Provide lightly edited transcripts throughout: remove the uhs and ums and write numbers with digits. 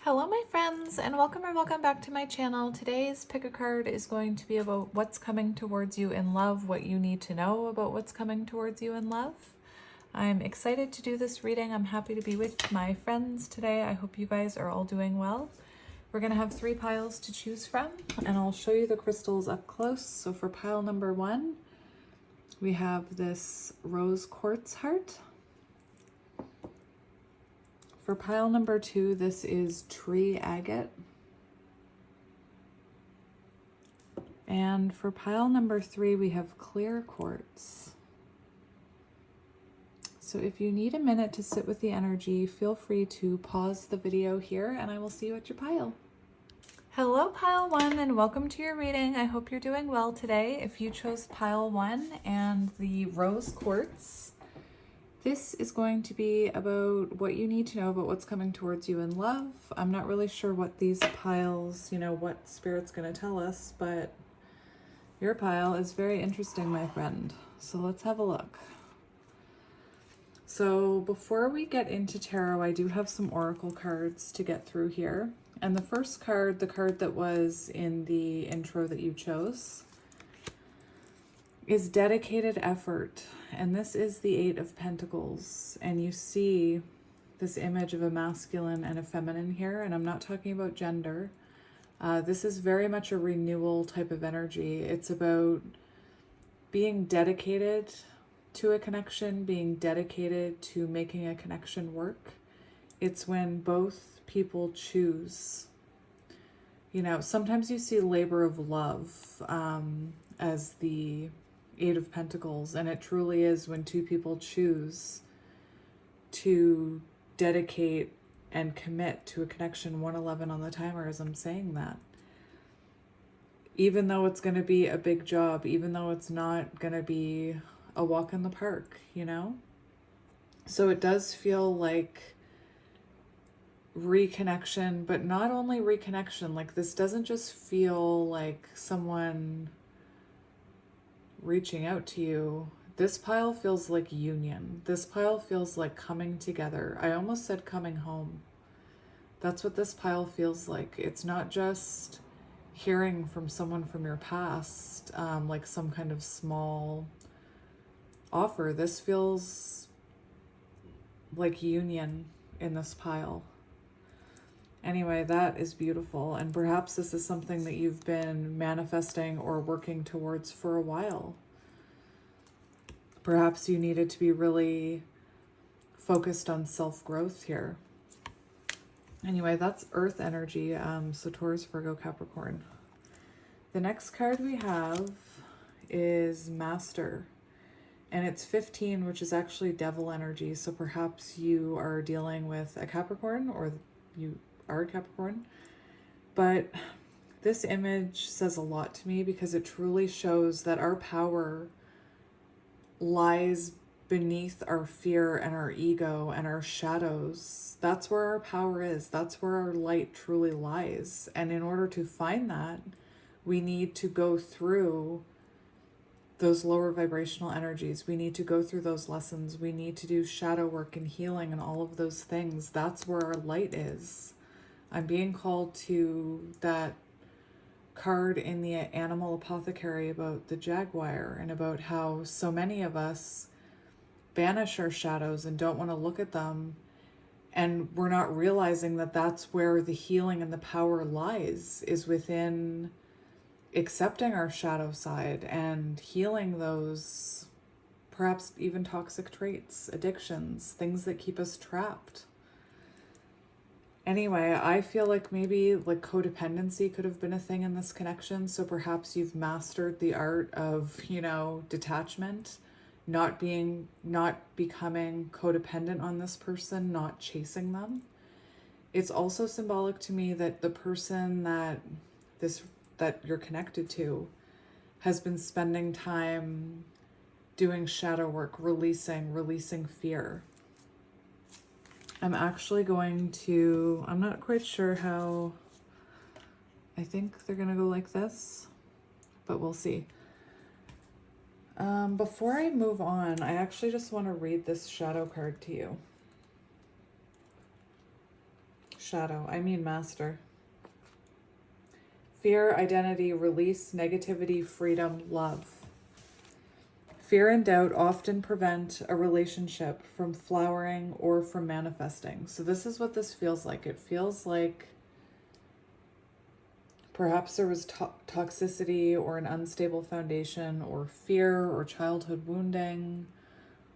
Hello my friends, and welcome or welcome back to my channel. Today's pick a card is going to be about what's coming towards you in love, what you need to know about what's coming towards you in love. I'm excited to do this reading. I'm happy to be with my friends today. I hope you guys are all doing well. We're going to have 3 piles to choose from, and I'll show you the crystals up close. So for pile number 1, we have this rose quartz heart. For pile number 2, this is tree agate. And for pile number 3, we have clear quartz. So if you need a minute to sit with the energy, feel free to pause the video here and I will see you at your pile. Hello pile 1 and welcome to your reading. I hope you're doing well today. If you chose pile 1 and the rose quartz, this is going to be about what you need to know about what's coming towards you in love. I'm not really sure what these piles, what Spirit's going to tell us, but your pile is very interesting, my friend. So let's have a look. So before we get into tarot, I do have some oracle cards to get through here. And the first card, the card that was in the intro that you chose, is dedicated effort. And this is the 8 of Pentacles. And you see this image of a masculine and a feminine here. And I'm not talking about gender. This is very much a renewal type of energy. It's about being dedicated to a connection, being dedicated to making a connection work. It's when both people choose. Sometimes you see labor of love as the 8 of Pentacles, and it truly is when 2 people choose to dedicate and commit to a connection. 111 on the timer as I'm saying that. Even though it's going to be a big job, even though it's not going to be a walk in the park, So it does feel like reconnection, but not only reconnection. Like, this doesn't just feel like someone reaching out to you. This pile feels like union. This pile feels like coming together. I almost said coming home. That's what this pile feels like. It's not just hearing from someone from your past, like some kind of small offer. This feels like union in this pile. Anyway, that is beautiful. And perhaps this is something that you've been manifesting or working towards for a while. Perhaps you needed to be really focused on self-growth here. Anyway, that's earth energy. So Taurus, Virgo, Capricorn. The next card we have is Master. And it's 15, which is actually devil energy. So perhaps you are dealing with a Capricorn, or you are a Capricorn. But this image says a lot to me because it truly shows that our power lies beneath our fear and our ego and our shadows. That's where our power is. That's where our light truly lies. And in order to find that, we need to go through those lower vibrational energies. We need to go through those lessons. We need to do shadow work and healing and all of those things. That's where our light is. I'm being called to that card in the Animal Apothecary about the jaguar and about how so many of us banish our shadows and don't want to look at them. And we're not realizing that that's where the healing and the power lies, is within accepting our shadow side and healing those perhaps even toxic traits, addictions, things that keep us trapped. Anyway, I feel like maybe like codependency could have been a thing in this connection. So perhaps you've mastered the art of, detachment, not becoming codependent on this person, not chasing them. It's also symbolic to me that the person that you're connected to has been spending time doing shadow work, releasing fear. I'm actually going to, I'm not quite sure how, I think they're going to go like this, but we'll see. Before I move on, I actually just want to read this shadow card to you. Shadow. I mean master. Fear, identity, release, negativity, freedom, love. Fear and doubt often prevent a relationship from flowering or from manifesting. So this is what this feels like. It feels like perhaps there was toxicity or an unstable foundation or fear or childhood wounding,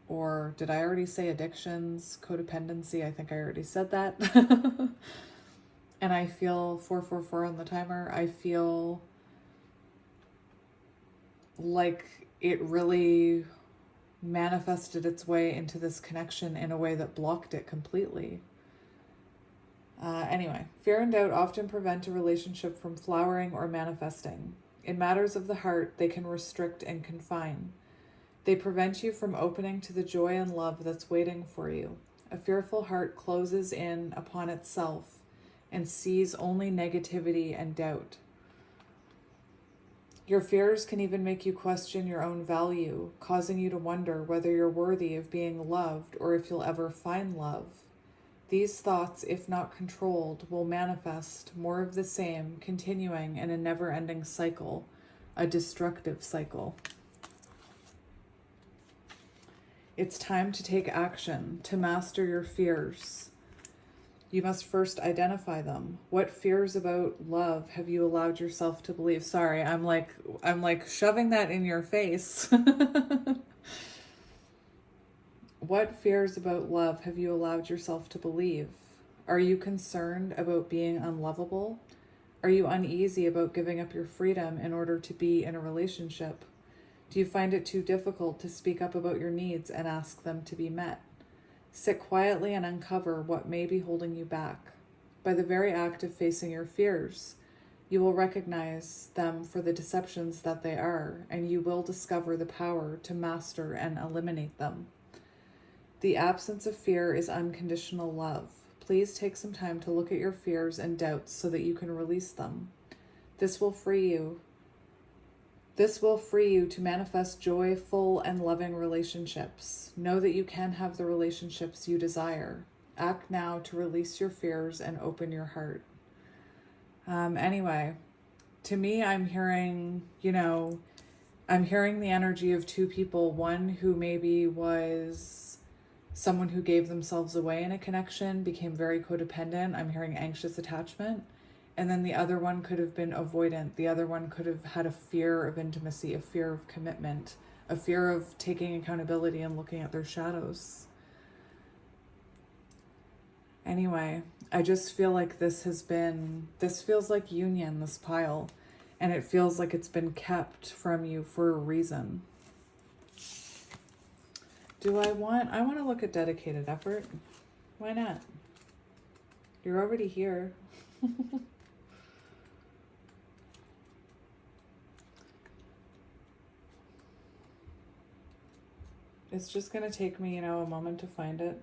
or did I already say addictions, codependency? I think I already said that. And I feel 444 on the timer. I feel like it really manifested its way into this connection in a way that blocked it completely. Anyway, fear and doubt often prevent a relationship from flowering or manifesting. In matters of the heart, they can restrict and confine. They prevent you from opening to the joy and love that's waiting for you. A fearful heart closes in upon itself and sees only negativity and doubt. Your fears can even make you question your own value, causing you to wonder whether you're worthy of being loved or if you'll ever find love. These thoughts, if not controlled, will manifest more of the same, continuing in a never-ending cycle, a destructive cycle. It's time to take action, to master your fears. You must first identify them. What fears about love have you allowed yourself to believe? Sorry, I'm like shoving that in your face. What fears about love have you allowed yourself to believe? Are you concerned about being unlovable? Are you uneasy about giving up your freedom in order to be in a relationship? Do you find it too difficult to speak up about your needs and ask them to be met? Sit quietly and uncover what may be holding you back. By the very act of facing your fears, you will recognize them for the deceptions that they are, and you will discover the power to master and eliminate them. The absence of fear is unconditional love. Please take some time to look at your fears and doubts so that you can release them. This will free you to manifest joyful and loving relationships. Know that you can have the relationships you desire. Act now to release your fears and open your heart. Anyway, to me, I'm hearing the energy of two people. One who maybe was someone who gave themselves away in a connection, became very codependent. I'm hearing anxious attachment. And then the other one could have been avoidant. The other one could have had a fear of intimacy, a fear of commitment, a fear of taking accountability and looking at their shadows. Anyway, I just feel like this feels like union, this pile, and it feels like it's been kept from you for a reason. I want to look at dedicated effort. Why not? You're already here. It's just going to take me, a moment to find it.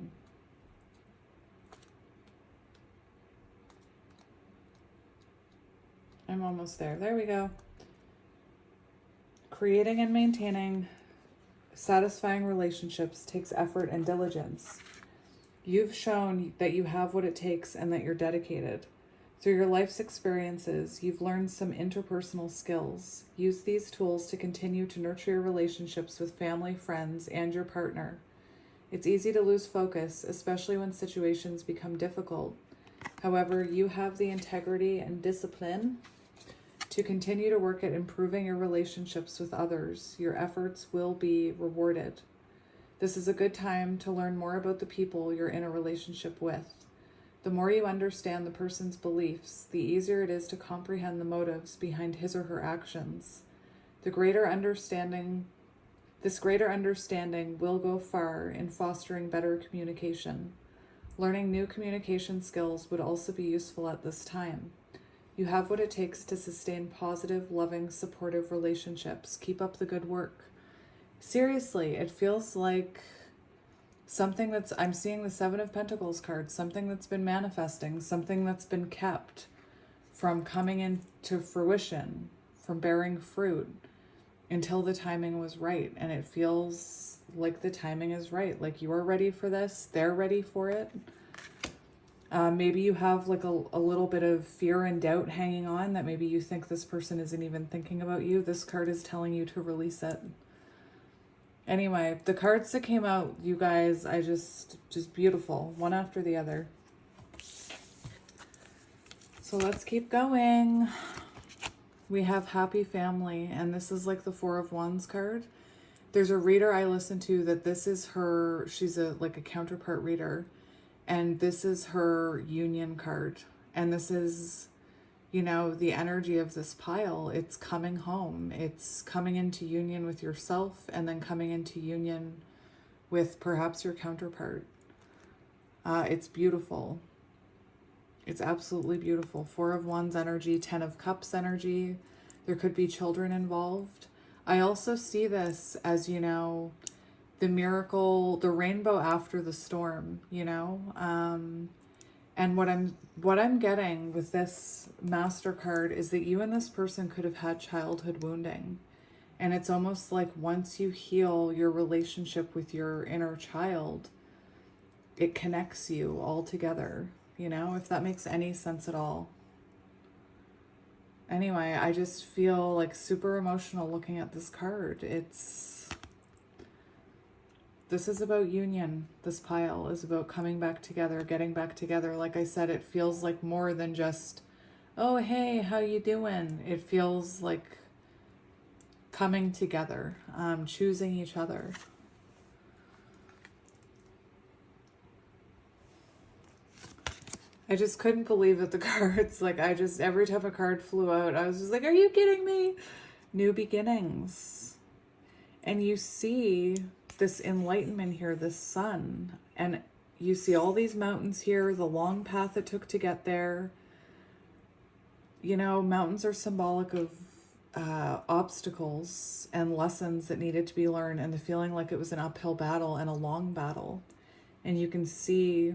I'm almost there. There we go. Creating and maintaining satisfying relationships takes effort and diligence. You've shown that you have what it takes and that you're dedicated. Through your life's experiences, you've learned some interpersonal skills. Use these tools to continue to nurture your relationships with family, friends, and your partner. It's easy to lose focus, especially when situations become difficult. However, you have the integrity and discipline to continue to work at improving your relationships with others. Your efforts will be rewarded. This is a good time to learn more about the people you're in a relationship with. The more you understand the person's beliefs, the easier it is to comprehend the motives behind his or her actions. This greater understanding will go far in fostering better communication. Learning new communication skills would also be useful at this time. You have what it takes to sustain positive, loving, supportive relationships. Keep up the good work. Seriously, it feels like I'm seeing the Seven of Pentacles card, something that's been manifesting, something that's been kept from coming into fruition, from bearing fruit until the timing was right. And it feels like the timing is right. Like you are ready for this. They're ready for it. Maybe you have like a little bit of fear and doubt hanging on, that maybe you think this person isn't even thinking about you. This card is telling you to release it. Anyway, the cards that came out, you guys, I just beautiful, one after the other. So let's keep going. We have happy family, and this is like the Four of Wands card. There's a reader I listen to that this is her, she's like a counterpart reader, and this is her union card. And this is, you know, the energy of this pile. It's coming home. It's coming into union with yourself, and then coming into union with perhaps your counterpart. It's beautiful. It's absolutely beautiful. Four of Wands energy, 10 of Cups energy. There could be children involved. I also see this as, you know, the miracle, the rainbow after the storm, you know? And what I'm getting with this Master card is that you and this person could have had childhood wounding. And it's almost like once you heal your relationship with your inner child, it connects you all together, you know, if that makes any sense at all. Anyway, I just feel like super emotional looking at this card. This is about union. This pile is about coming back together, getting back together. Like I said, it feels like more than just, oh, hey, how you doing? It feels like coming together, choosing each other. I just couldn't believe it, the cards. Like, every time a card flew out, I was just like, are you kidding me? New beginnings. And you see this enlightenment here, this sun. And you see all these mountains here, the long path it took to get there. You know, mountains are symbolic of obstacles and lessons that needed to be learned, and the feeling like it was an uphill battle and a long battle. And you can see,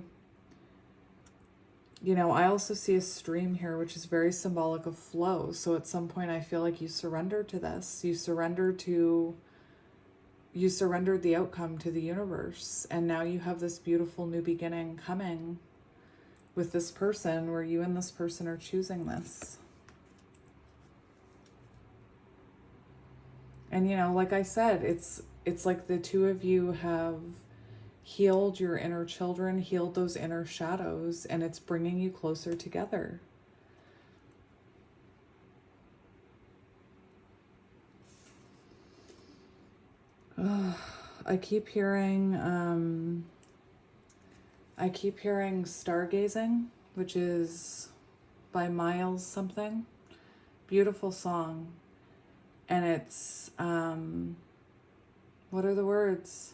you know, I also see a stream here, which is very symbolic of flow. So at some point, I feel like you surrendered to this. You surrendered the outcome to the universe. And now you have this beautiful new beginning coming with this person, where you and this person are choosing this. And, you know, like I said, it's like the two of you have healed your inner children, healed those inner shadows, and it's bringing you closer together. I keep hearing Stargazing, which is by Miles something. Beautiful song. And it's, what are the words?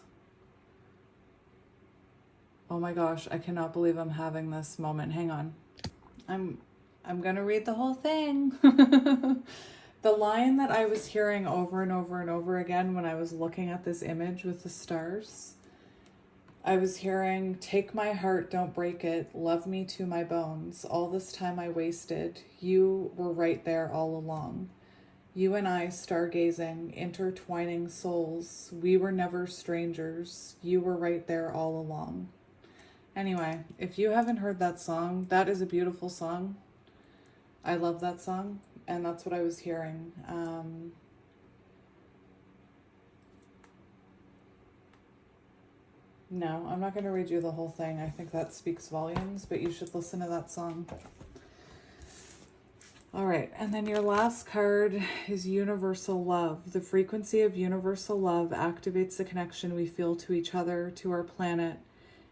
Oh my gosh, I cannot believe I'm having this moment. Hang on. I'm gonna read the whole thing. The line that I was hearing over and over and over again when I was looking at this image with the stars, I was hearing, take my heart, don't break it, love me to my bones. All this time I wasted, you were right there all along. You and I stargazing, intertwining souls. We were never strangers. You were right there all along. Anyway, if you haven't heard that song, that is a beautiful song. I love that song, and that's what I was hearing. No, I'm not going to read you the whole thing. I think that speaks volumes, but you should listen to that song. All right, and then your last card is Universal Love. The frequency of universal love activates the connection we feel to each other, to our planet,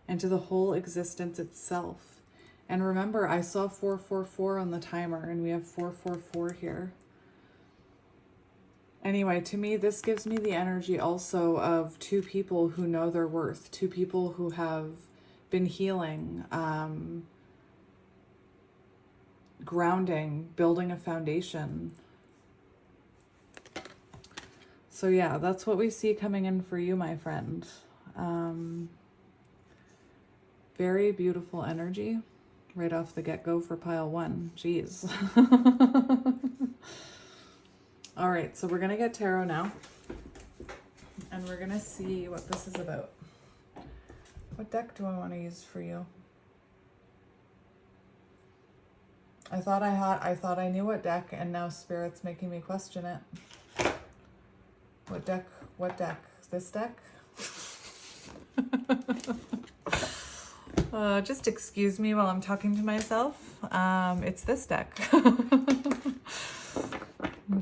and to the whole existence itself. And remember, I saw 444 on the timer, and we have 444 here. Anyway, to me, this gives me the energy also of two people who know their worth, two people who have been healing, grounding, building a foundation. So yeah, that's what we see coming in for you, my friend. Very beautiful energy right off the get-go for pile one. Jeez. All right, so we're going to get tarot now. And we're going to see what this is about. What deck do I want to use for you? I thought I knew what deck, and now Spirit's making me question it. What deck? This deck? Just excuse me while I'm talking to myself. It's this deck.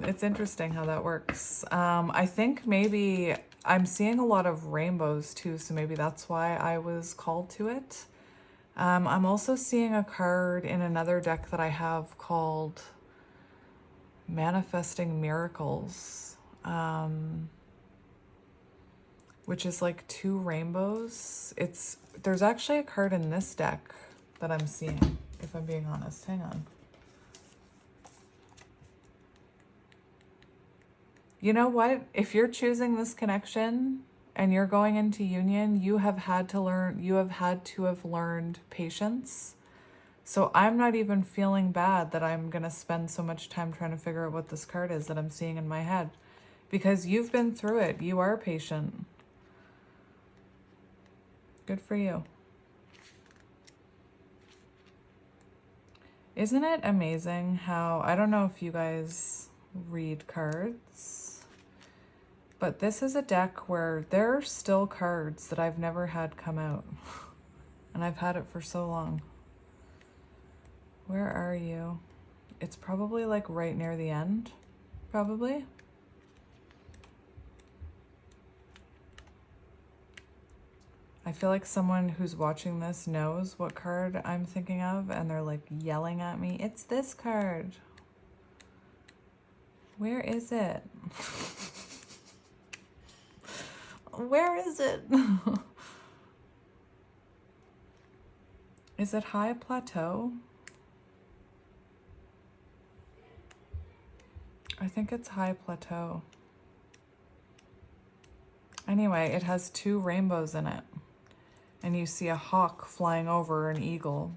It's interesting how that works. I think maybe I'm seeing a lot of rainbows too, so maybe that's why I was called to it. I'm also seeing a card in another deck that I have called Manifesting Miracles, which is like 2 rainbows. There's actually a card in this deck that I'm seeing, if I'm being honest. Hang on. You know what? If you're choosing this connection and you're going into union, you have had to have learned patience. So I'm not even feeling bad that I'm going to spend so much time trying to figure out what this card is that I'm seeing in my head, because you've been through it. You are patient. Good for you. Isn't it amazing how, I don't know if you guys read cards, but this is a deck where there are still cards that I've never had come out. And I've had it for so long. Where are you? It's probably like right near the end, probably. I feel like someone who's watching this knows what card I'm thinking of, and they're like yelling at me, it's this card. Where is it? Where is it? Is it High Plateau? I think it's High Plateau. Anyway, it has 2 rainbows in it. And you see a hawk flying over an eagle.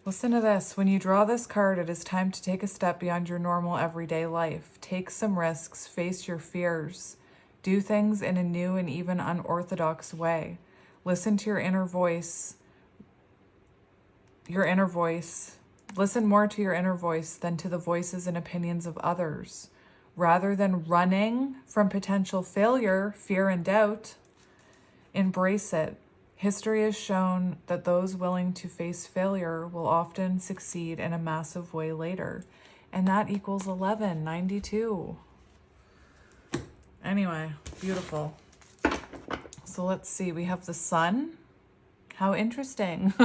Listen to this. When you draw this card, it is time to take a step beyond your normal everyday life. Take some risks, face your fears, do things in a new and even unorthodox way. Listen to your inner voice. Listen more to your inner voice than to the voices and opinions of others. Rather than running from potential failure, fear, and doubt, embrace it. History has shown that those willing to face failure will often succeed in a massive way later. And that equals 1192. Anyway, beautiful. So let's see. We have the Sun. How interesting.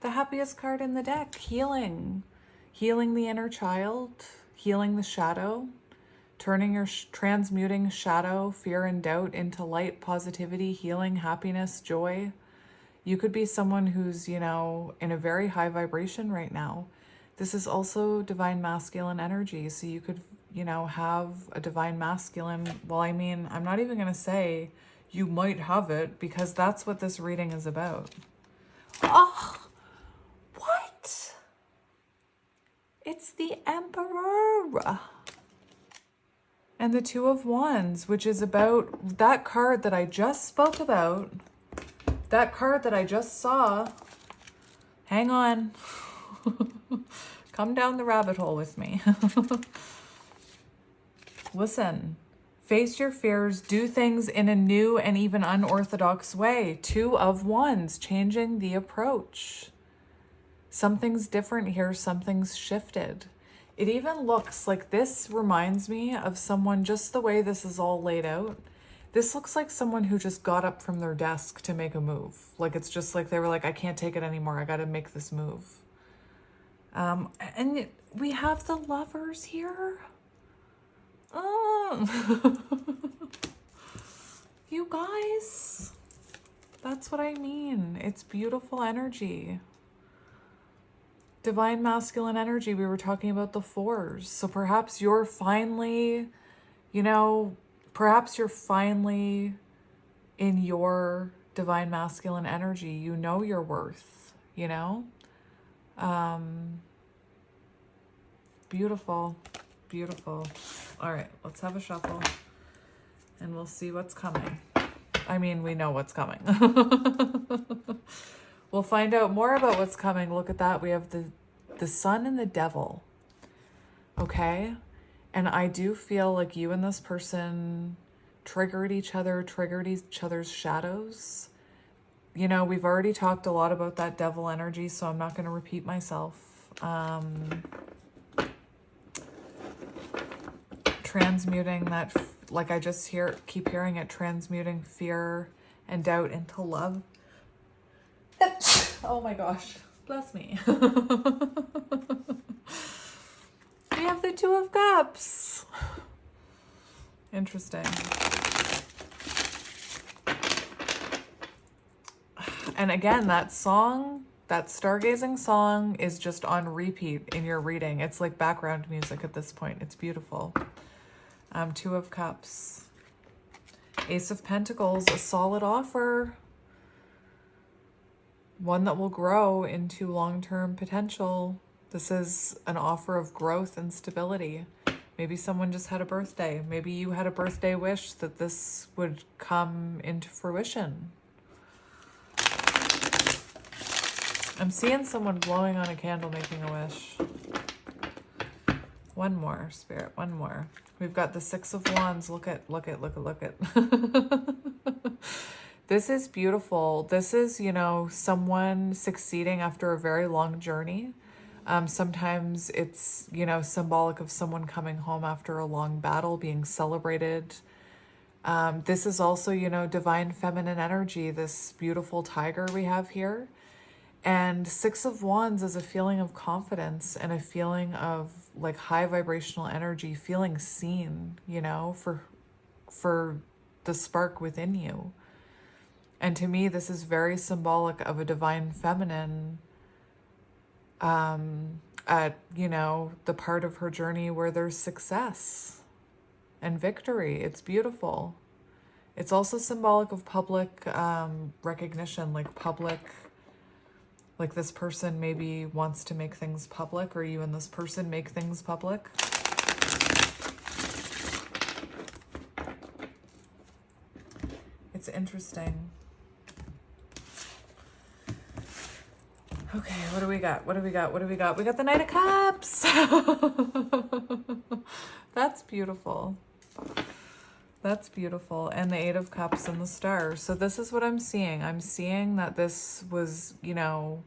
The happiest card in the deck. Healing. Healing the inner child. Healing the shadow. Transmuting shadow, fear, and doubt into light, positivity, healing, happiness, joy. You could be someone who's, in a very high vibration right now. This is also divine masculine energy. So you could, have a divine masculine. Well, I mean, I'm not even going to say you might have it, because that's what this reading is about. Oh, what? It's the Emperor. And the 2 of Wands, which is about that card that I just spoke about, that card that I just saw. Hang on. Come down the rabbit hole with me. Listen, face your fears, do things in a new and even unorthodox way. 2 of Wands, changing the approach. Something's different here, something's shifted. It even looks like this reminds me of someone, just the way this is all laid out. This looks like someone who just got up from their desk to make a move. Like, it's just like they were like, I can't take it anymore. I got to make this move. And we have the Lovers here. Oh. You guys, that's what I mean. It's beautiful energy. Divine masculine energy. We were talking about the 4s. So perhaps you're finally, perhaps you're finally in your divine masculine energy. You know your worth, Beautiful. Beautiful. All right, let's have a shuffle. and we'll see what's coming. I mean, we know what's coming. We'll find out more about what's coming. Look at that. We have the Sun and the Devil. Okay? And I do feel like you and this person triggered each other's shadows. You know, we've already talked a lot about that devil energy, so I'm not going to repeat myself. Transmuting that, like I just keep hearing it, transmuting fear and doubt into love. Oh my gosh, bless me. We have the Two of Cups. Interesting. And again, that song, that stargazing song is just on repeat in your reading. It's like background music at this point. It's beautiful. Two of Cups. Ace of Pentacles, a solid offer. One that will grow into long-term potential. This is an offer of growth and stability. Maybe someone just had a birthday. Maybe you had a birthday wish that this would come into fruition. I'm seeing someone blowing on a candle making a wish. One more, Spirit, one more. We've got the Six of Wands. Look at. This is beautiful. This is, you know, someone succeeding after a very long journey. Sometimes it's, you know, symbolic of someone coming home after a long battle, being celebrated. This is also, you know, divine feminine energy, this beautiful tiger we have here. And Six of Wands is a feeling of confidence and a feeling of like high vibrational energy, feeling seen, you know, for the spark within you. And to me, this is very symbolic of a divine feminine at, you know, the part of her journey where there's success and victory. It's beautiful. It's also symbolic of public recognition, like this person maybe wants to make things public, or you and this person make things public. It's interesting. Okay, what do we got? We got the Knight of Cups. That's beautiful. That's beautiful. And the Eight of Cups and the Star. So this is what I'm seeing. I'm seeing that this was, you know,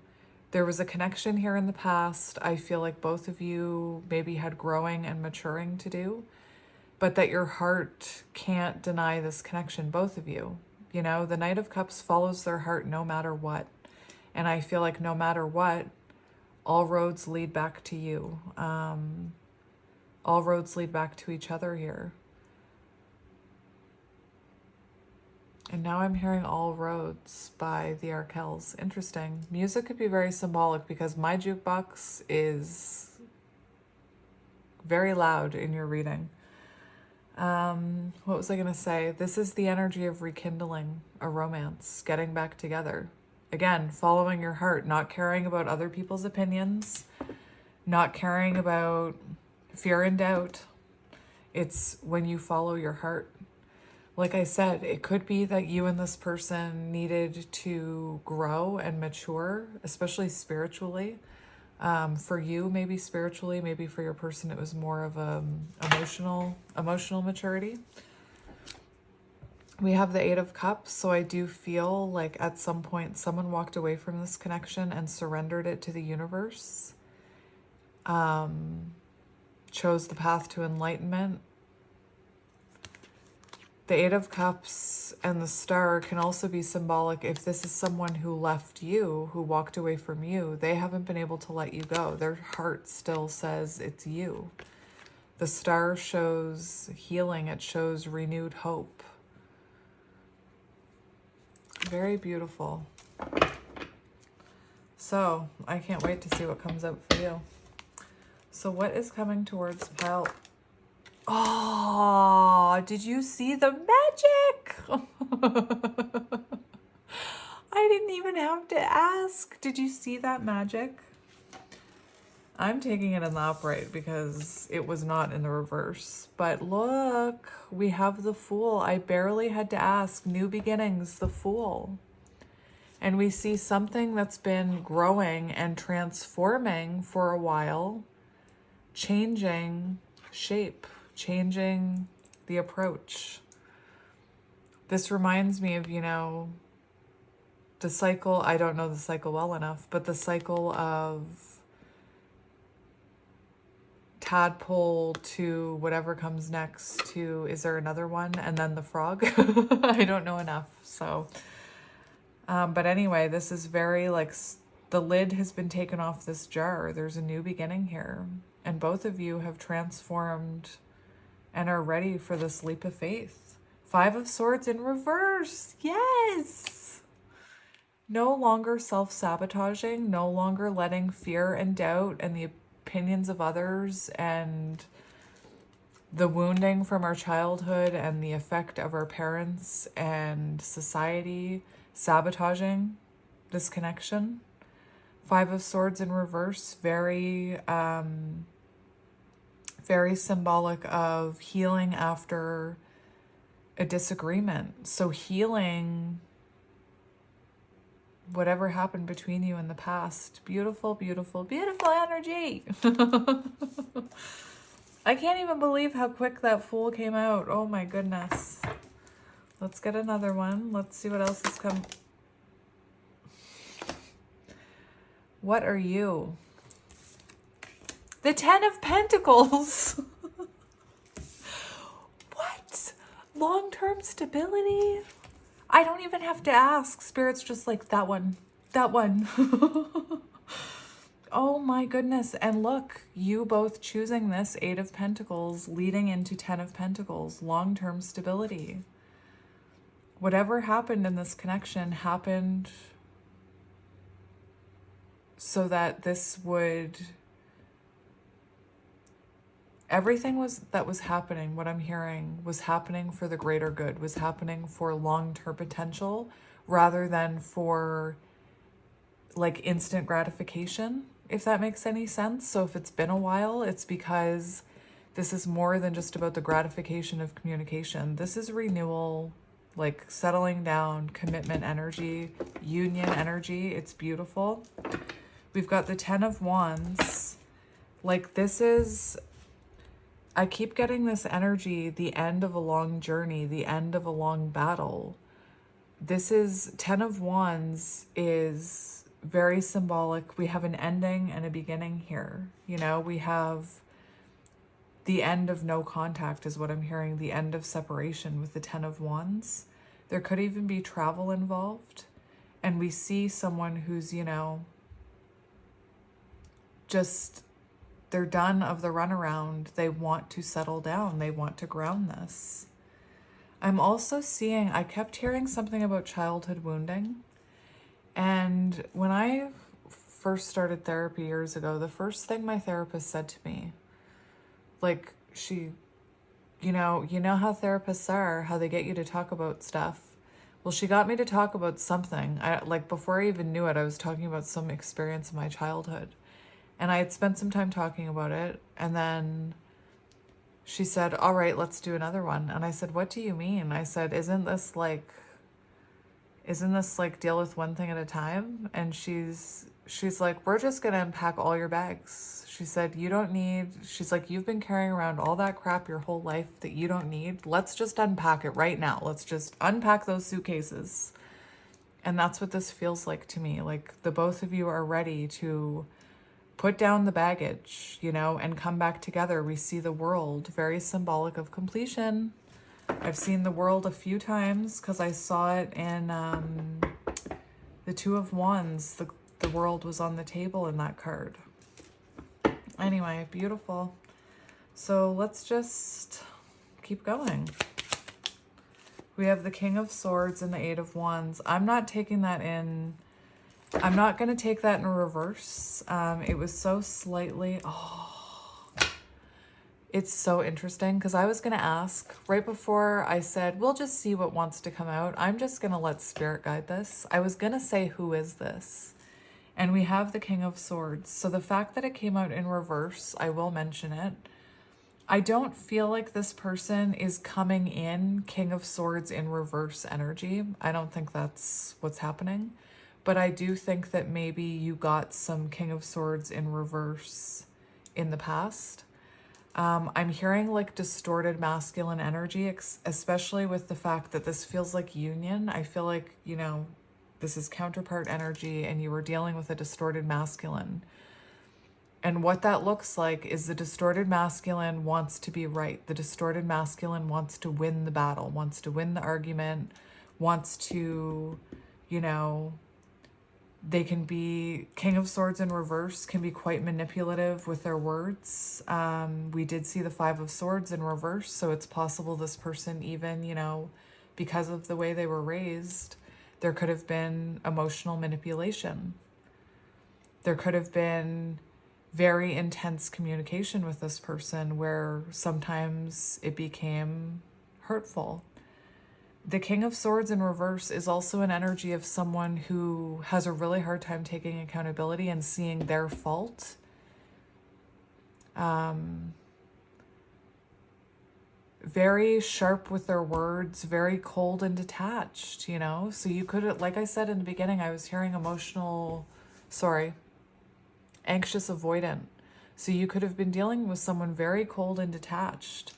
there was a connection here in the past. I feel like both of you maybe had growing and maturing to do, but that your heart can't deny this connection, both of you. You know, the Knight of Cups follows their heart no matter what. And I feel like no matter what, all roads lead back to you. All roads lead back to each other here. And now I'm hearing All Roads by the Arkells. Interesting. Music could be very symbolic because my jukebox is very loud in your reading. What was I going to say? This is the energy of rekindling a romance, getting back together. Again, following your heart, not caring about other people's opinions, not caring about fear and doubt. It's when you follow your heart. Like I said, it could be that you and this person needed to grow and mature, especially spiritually. For you, maybe spiritually, maybe for your person, it was more of a emotional maturity. We have the Eight of Cups, so I do feel like at some point someone walked away from this connection and surrendered it to the universe. Chose the path to enlightenment. The Eight of Cups and the Star can also be symbolic if this is someone who left you, who walked away from you. They haven't been able to let you go. Their heart still says it's you. The Star shows healing. It shows renewed hope. Very beautiful. So I can't wait to see what comes out for you. So what is coming towards pile? Oh, did you see the magic? I didn't even have to ask. Did you see that magic? I'm taking it in the upright because it was not in the reverse. But look, we have the Fool. I barely had to ask. New beginnings, the Fool. And we see something that's been growing and transforming for a while, changing shape, changing the approach. This reminds me of, the cycle. I don't know the cycle well enough, but the cycle of tadpole to whatever comes next to, is there another one? And then the frog. I don't know enough. So, but anyway, this is very like the lid has been taken off this jar. There's a new beginning here. And both of you have transformed and are ready for this leap of faith. 5 of Swords in reverse. Yes. No longer self-sabotaging, no longer letting fear and doubt and the opinions of others and the wounding from our childhood and the effect of our parents and society sabotaging this connection. 5 of Swords in reverse, very symbolic of healing after a disagreement. So healing whatever happened between you in the past. Beautiful, beautiful, beautiful energy. I can't even believe how quick that Fool came out. Oh my goodness. Let's get another one. Let's see what else has come. What are you? The 10 of Pentacles. What? Long-term stability? I don't even have to ask. Spirit's just like, that one. That one. Oh my goodness. And look, you both choosing this 8 of Pentacles leading into 10 of Pentacles. Long-term stability. Whatever happened in this connection happened so that this would... Everything that was happening, what I'm hearing, was happening for the greater good, was happening for long-term potential rather than for like instant gratification, if that makes any sense. So if it's been a while, it's because this is more than just about the gratification of communication. This is renewal, like settling down, commitment energy, union energy. It's beautiful. We've got the 10 of Wands. Like this is... I keep getting this energy, the end of a long journey, the end of a long battle. This is 10 of Wands is very symbolic. We have an ending and a beginning here. We have the end of no contact is what I'm hearing, the end of separation with the 10 of Wands. There could even be travel involved. And we see someone who's, just... they're done of the runaround. They want to settle down. They want to ground this. I'm also seeing, I kept hearing something about childhood wounding. And when I first started therapy years ago, the first thing my therapist said to me, like she, you know how therapists are, how they get you to talk about stuff. Well, she got me to talk about something. Before I even knew it, I was talking about some experience in my childhood. And I had spent some time talking about it. And then she said, all right, let's do another one. And I said, what do you mean? I said, isn't this like deal with one thing at a time? And she's like, we're just going to unpack all your bags. She said, she's like, you've been carrying around all that crap your whole life that you don't need. Let's just unpack it right now. Let's just unpack those suitcases. And that's what this feels like to me. Like the both of you are ready to put down the baggage, and come back together. We see the world, very symbolic of completion. I've seen the world a few times because I saw it in the 2 of Wands. The world was on the table in that card. Anyway, beautiful. So let's just keep going. We have the King of Swords and the 8 of Wands. I'm not taking that in... I'm not going to take that in reverse. It was so slightly... it's so interesting because I was going to ask right before I said, we'll just see what wants to come out. I'm just going to let Spirit guide this. I was going to say, who is this? And we have the King of Swords. So the fact that it came out in reverse, I will mention it. I don't feel like this person is coming in King of Swords in reverse energy. I don't think that's what's happening. But I do think that maybe you got some King of Swords in reverse in the past. I'm hearing like distorted masculine energy, especially with the fact that this feels like union. I feel like, you know, this is counterpart energy and you were dealing with a distorted masculine. And what that looks like is the distorted masculine wants to be right. The distorted masculine wants to win the battle, wants to win the argument, wants to, you know, they can be, King of Swords in reverse can be quite manipulative with their words. We did see the Five of Swords in reverse, so it's possible this person even, you know, because of the way they were raised, there could have been emotional manipulation. There could have been very intense communication with this person where sometimes it became hurtful. The King of Swords in reverse is also an energy of someone who has a really hard time taking accountability and seeing their fault. Very sharp with their words, very cold and detached, you know? So you could, like I said in the beginning, I was hearing anxious avoidant. So you could have been dealing with someone very cold and detached.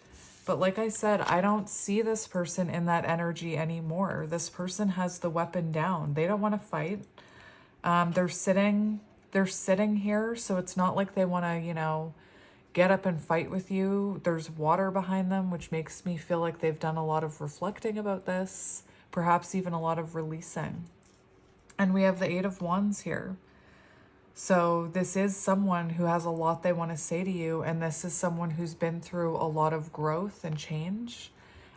But like I said, I don't see this person in that energy anymore. This person has the weapon down. They don't want to fight. They're sitting here, so it's not like they want to, you know, get up and fight with you. There's water behind them, which makes me feel like they've done a lot of reflecting about this, perhaps even a lot of releasing. And we have the Eight of Wands here. So this is someone who has a lot they want to say to you, and this is someone who's been through a lot of growth and change.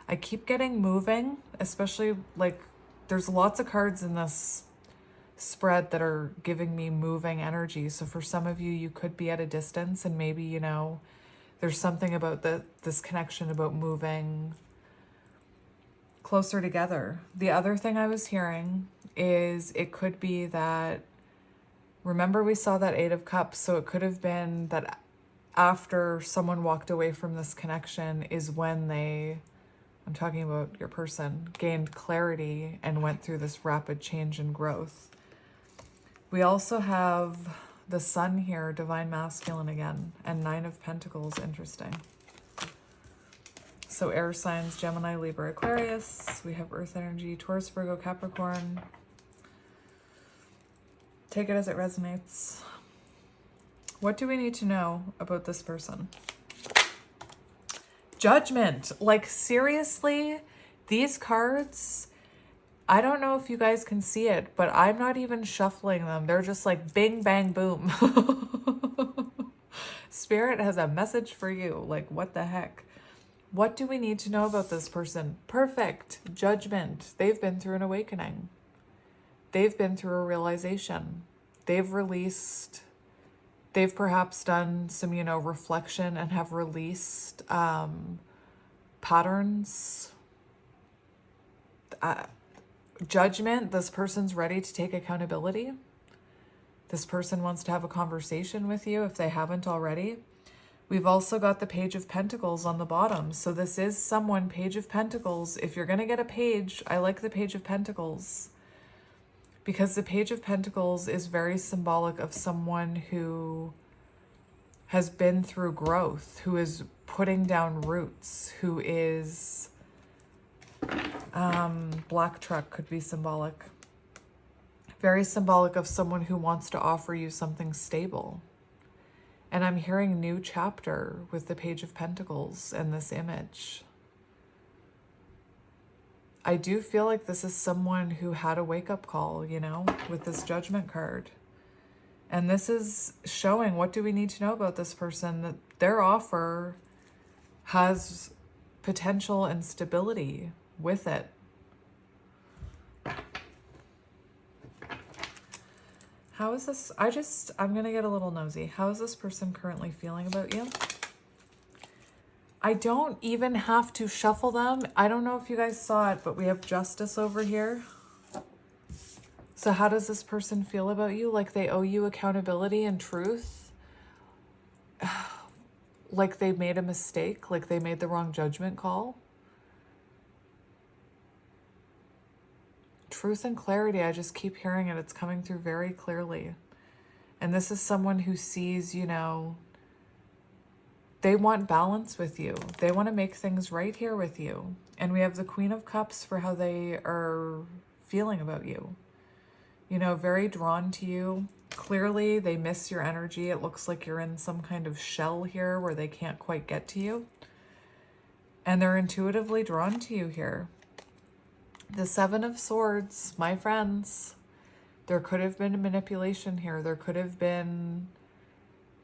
I keep getting moving, especially like there's lots of cards in this spread that are giving me moving energy. So for some of you, you could be at a distance and maybe, you know, there's something about this connection about moving closer together. The other thing I was hearing is it could be that, remember we saw that Eight of Cups, so it could have been that after someone walked away from this connection is when they, I'm talking about your person, gained clarity and went through this rapid change and growth. We also have the Sun here, Divine Masculine again, and Nine of Pentacles, interesting. So air signs, Gemini, Libra, Aquarius. We have Earth energy, Taurus, Virgo, Capricorn. Take it as it resonates. What do we need to know about this person? Judgment. Like seriously, these cards, I don't know if you guys can see it, but I'm not even shuffling them. They're just like bing, bang, boom. Spirit has a message for you. Like, what the heck? What do we need to know about this person? Perfect. Judgment. They've been through an awakening. They've been through a realization. They've released, they've perhaps done some, you know, reflection and have released patterns. Judgment, this person's ready to take accountability. This person wants to have a conversation with you if they haven't already. We've also got the Page of Pentacles on the bottom. So this is someone, Page of Pentacles. If you're going to get a page, I like the Page of Pentacles, because the Page of Pentacles is very symbolic of someone who has been through growth, who is putting down roots, who is, black truck could be symbolic. Very symbolic of someone who wants to offer you something stable. And I'm hearing new chapter with the Page of Pentacles and this image. I do feel like this is someone who had a wake-up call, you know, with this Judgment card. And this is showing, what do we need to know about this person? That their offer has potential and stability with it. How is this? I'm going to get a little nosy. How is this person currently feeling about you? I don't even have to shuffle them. I don't know if you guys saw it, but we have Justice over here. So how does this person feel about you? Like they owe you accountability and truth? Like they made a mistake? Like they made the wrong judgment call? Truth and clarity, I just keep hearing it. It's coming through very clearly. And this is someone who sees, you know, they want balance with you. They want to make things right here with you. And we have the Queen of Cups for how they are feeling about you. You know, very drawn to you. Clearly, they miss your energy. It looks like you're in some kind of shell here where they can't quite get to you. And they're intuitively drawn to you here. The Seven of Swords, my friends. There could have been manipulation here. There could have been,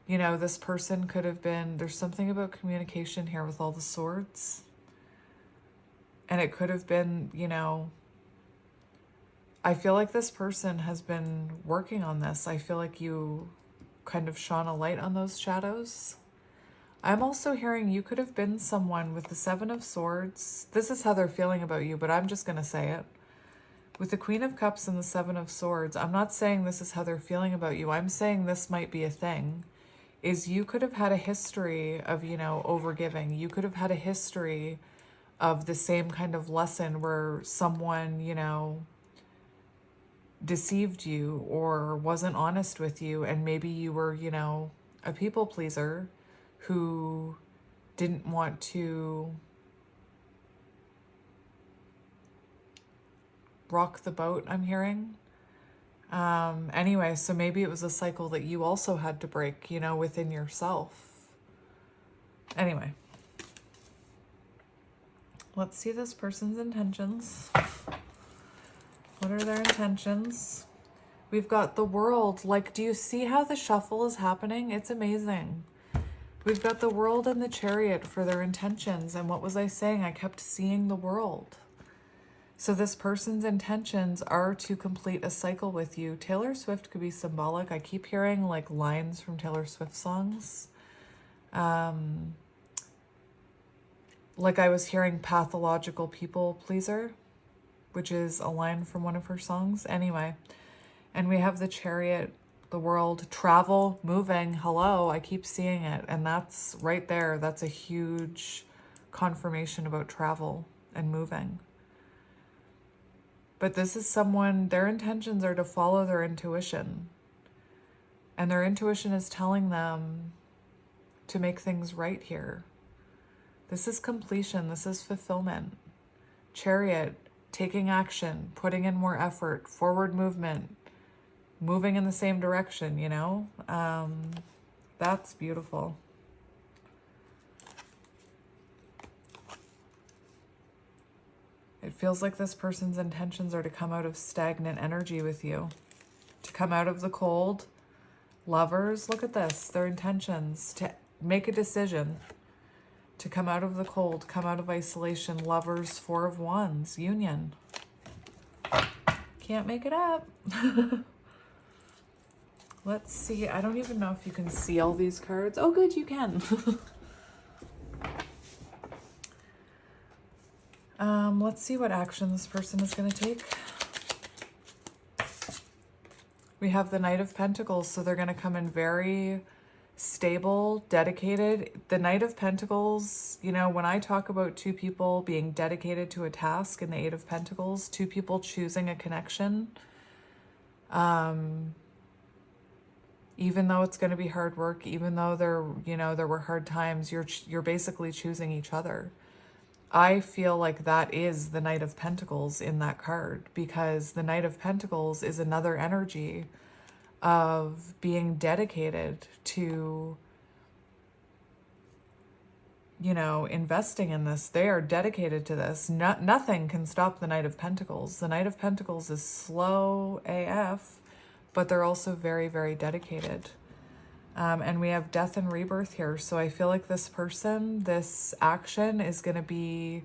you know, this person could have been, there's something about communication here with all the swords. And it could have been, you know, I feel like this person has been working on this. I feel like you kind of shone a light on those shadows. I'm also hearing you could have been someone with the Seven of Swords. This is how they're feeling about you, but I'm just going to say it. With the Queen of Cups and the Seven of Swords, I'm not saying this is how they're feeling about you. I'm saying this might be a thing. Is you could have had a history of, you know, overgiving. You could have had a history of the same kind of lesson where someone, you know, deceived you or wasn't honest with you, and maybe you were, you know, a people pleaser who didn't want to rock the boat, I'm hearing. Anyway, so maybe it was a cycle that you also had to break, you know, within yourself. Anyway, let's see this person's intentions. What are their intentions? We've got the World. Like, do you see how the shuffle is happening? It's amazing. We've got the World and the Chariot for their intentions. And what was I saying? I kept seeing the World. So this person's intentions are to complete a cycle with you. Taylor Swift could be symbolic. I keep hearing like lines from Taylor Swift songs. Like I was hearing pathological people pleaser, which is a line from one of her songs. Anyway, and we have the Chariot, the World, travel, moving. Hello, I keep seeing it. And that's right there. That's a huge confirmation about travel and moving. But this is someone, their intentions are to follow their intuition. And their intuition is telling them to make things right here. This is completion. This is fulfillment. Chariot, taking action, putting in more effort, forward movement, moving in the same direction, you know? That's beautiful. It feels like this person's intentions are to come out of stagnant energy with you, to come out of the cold. Lovers, look at this, their intentions to make a decision, to come out of the cold, come out of isolation. Lovers, Four of Wands, union. Can't make it up. Let's see. I don't even know if you can see all these cards. Oh, good, you can. Let's see what action this person is going to take. We have the Knight of Pentacles, so they're going to come in very stable, dedicated. The Knight of Pentacles, you know, when I talk about two people being dedicated to a task in the Eight of Pentacles, two people choosing a connection, even though it's going to be hard work, even though there were hard times, you're basically choosing each other. I feel like that is the Knight of Pentacles in that card, because the Knight of Pentacles is another energy of being dedicated to, you know, investing in this. They are dedicated to this. Nothing can stop the Knight of Pentacles. The Knight of Pentacles is slow AF, but they're also very, very dedicated. And we have death and rebirth here. So I feel like this person, this action is going to be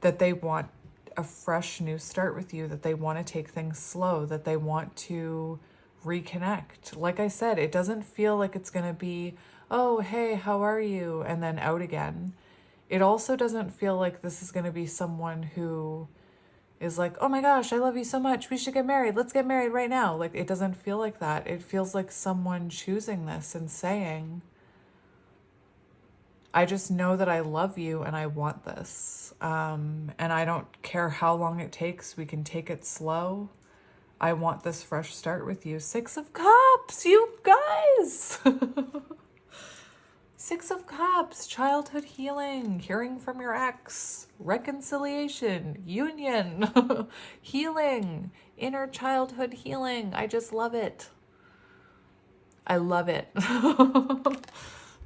that they want a fresh new start with you, that they want to take things slow, that they want to reconnect. Like I said, it doesn't feel like it's going to be, oh, hey, how are you? And then out again. It also doesn't feel like this is going to be someone who is like, oh my gosh, I love you so much. We should get married. Let's get married right now. Like, it doesn't feel like that. It feels like someone choosing this and saying, I just know that I love you and I want this. And I don't care how long it takes. We can take it slow. I want this fresh start with you. 6 of Cups, you guys. 6 of Cups, childhood healing, hearing from your ex, reconciliation, union, healing, inner childhood healing. I just love it. I love it.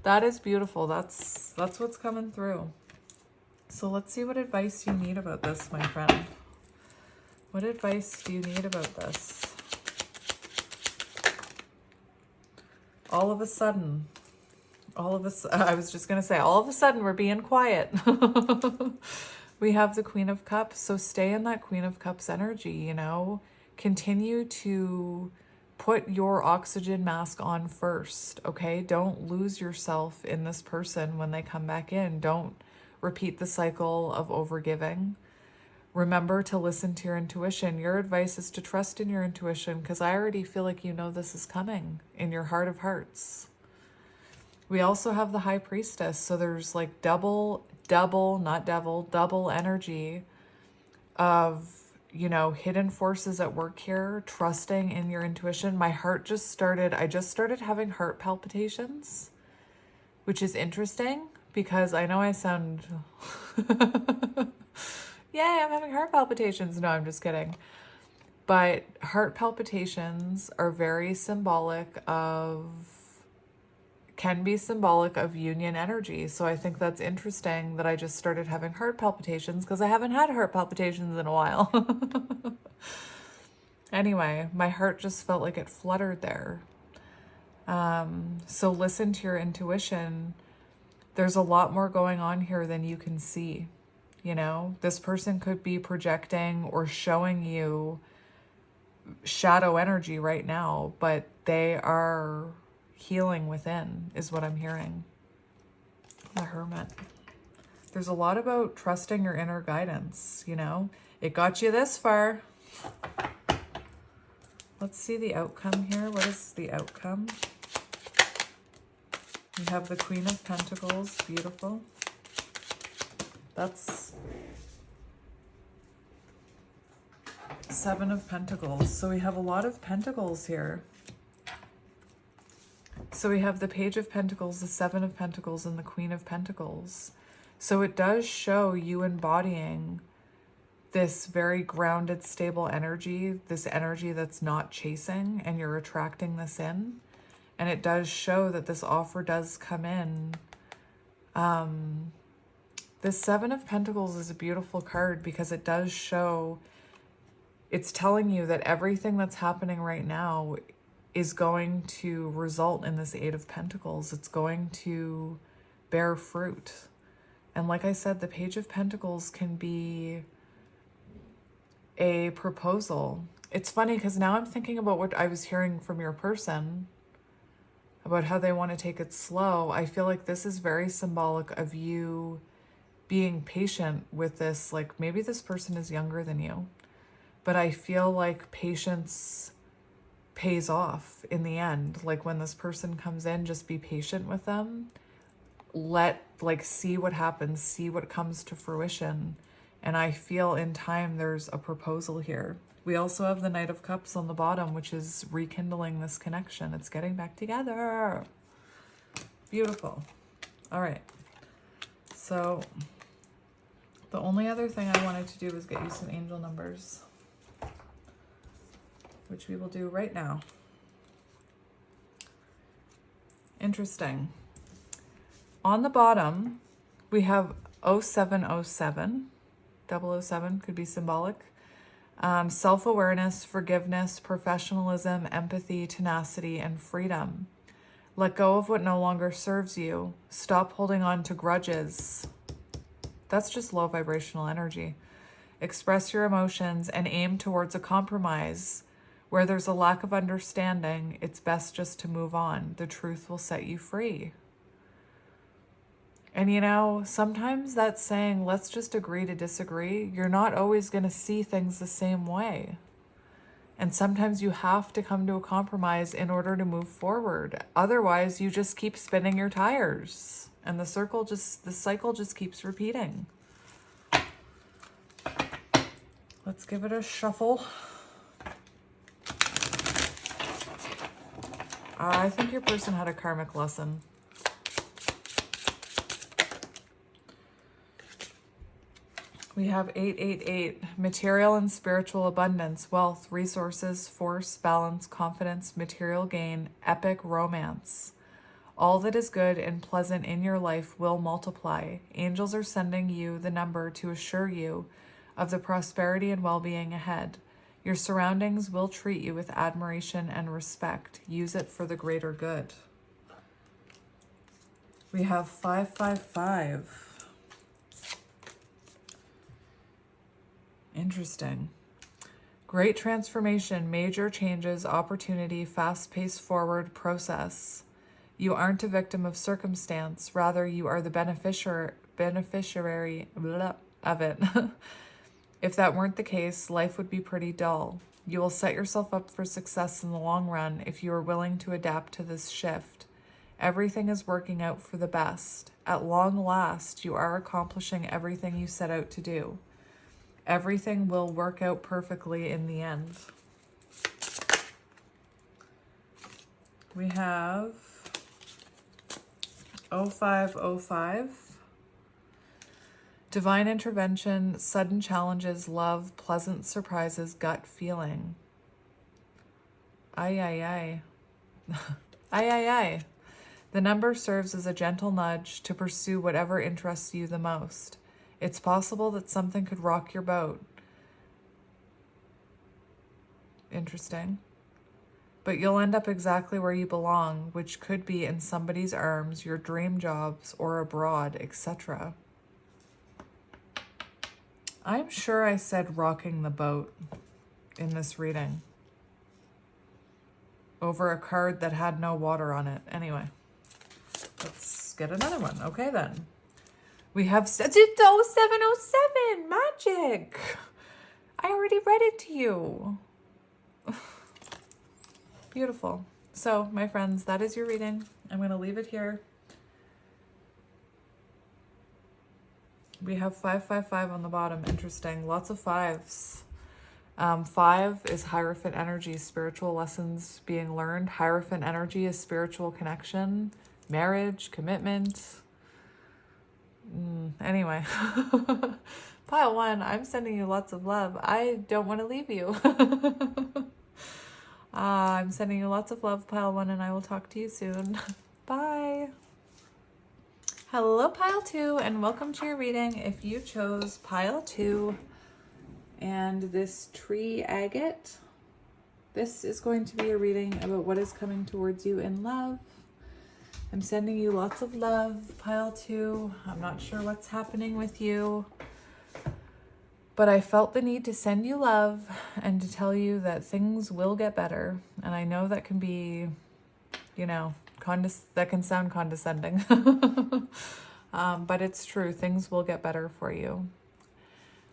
That is beautiful. That's what's coming through. So let's see what advice you need about this, my friend. What advice do you need about this? All of a sudden, I was just going to say, all of a sudden we're being quiet. We have the Queen of Cups. So stay in that Queen of Cups energy, you know, continue to put your oxygen mask on first. Okay. Don't lose yourself in this person when they come back in. Don't repeat the cycle of overgiving. Remember to listen to your intuition. Your advice is to trust in your intuition, because I already feel like you know this is coming in your heart of hearts. We also have the High Priestess. So there's like double energy of, you know, hidden forces at work here, trusting in your intuition. My heart I just started having heart palpitations, which is interesting because I know I sound, yay, I'm having heart palpitations. No, I'm just kidding. But heart palpitations are very can be symbolic of union energy. So I think that's interesting that I just started having heart palpitations, because I haven't had heart palpitations in a while. Anyway, my heart just felt like it fluttered there. So listen to your intuition. There's a lot more going on here than you can see. You know, this person could be projecting or showing you shadow energy right now, but they are healing within, is what I'm hearing. The Hermit. There's a lot about trusting your inner guidance, you know. It got you this far. Let's see the outcome here. What is the outcome? We have the Queen of Pentacles. Beautiful. That's 7 of Pentacles. So we have a lot of Pentacles here. So we have the Page of Pentacles, the 7 of Pentacles, and the Queen of Pentacles. So it does show you embodying this very grounded, stable energy, this energy that's not chasing, and you're attracting this in. And it does show that this offer does come in. This 7 of Pentacles is a beautiful card because it does show, it's telling you that everything that's happening right now is going to result in this 8 of Pentacles. It's going to bear fruit. And like I said, the Page of Pentacles can be a proposal. It's funny because now I'm thinking about what I was hearing from your person about how they want to take it slow. I feel like this is very symbolic of you being patient with this. Like maybe this person is younger than you, but I feel like patience pays off in the end. Like when this person comes in, just be patient with them. See what happens, see what comes to fruition. And I feel in time there's a proposal here. We also have the Knight of Cups on the bottom, which is rekindling this connection. It's getting back together. Beautiful. All right. So the only other thing I wanted to do was get you some angel numbers, which we will do right now. Interesting. On the bottom, we have 0707. 007 could be symbolic. Self-awareness, forgiveness, professionalism, empathy, tenacity, and freedom. Let go of what no longer serves you. Stop holding on to grudges. That's just low vibrational energy. Express your emotions and aim towards a compromise. Where there's a lack of understanding, it's best just to move on. The truth will set you free. And you know, sometimes that's saying, let's just agree to disagree. You're not always going to see things the same way. And sometimes you have to come to a compromise in order to move forward. Otherwise, you just keep spinning your tires. And the cycle just keeps repeating. Let's give it a shuffle. I think your person had a karmic lesson. We have 888, material and spiritual abundance, wealth, resources, force, balance, confidence, material gain, epic romance. All that is good and pleasant in your life will multiply. Angels are sending you the number to assure you of the prosperity and well-being ahead. Your surroundings will treat you with admiration and respect. Use it for the greater good. We have 555. Interesting. Great transformation, major changes, opportunity, fast-paced forward process. You aren't a victim of circumstance. Rather, you are the beneficiary of it. If that weren't the case, life would be pretty dull. You will set yourself up for success in the long run if you are willing to adapt to this shift. Everything is working out for the best. At long last, you are accomplishing everything you set out to do. Everything will work out perfectly in the end. We have 0505. Divine intervention, sudden challenges, love, pleasant surprises, gut feeling. Ay, ay, ay. Ay, ay, ay. The number serves as a gentle nudge to pursue whatever interests you the most. It's possible that something could rock your boat. Interesting. But you'll end up exactly where you belong, which could be in somebody's arms, your dream jobs, or abroad, etc. I'm sure I said rocking the boat in this reading over a card that had no water on it. Anyway, let's get another one. Okay, then. We have 707 magic. I already read it to you. Beautiful. So, my friends, that is your reading. I'm going to leave it here. We have 555 on the bottom. Interesting. Lots of fives. 5 is Hierophant energy, spiritual lessons being learned. Hierophant energy is spiritual connection, marriage, commitment. Anyway, pile 1, I'm sending you lots of love. I don't want to leave you. I'm sending you lots of love, pile 1, and I will talk to you soon. Bye. Hello, pile 2, and welcome to your reading. If you chose pile 2 and this tree agate, this is going to be a reading about what is coming towards you in love. I'm sending you lots of love, pile 2. I'm not sure what's happening with you, but I felt the need to send you love and to tell you that things will get better. And I know that can be, you know, that can sound condescending, but it's true. Things will get better for you.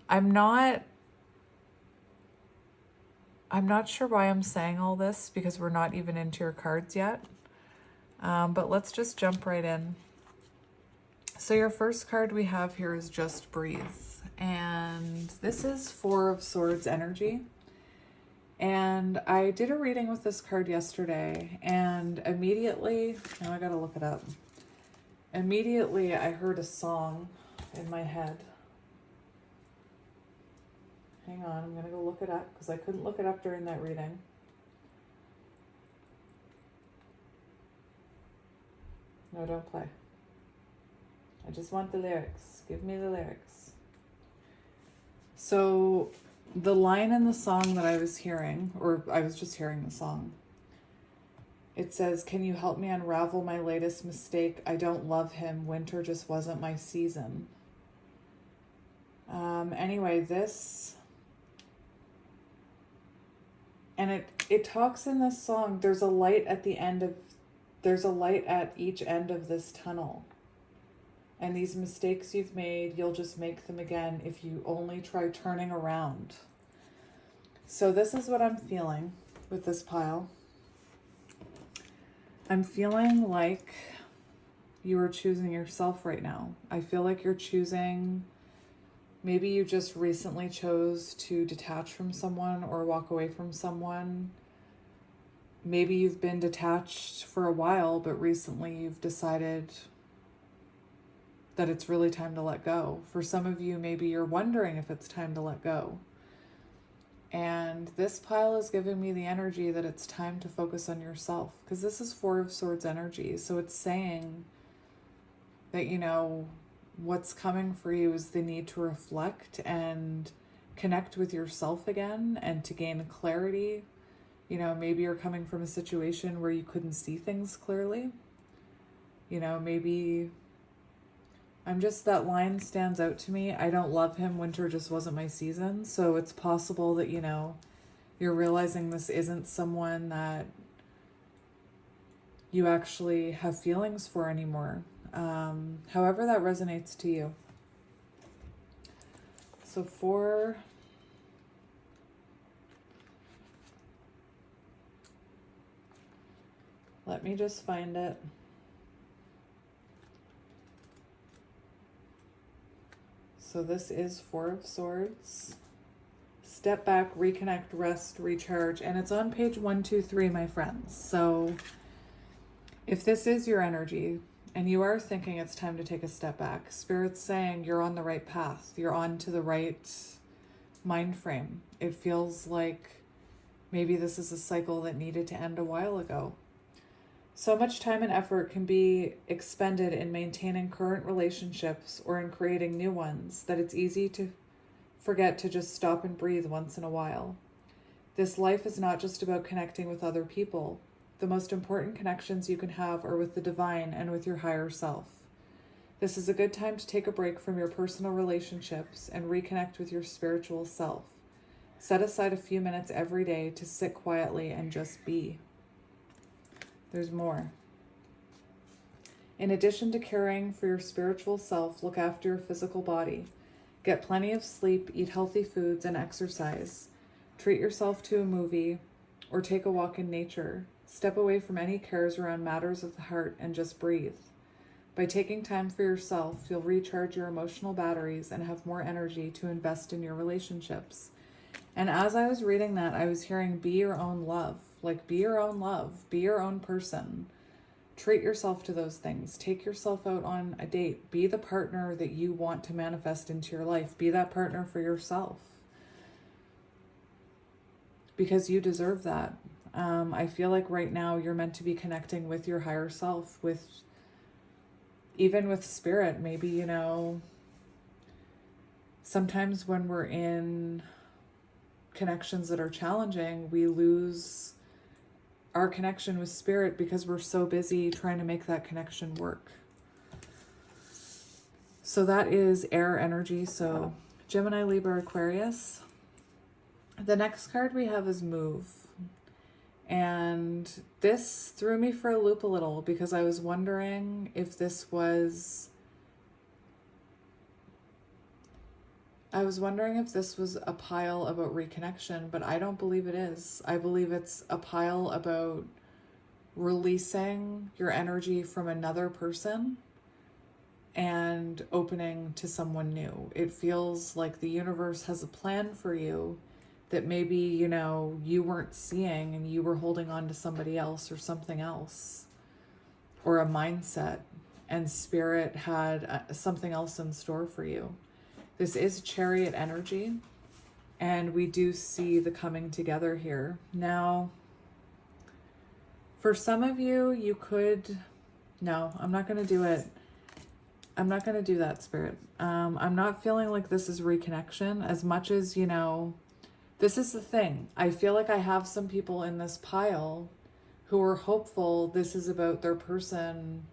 I'm not sure why I'm saying all this because we're not even into your cards yet. But let's just jump right in. So your first card we have here is Just Breathe. And this is 4 of Swords energy. And I did a reading with this card yesterday. And immediately, now I gotta look it up. Immediately I heard a song in my head. Hang on, I'm gonna go look it up because I couldn't look it up during that reading. No, don't play. I just want the lyrics. Give me the lyrics. So the line in the song that I was hearing, or I was just hearing the song, it says, "Can you help me unravel my latest mistake? I don't love him. Winter just wasn't my season." Anyway, this, and it talks in this song, there's a light at each end of this tunnel. And these mistakes you've made, you'll just make them again if you only try turning around. So this is what I'm feeling with this pile. I'm feeling like you are choosing yourself right now. I feel like you're choosing, maybe you just recently chose to detach from someone or walk away from someone. Maybe you've been detached for a while, but recently you've decided that it's really time to let go. For some of you, maybe you're wondering if it's time to let go. And this pile is giving me the energy that it's time to focus on yourself, because this is Four of Swords energy. So it's saying that, you know, what's coming for you is the need to reflect and connect with yourself again and to gain clarity. You know, maybe you're coming from a situation where you couldn't see things clearly. You know, maybe that line stands out to me. I don't love him. Winter just wasn't my season. So it's possible that, you know, you're realizing this isn't someone that you actually have feelings for anymore. However that resonates to you. So let me just find it. So this is Four of Swords. Step back, reconnect, rest, recharge. And it's on page 123, my friends. So if this is your energy and you are thinking it's time to take a step back, Spirit's saying you're on the right path. You're on to the right mind frame. It feels like maybe this is a cycle that needed to end a while ago. So much time and effort can be expended in maintaining current relationships or in creating new ones that it's easy to forget to just stop and breathe once in a while. This life is not just about connecting with other people. The most important connections you can have are with the divine and with your higher self. This is a good time to take a break from your personal relationships and reconnect with your spiritual self. Set aside a few minutes every day to sit quietly and just be. There's more. In addition to caring for your spiritual self, look after your physical body. Get plenty of sleep, eat healthy foods, and exercise. Treat yourself to a movie or take a walk in nature. Step away from any cares around matters of the heart and just breathe. By taking time for yourself, you'll recharge your emotional batteries and have more energy to invest in your relationships. And as I was reading that, I was hearing be your own love. Like, be your own love. Be your own person. Treat yourself to those things. Take yourself out on a date. Be the partner that you want to manifest into your life. Be that partner for yourself. Because you deserve that. I feel like right now you're meant to be connecting with your higher self, even with spirit. Maybe, you know, sometimes when we're in connections that are challenging, we lose our connection with spirit because we're so busy trying to make that connection work. So that is air energy. So Gemini, Libra, Aquarius. The next card we have is move. And this threw me for a loop a little because I was wondering if this was a pile about reconnection, but I don't believe it is. I believe it's a pile about releasing your energy from another person and opening to someone new. It feels like the universe has a plan for you that maybe, you know, you weren't seeing and you were holding on to somebody else or something else or a mindset, and spirit had something else in store for you. This is Chariot energy, and we do see the coming together here. Now, for some of you, you could... No, I'm not going to do it. I'm not going to do that, Spirit. I'm not feeling like this is reconnection as much as, you know, this is the thing. I feel like I have some people in this pile who are hopeful this is about their person,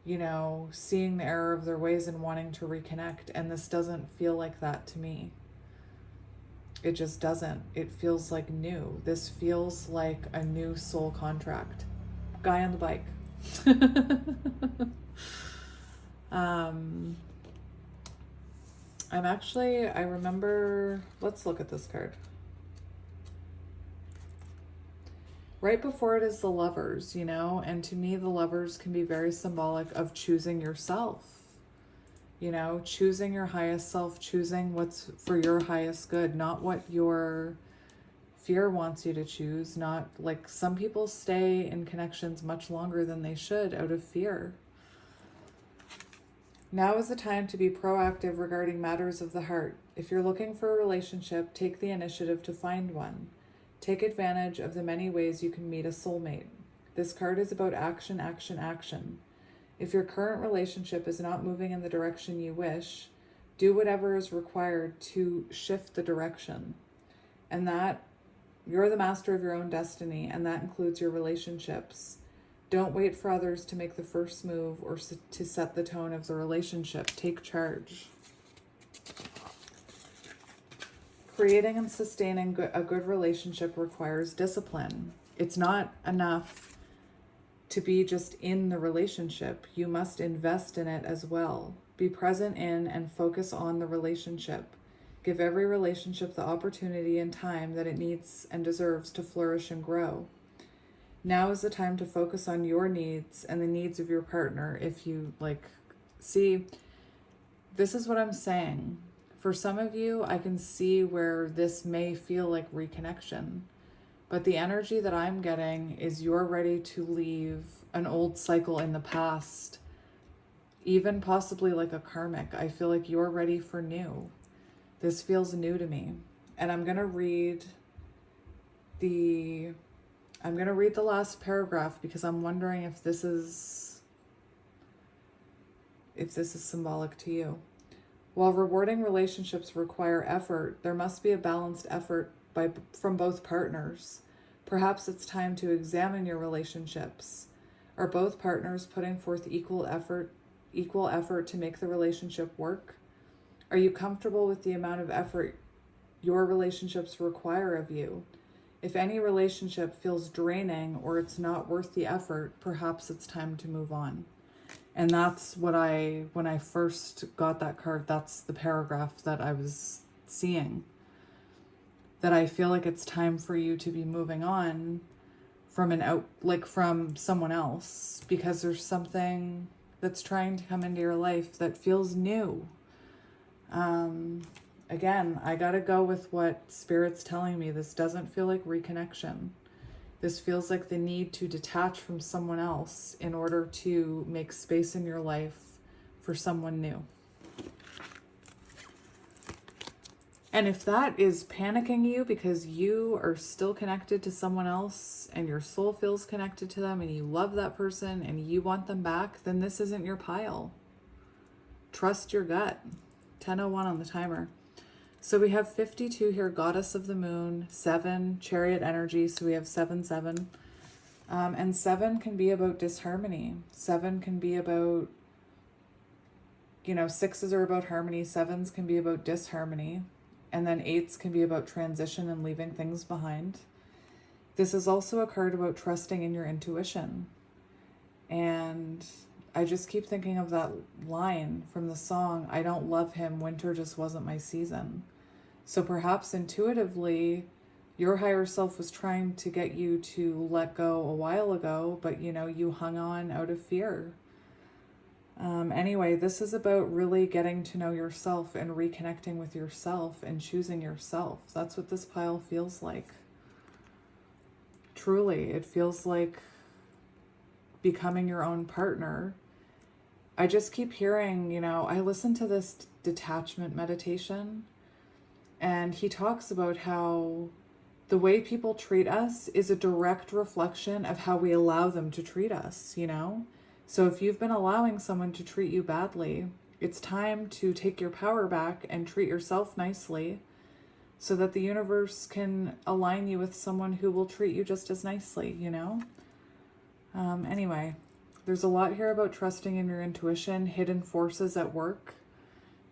you know, seeing the error of their ways and wanting to reconnect. And this doesn't feel like that to me. It just doesn't. It feels like new. This feels like a new soul contract. Guy on the bike. I remember, let's look at this card. Right before it is the Lovers, you know, and to me, the Lovers can be very symbolic of choosing yourself, you know, choosing your highest self, choosing what's for your highest good, not what your fear wants you to choose. Not like some people stay in connections much longer than they should out of fear. Now is the time to be proactive regarding matters of the heart. If you're looking for a relationship, take the initiative to find one. Take advantage of the many ways you can meet a soulmate. This card is about action, action, action. If your current relationship is not moving in the direction you wish, do whatever is required to shift the direction. And that you're the master of your own destiny, and that includes your relationships. Don't wait for others to make the first move or to set the tone of the relationship. Take charge. Creating and sustaining a good relationship requires discipline. It's not enough to be just in the relationship. You must invest in it as well. Be present in and focus on the relationship. Give every relationship the opportunity and time that it needs and deserves to flourish and grow. Now is the time to focus on your needs and the needs of your partner. If you see, this is what I'm saying. For some of you, I can see where this may feel like reconnection, but the energy that I'm getting is you're ready to leave an old cycle in the past, even possibly like a karmic. I feel like you're ready for new. This feels new to me. And I'm going to read the last paragraph because I'm wondering if this is symbolic to you. While rewarding relationships require effort, there must be a balanced effort from both partners. Perhaps it's time to examine your relationships. Are both partners putting forth equal effort to make the relationship work? Are you comfortable with the amount of effort your relationships require of you? If any relationship feels draining or it's not worth the effort, perhaps it's time to move on. And that's what when I first got that card, that's the paragraph that I was seeing. That I feel like it's time for you to be moving on from someone else, because there's something that's trying to come into your life that feels new. Again, I gotta go with what Spirit's telling me. This doesn't feel like reconnection. This feels like the need to detach from someone else in order to make space in your life for someone new. And if that is panicking you because you are still connected to someone else and your soul feels connected to them and you love that person and you want them back, then this isn't your pile. Trust your gut. 10:01 on the timer. So we have 52 here, Goddess of the Moon, 7, Chariot energy, so we have 7. And 7 can be about disharmony. 7 can be about, 6s are about harmony, 7s can be about disharmony, and then 8s can be about transition and leaving things behind. This is also a card about trusting in your intuition. And I just keep thinking of that line from the song, I don't love him, winter just wasn't my season. So perhaps intuitively, your higher self was trying to get you to let go a while ago, but you hung on out of fear. Anyway, this is about really getting to know yourself and reconnecting with yourself and choosing yourself. That's what this pile feels like. Truly, it feels like becoming your own partner. I just keep hearing, I listen to this detachment meditation, and he talks about how the way people treat us is a direct reflection of how we allow them to treat us, So if you've been allowing someone to treat you badly, it's time to take your power back and treat yourself nicely so that the universe can align you with someone who will treat you just as nicely, Anyway, there's a lot here about trusting in your intuition, hidden forces at work,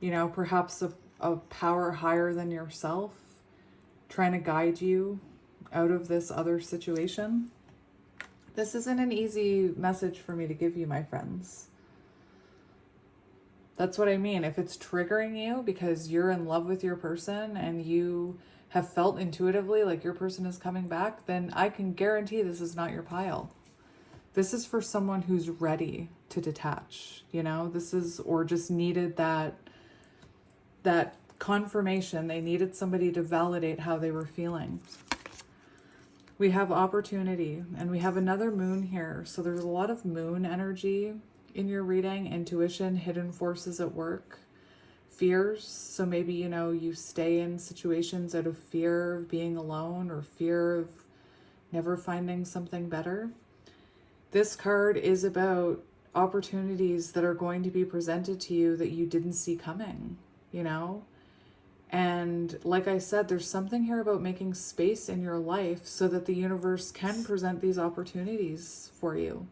perhaps a power higher than yourself trying to guide you out of this other situation. This isn't an easy message for me to give you, my friends. That's what I mean. If it's triggering you because you're in love with your person and you have felt intuitively like your person is coming back, then I can guarantee this is not your pile. This is for someone who's ready to detach, you know? This is, or just needed that confirmation. They needed somebody to validate how they were feeling. We have opportunity, and we have another moon here. So there's a lot of moon energy in your reading, intuition, hidden forces at work, fears. So maybe, you know, you stay in situations out of fear of being alone or fear of never finding something better. This card is about opportunities that are going to be presented to you that you didn't see coming, you know? And like I said, there's something here about making space in your life so that the universe can present these opportunities for you.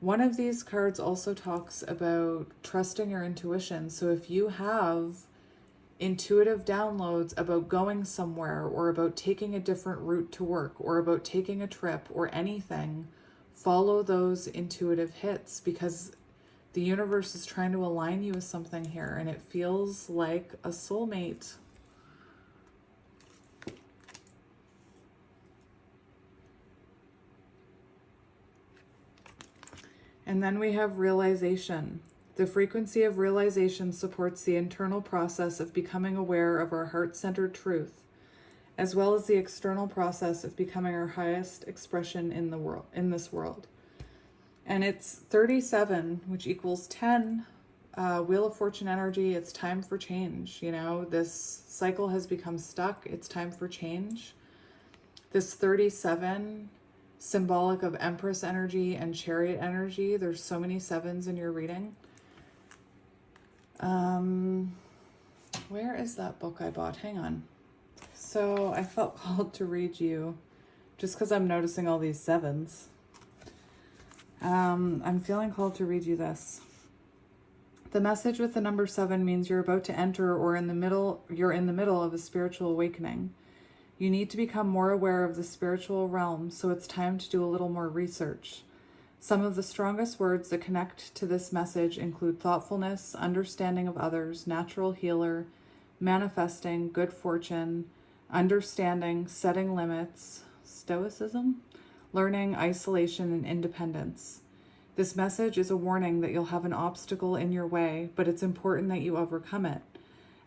One of these cards also talks about trusting your intuition. So if you have intuitive downloads about going somewhere or about taking a different route to work or about taking a trip or anything, follow those intuitive hits, because the universe is trying to align you with something here, and it feels like a soulmate. And then we have realization. The frequency of realization supports the internal process of becoming aware of our heart-centered truth, as well as the external process of becoming our highest expression in the world, in this world. And it's 37, which equals 10. Wheel of Fortune energy. It's time for change. You know, this cycle has become stuck. It's time for change. This 37, symbolic of Empress energy and Chariot energy. There's so many sevens in your reading. Where is that book I bought? Hang on. So I felt called to read you just because I'm noticing all these sevens. I'm feeling called to read you this. The message with the number 7 means you're about to enter or you're in the middle of a spiritual awakening. You need to become more aware of the spiritual realm, so it's time to do a little more research. Some of the strongest words that connect to this message include thoughtfulness, understanding of others, natural healer, manifesting, good fortune, understanding, setting limits, stoicism, learning, isolation, and independence. This message is a warning that you'll have an obstacle in your way, but it's important that you overcome it.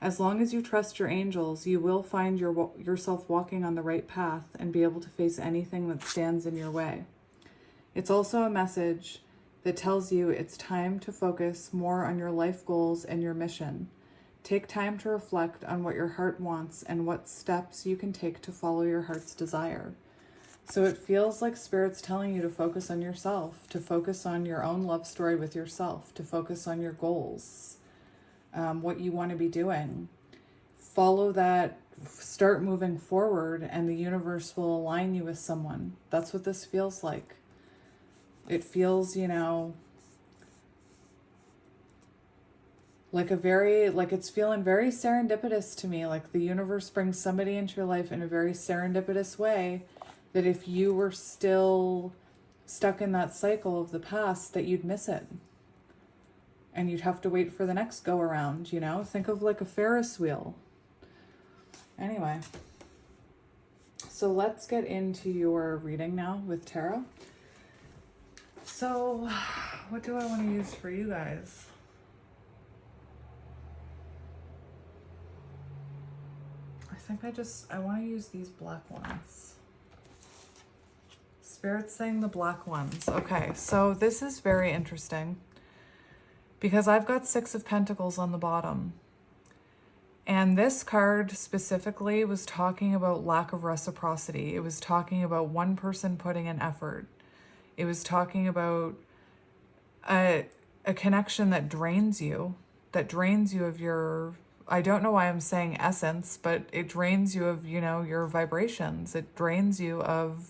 As long as you trust your angels, you will find yourself walking on the right path and be able to face anything that stands in your way. It's also a message that tells you it's time to focus more on your life goals and your mission. Take time to reflect on what your heart wants and what steps you can take to follow your heart's desire. So it feels like Spirit's telling you to focus on yourself, to focus on your own love story with yourself, to focus on your goals, what you want to be doing. Follow that, start moving forward, and the universe will align you with someone. That's what this feels like. It feels, you know, like it's feeling very serendipitous to me. Like the universe brings somebody into your life in a very serendipitous way, that if you were still stuck in that cycle of the past, that you'd miss it. And you'd have to wait for the next go around, you know? Think of like a Ferris wheel. Anyway, so let's get into your reading now with tarot. So, what do I want to use for you guys? I think I want to use these black ones. Spirit's saying the black ones. Okay, so this is very interesting because I've got 6 of Pentacles on the bottom. And this card specifically was talking about lack of reciprocity. It was talking about one person putting in effort. It was talking about a connection that drains you of your, I don't know why I'm saying essence, but it drains you of, you know, your vibrations. It drains you of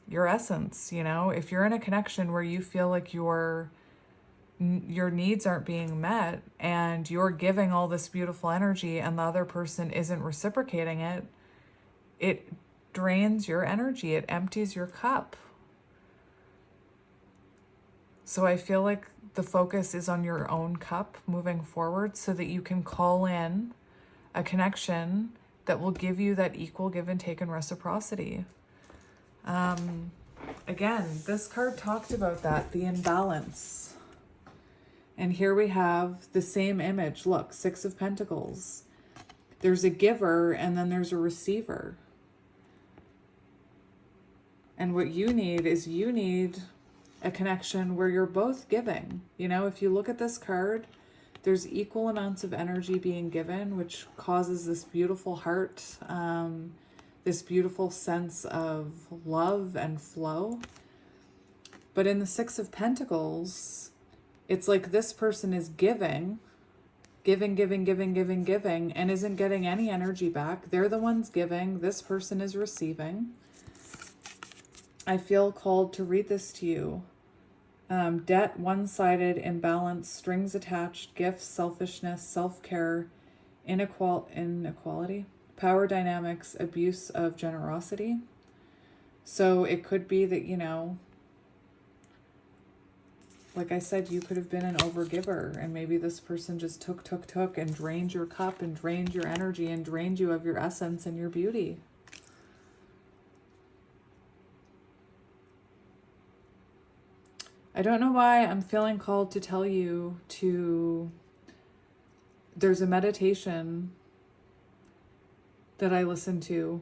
your essence, you know? If you're in a connection where you feel like your needs aren't being met and you're giving all this beautiful energy and the other person isn't reciprocating it, it drains your energy. It empties your cup. So I feel like the focus is on your own cup moving forward so that you can call in a connection that will give you that equal give and take and reciprocity. Again, this card talked about that, the imbalance. And here we have the same image. Look, Six of Pentacles. There's a giver and then there's a receiver. And what you need is you need a connection where you're both giving. You know, if you look at this card, there's equal amounts of energy being given, which causes this beautiful heart, this beautiful sense of love and flow. But in the Six of Pentacles, it's like this person is giving, and isn't getting any energy back. They're the ones giving. This person is receiving. I feel called to read this to you. Debt, one-sided, imbalance, strings attached, gifts, selfishness, self-care, inequality, power dynamics, abuse of generosity. So it could be that, you know, like I said, you could have been an overgiver, and maybe this person just took and drained your cup and drained your energy and drained you of your essence and your beauty. I don't know why I'm feeling called to tell you there's a meditation that I listened to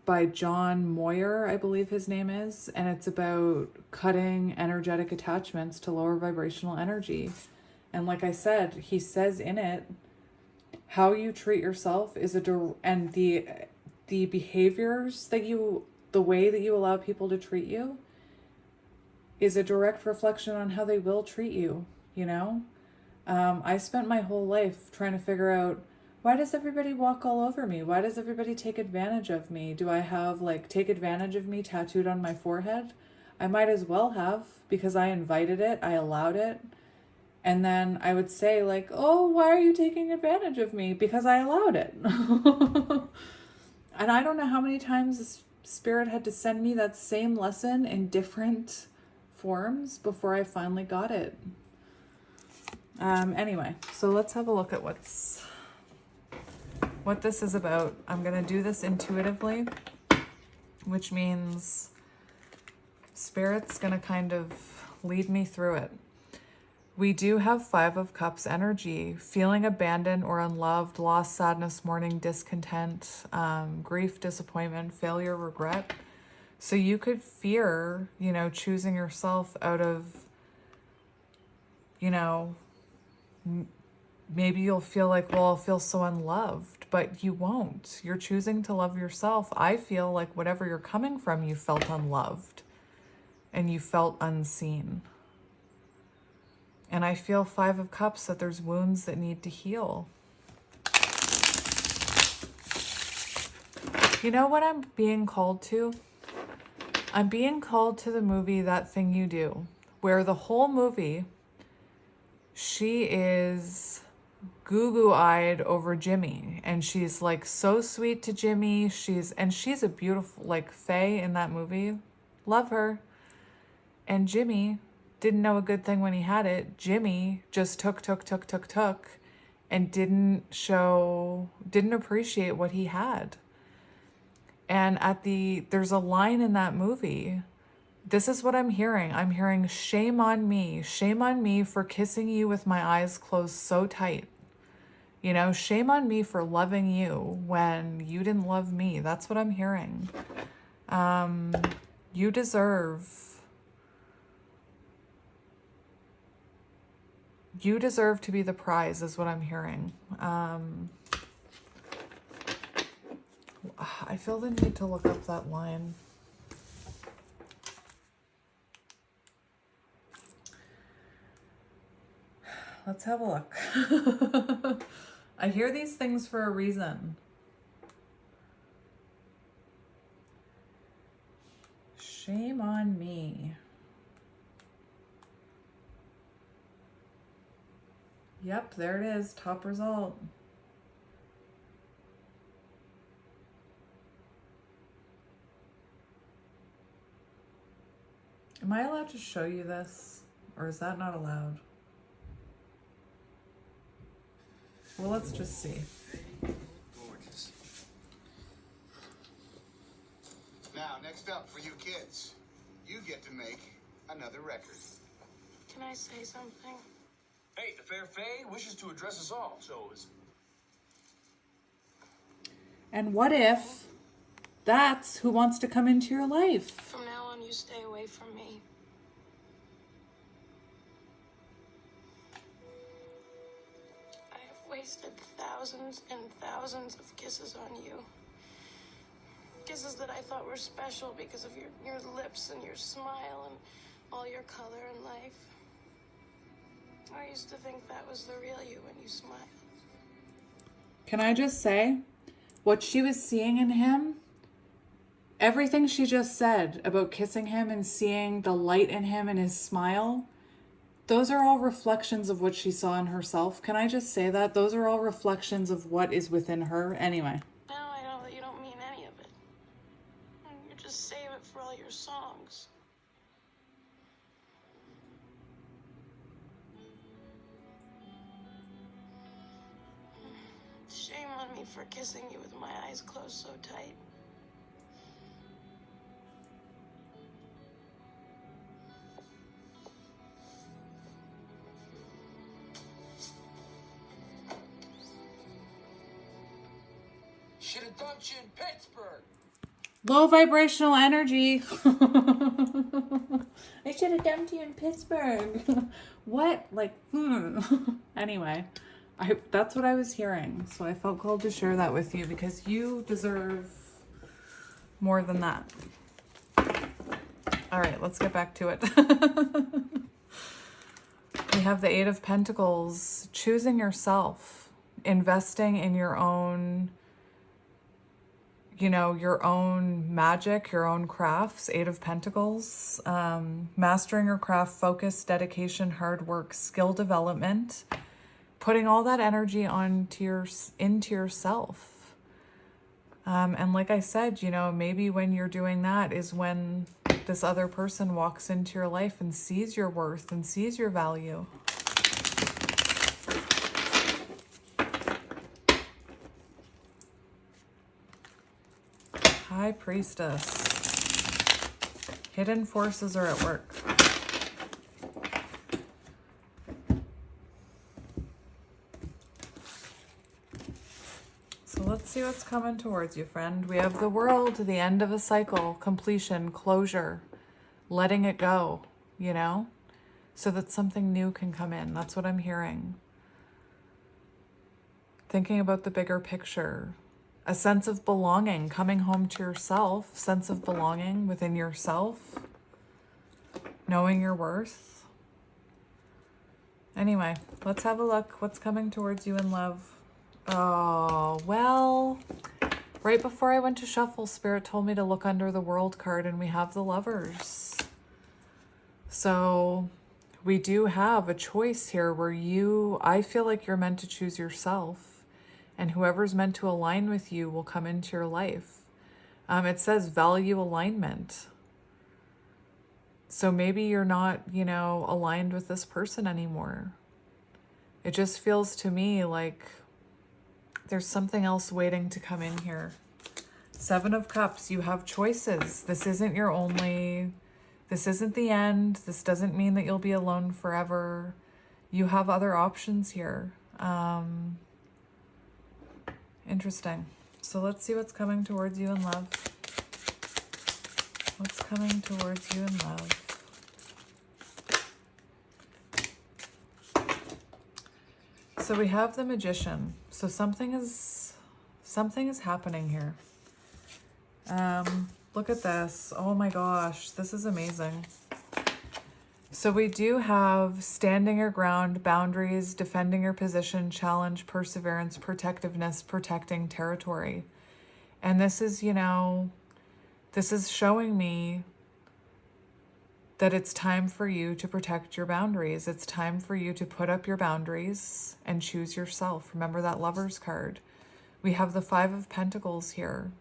by John Moyer, I believe his name is, and it's about cutting energetic attachments to lower vibrational energy. And like I said, he says in it, how you treat yourself is and the behaviors that the way that you allow people to treat you is a direct reflection on how they will treat you, you know? I spent my whole life trying to figure out, why does everybody walk all over me? Why does everybody take advantage of me? Do I have, like, take advantage of me tattooed on my forehead? I might as well have, because I invited it, I allowed it. And then I would say, like, oh, why are you taking advantage of me? Because I allowed it. And I don't know how many times Spirit had to send me that same lesson in different forms before I finally got it. Anyway, so let's have a look at what this is about. I'm going to do this intuitively, which means Spirit's going to kind of lead me through it. We do have Five of Cups energy, feeling abandoned or unloved, loss, sadness, mourning, discontent, grief, disappointment, failure, regret. So you could fear, you know, choosing yourself out of, you know, maybe you'll feel like, well, I'll feel so unloved, but you won't. You're choosing to love yourself. I feel like whatever you're coming from, you felt unloved and you felt unseen. And I feel Five of Cups, that there's wounds that need to heal. You know what I'm being called to? I'm being called to the movie That Thing You Do, where the whole movie, she is goo-goo-eyed over Jimmy. And she's like so sweet to Jimmy. She's a beautiful, like, Faye in that movie. Love her. And Jimmy didn't know a good thing when he had it. Jimmy just took, and didn't appreciate what he had. And there's a line in that movie. This is what I'm hearing. I'm hearing, shame on me for kissing you with my eyes closed so tight. You know, shame on me for loving you when you didn't love me. That's what I'm hearing. You deserve to be the prize, is what I'm hearing. I feel the need to look up that line. Let's have a look. I hear these things for a reason. Shame on me. Yep, there it is. Top result. Am I allowed to show you this? Or is that not allowed? Well, let's just see. Gorgeous. Now, next up for you kids, you get to make another record. Can I say something? Hey, the Fair Fae wishes to address us all, so is... And what if that's who wants to come into your life? From now on, you stay away from me. I have wasted thousands and thousands of kisses on you. Kisses that I thought were special because of your lips and your smile and all your color in life. I used to think that was the real you when you smiled. Can I just say, what she was seeing in him, everything she just said about kissing him and seeing the light in him and his smile, those are all reflections of what she saw in herself. Can I just say that? Those are all reflections of what is within her. Anyway. Now I know that you don't mean any of it. You just save it for all your songs. Shame on me for kissing you with my eyes closed so tight. Should have dumped you in Pittsburgh. Low vibrational energy. I should have dumped you in Pittsburgh. What? Like, Anyway, that's what I was hearing. So I felt called to share that with you because you deserve more than that. All right, let's get back to it. We have the Eight of Pentacles, choosing yourself, investing in your own, your own magic, your own crafts. Eight of Pentacles, mastering your craft, focus, dedication, hard work, skill development, putting all that energy into yourself. And like I said, maybe when you're doing that is when this other person walks into your life and sees your worth and sees your value. High Priestess. Hidden forces are at work. So let's see what's coming towards you, friend. We have the World, the end of a cycle, completion, closure, letting it go, so that something new can come in. That's what I'm hearing. Thinking about the bigger picture. A sense of belonging, coming home to yourself, sense of belonging within yourself, knowing your worth. Anyway, let's have a look. What's coming towards you in love? Oh, well, right before I went to shuffle, Spirit told me to look under the World card, and we have the Lovers. So we do have a choice here where I feel like you're meant to choose yourself, and whoever's meant to align with you will come into your life. It says value alignment. So maybe you're not, aligned with this person anymore. It just feels to me like there's something else waiting to come in here. Seven of Cups, you have choices. This isn't the end. This doesn't mean that you'll be alone forever. You have other options here. Interesting. So let's see what's coming towards you in love. What's coming towards you in love? So we have the Magician. So something is happening here. Look at this. Oh my gosh, this is amazing. So we do have standing your ground, boundaries, defending your position, challenge, perseverance, protectiveness, protecting territory. And this is, this is showing me that it's time for you to protect your boundaries. It's time for you to put up your boundaries and choose yourself. Remember that Lovers card. We have the Five of Pentacles here.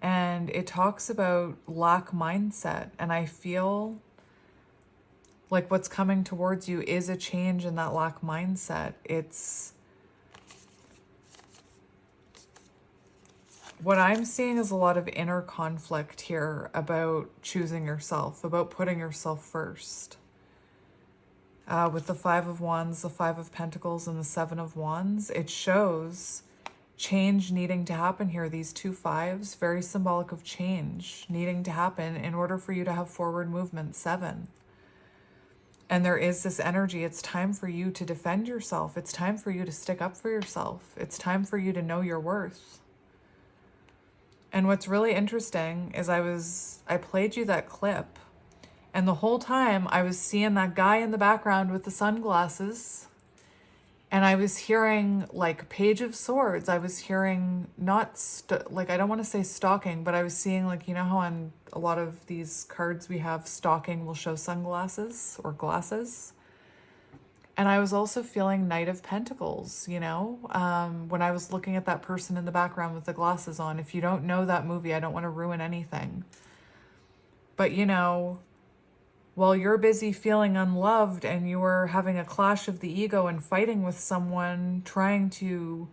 And it talks about lack mindset. And I feel Like what's coming towards you is a change in that lack mindset. What I'm seeing is a lot of inner conflict here about choosing yourself, about putting yourself first. With the Five of Wands, the Five of Pentacles, and the Seven of Wands, it shows change needing to happen here. These two fives, very symbolic of change needing to happen in order for you to have forward movement. 7. And there is this energy. It's time for you to defend yourself. It's time for you to stick up for yourself. It's time for you to know your worth. And what's really interesting is I played you that clip, and the whole time I was seeing that guy in the background with the sunglasses, and I was hearing like Page of Swords. I was hearing like, I don't want to say stalking, but I was seeing like, you know how on a lot of these cards we have stalking will show sunglasses or glasses. And I was also feeling Knight of Pentacles, you know, when I was looking at that person in the background with the glasses on. If you don't know that movie, I don't want to ruin anything. But, you know, while you're busy feeling unloved and you are having a clash of the ego and fighting with someone, trying to,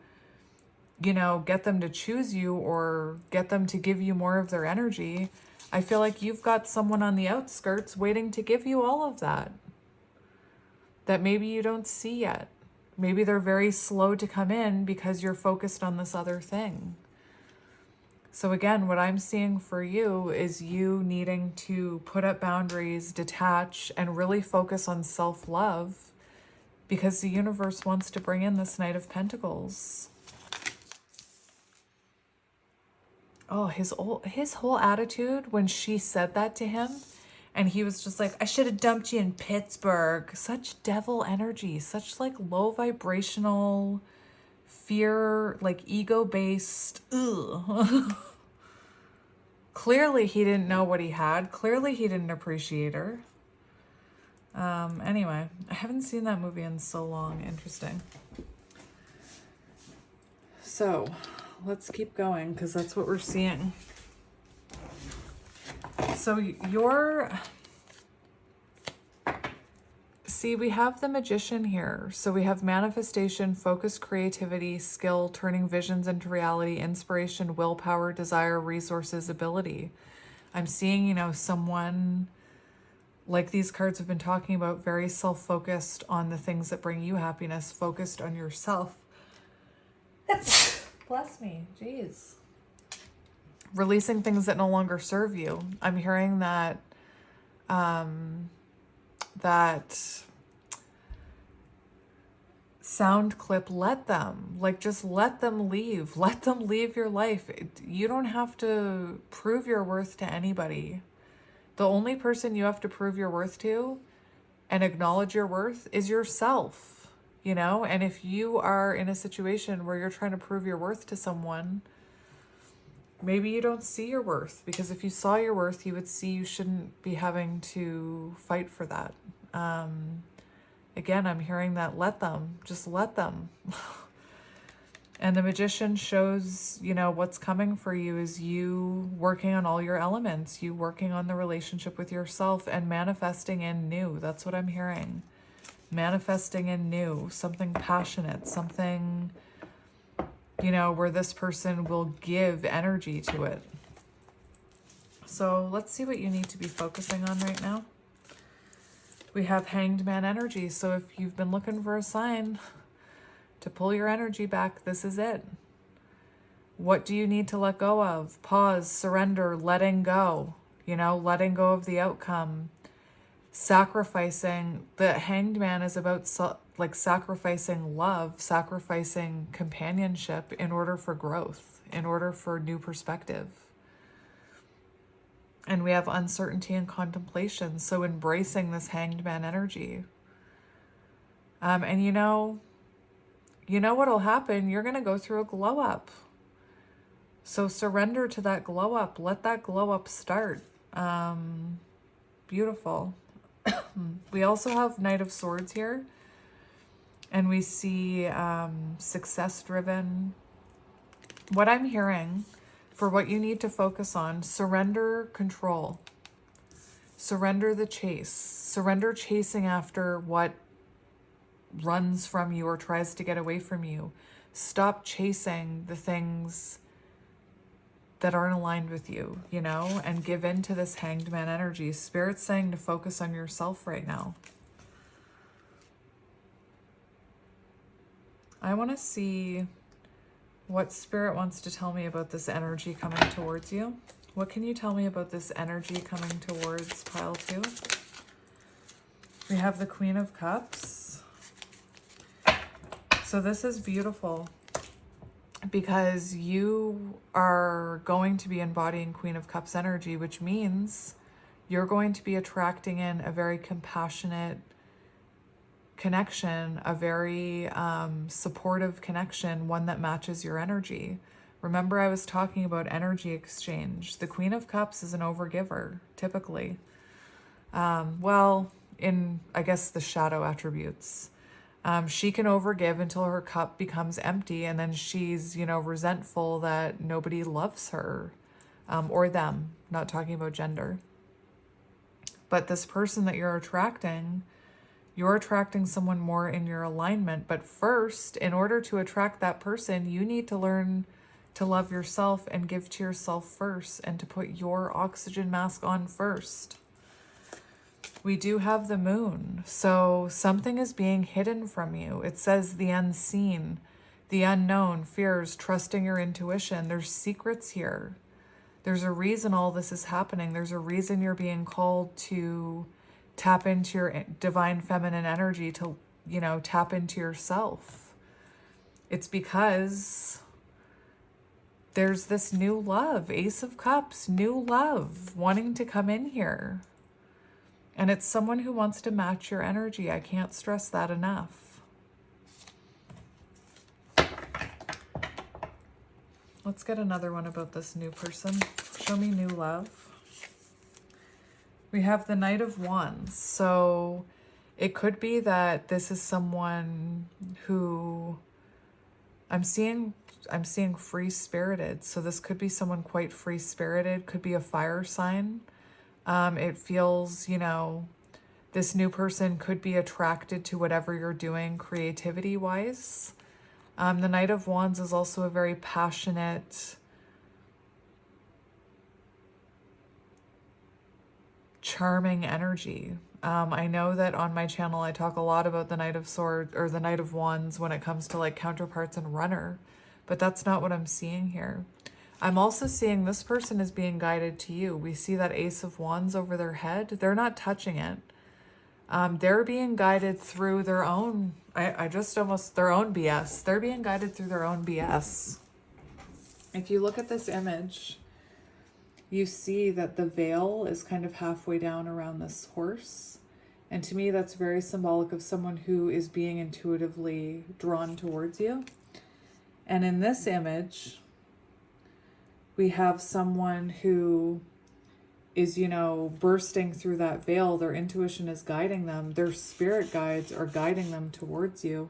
you know, get them to choose you or get them to give you more of their energy, I feel like you've got someone on the outskirts waiting to give you all of that maybe you don't see yet. Maybe they're very slow to come in because you're focused on this other thing. So again, what I'm seeing for you is you needing to put up boundaries, detach, and really focus on self-love, because the universe wants to bring in this Knight of Pentacles. Oh, his whole attitude when she said that to him, and he was just like, I should have dumped you in Pittsburgh. Such devil energy, such like low vibrational fear, like ego-based. Ugh. Clearly he didn't know what he had. Clearly he didn't appreciate her. Anyway, I haven't seen that movie in so long. Interesting. So let's keep going, because that's what we're seeing. So see, we have the Magician here. So we have manifestation, focus, creativity, skill, turning visions into reality, inspiration, willpower, desire, resources, ability. I'm seeing, you know, someone, like these cards have been talking about, very self-focused on the things that bring you happiness, focused on yourself. Bless me, jeez. Releasing things that no longer serve you. I'm hearing that that sound clip, let them, like, just let them leave. Let them leave your life. You don't have to prove your worth to anybody. The only person you have to prove your worth to and acknowledge your worth is yourself, you know? And if you are in a situation where you're trying to prove your worth to someone, maybe you don't see your worth, because if you saw your worth, you would see you shouldn't be having to fight for that. Again, I'm hearing that just let them. And the Magician shows, you know, what's coming for you is you working on all your elements, you working on the relationship with yourself and manifesting in new. That's what I'm hearing. Manifesting in new, something passionate, something, you know, where this person will give energy to it. So let's see what you need to be focusing on right now. We have Hanged Man energy. So if you've been looking for a sign to pull your energy back, this is it. What do you need to let go of? Pause, surrender, letting go, you know, letting go of the outcome, sacrificing. The Hanged Man is about like sacrificing love, sacrificing companionship in order for growth, in order for new perspective. And we have uncertainty and contemplation. So embracing this Hanged Man energy. And you know what'll happen? You're going to go through a glow up. So surrender to that glow up. Let that glow up start. Beautiful. We also have Knight of Swords here. And we see success driven. What I'm hearing for what you need to focus on, surrender control. Surrender the chase. Surrender chasing after what runs from you or tries to get away from you. Stop chasing the things that aren't aligned with you, you know, and give in to this Hanged Man energy. Spirit's saying to focus on yourself right now. I want to see what Spirit wants to tell me about this energy coming towards you. What can you tell me about this energy coming towards pile 2? We have the Queen of Cups. So this is beautiful because you are going to be embodying Queen of Cups energy, which means you're going to be attracting in a very compassionate connection, a very supportive connection, one that matches your energy. Remember, I was talking about energy exchange. The Queen of Cups is an overgiver, typically. Well, in, I guess, the shadow attributes. She can overgive until her cup becomes empty, and then she's, you know, resentful that nobody loves her, or them, not talking about gender. But this person that you're attracting someone more in your alignment. But first, in order to attract that person, you need to learn to love yourself and give to yourself first, and to put your oxygen mask on first. We do have the moon, so something is being hidden from you. It says the unseen, the unknown, fears, trusting your intuition. There's secrets here. There's a reason all this is happening. There's a reason you're being called to tap into your divine feminine energy, to, you know, tap into yourself. It's because there's this new love, Ace of Cups, new love wanting to come in here. And it's someone who wants to match your energy. I can't stress that enough. Let's get another one about this new person. Show me new love. We have the Knight of Wands. So it could be that this is someone who I'm seeing free-spirited. So this could be someone quite free-spirited, could be a fire sign. It feels, you know, this new person could be attracted to whatever you're doing creativity-wise. The Knight of Wands is also a very passionate, charming energy. I know that on my channel I talk a lot about the Knight of Swords or the Knight of Wands when it comes to like counterparts and runner, but that's not what I'm seeing here. I'm also seeing this person is being guided to you. We see that Ace of Wands over their head. They're not touching it. They're being guided through their own, their own BS. They're being guided through their own BS. If you look at this image, you see that the veil is kind of halfway down around this horse. And to me, that's very symbolic of someone who is being intuitively drawn towards you. And in this image, we have someone who is, you know, bursting through that veil. Their intuition is guiding them. Their spirit guides are guiding them towards you.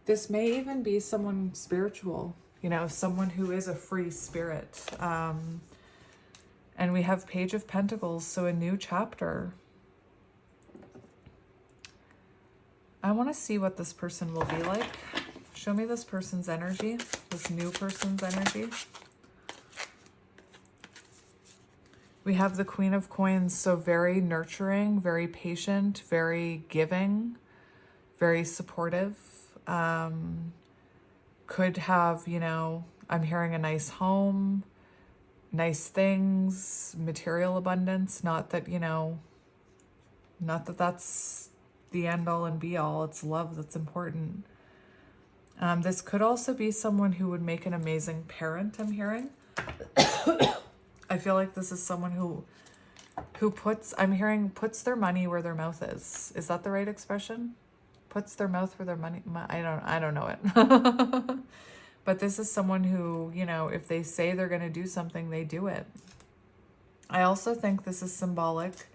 This may even be someone spiritual, you know, someone who is a free spirit. And we have Page of Pentacles, so a new chapter. I want to see what this person will be like. Show me this person's energy, this new person's energy. We have the Queen of Coins, so very nurturing, very patient, very giving, very supportive. Could have, you know, I'm hearing a nice home, nice things, material abundance. Not that, you know, not that that's the end all and be all. It's love that's important. This could also be someone who would make an amazing parent, I'm hearing. I feel like this is someone who puts, I'm hearing, puts their money where their mouth is. Is that the right expression? Puts their mouth where their money, I don't know it. But this is someone who, you know, if they say they're going to do something, they do it. I also think this is symbolic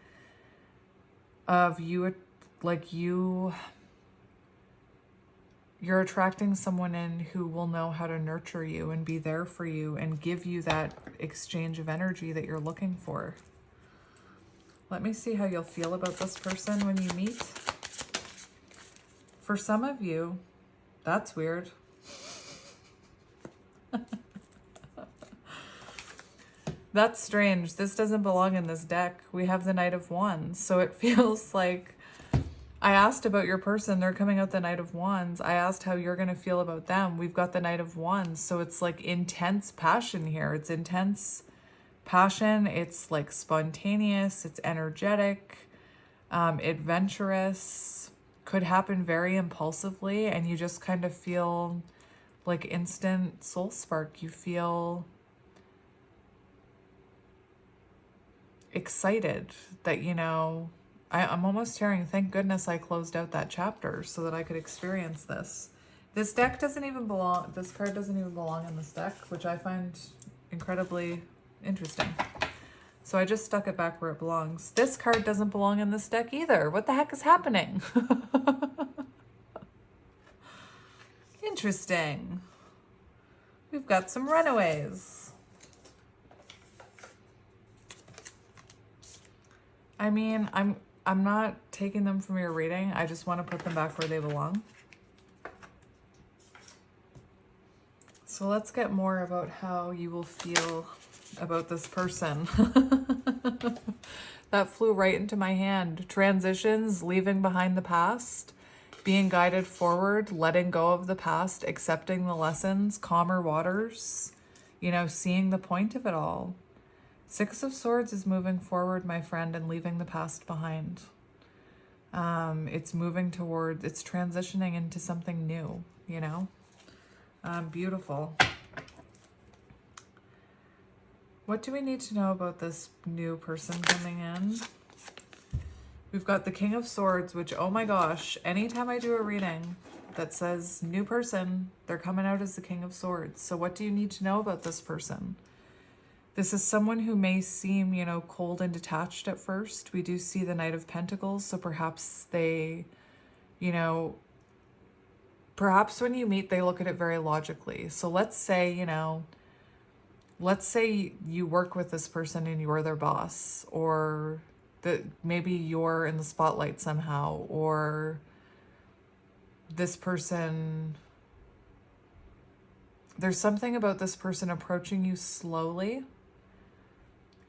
of you, like you're attracting someone in who will know how to nurture you and be there for you and give you that exchange of energy that you're looking for. Let me see how you'll feel about this person when you meet. For some of you, that's weird. That's strange. This doesn't belong in this deck. We have the Knight of Wands. So it feels like I asked about your person. They're coming out the Knight of Wands. I asked how you're going to feel about them. We've got the Knight of Wands. So it's like intense passion here. It's intense passion. It's like spontaneous. It's energetic, adventurous. Could happen very impulsively. And you just kind of feel like instant soul spark. You feel excited that, you know, I'm almost hearing, thank goodness I closed out that chapter so that I could experience this. This deck doesn't even belong, this card doesn't even belong in this deck, which I find incredibly interesting. So I just stuck it back where it belongs. This card doesn't belong in this deck either. What the heck is happening? Interesting. We've got some runaways. I mean, I'm not taking them from your reading. I just want to put them back where they belong. So let's get more about how you will feel about this person. That flew right into my hand. Transitions, leaving behind the past, being guided forward, letting go of the past, accepting the lessons, calmer waters, you know, seeing the point of it all. Six of Swords is moving forward, my friend, and leaving the past behind. It's moving towards, it's transitioning into something new, you know? Beautiful. What do we need to know about this new person coming in? We've got the King of Swords, which, oh my gosh, anytime I do a reading that says new person, they're coming out as the King of Swords. So what do you need to know about this person? This is someone who may seem, you know, cold and detached at first. We do see the Knight of Pentacles, so perhaps they, you know, perhaps when you meet, they look at it very logically. So let's say, you know, let's say you work with this person and you're their boss, or that maybe you're in the spotlight somehow, or this person, there's something about this person approaching you slowly,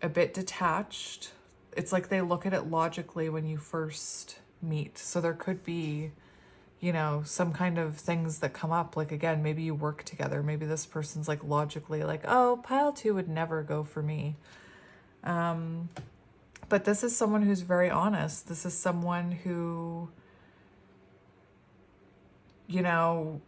a bit detached. It's like they look at it logically when you first meet. So there could be, you know, some kind of things that come up. Like, again, maybe you work together. Maybe this person's like logically like, oh, pile 2 would never go for me. But this is someone who's very honest. This is someone who, you know,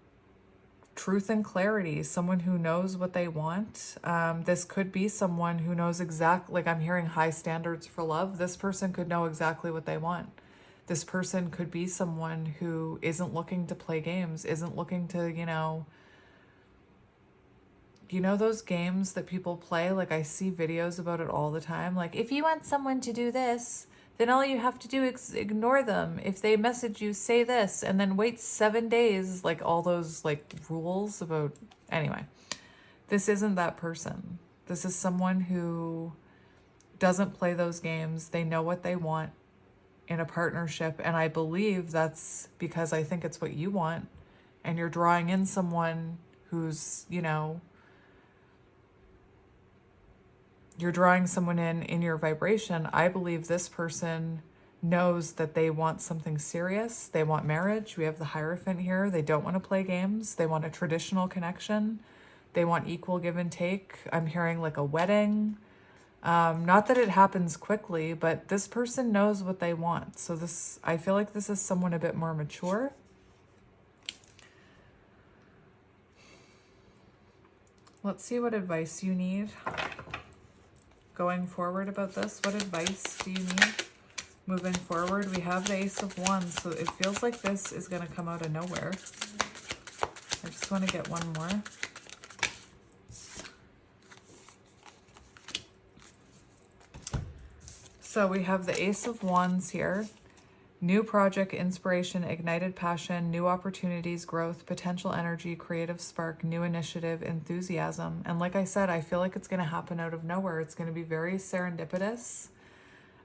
truth and clarity, someone who knows what they want. This could be someone who knows exactly, like I'm hearing high standards for love. This person could know exactly what they want. This person could be someone who isn't looking to play games, isn't looking to, you know, those games that people play? Like, I see videos about it all the time. Like, if you want someone to do this, then all you have to do is ignore them. If they message you, say this, and then wait 7 days. Like, all those, like, rules about... Anyway, this isn't that person. This is someone who doesn't play those games. They know what they want in a partnership, and I believe that's because I think it's what you want, and you're drawing in someone who's, you know... You're drawing someone in your vibration. I believe this person knows that they want something serious. They want marriage. We have the Hierophant here. They don't want to play games. They want a traditional connection. They want equal give and take. I'm hearing like a wedding. Not that it happens quickly, but this person knows what they want. So this, I feel like this is someone a bit more mature. Let's see what advice you need going forward about this. What advice do you need moving forward? We have the Ace of Wands, so it feels like this is going to come out of nowhere. I just want to get one more. So we have the Ace of Wands here. New project, inspiration, ignited passion, new opportunities, growth, potential energy, creative spark, new initiative, enthusiasm. And like I said, I feel like it's going to happen out of nowhere. It's going to be very serendipitous.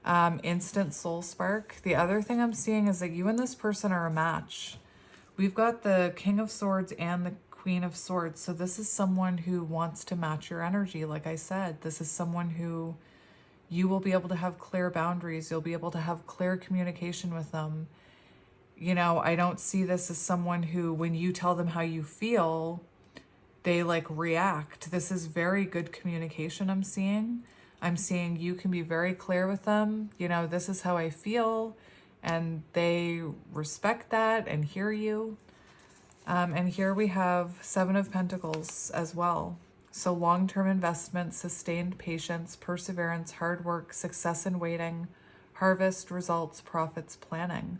Instant soul spark. The other thing I'm seeing is that you and this person are a match. We've got the King of Swords and the Queen of Swords. So this is someone who wants to match your energy. Like I said, this is someone who you will be able to have clear boundaries. You'll be able to have clear communication with them. You know, I don't see this as someone who, when you tell them how you feel, they like react. This is very good communication I'm seeing. I'm seeing you can be very clear with them. You know, this is how I feel. And they respect that and hear you. And here we have Seven of Pentacles as well. So long-term investment, sustained patience, perseverance, hard work, success in waiting, harvest, results, profits, planning.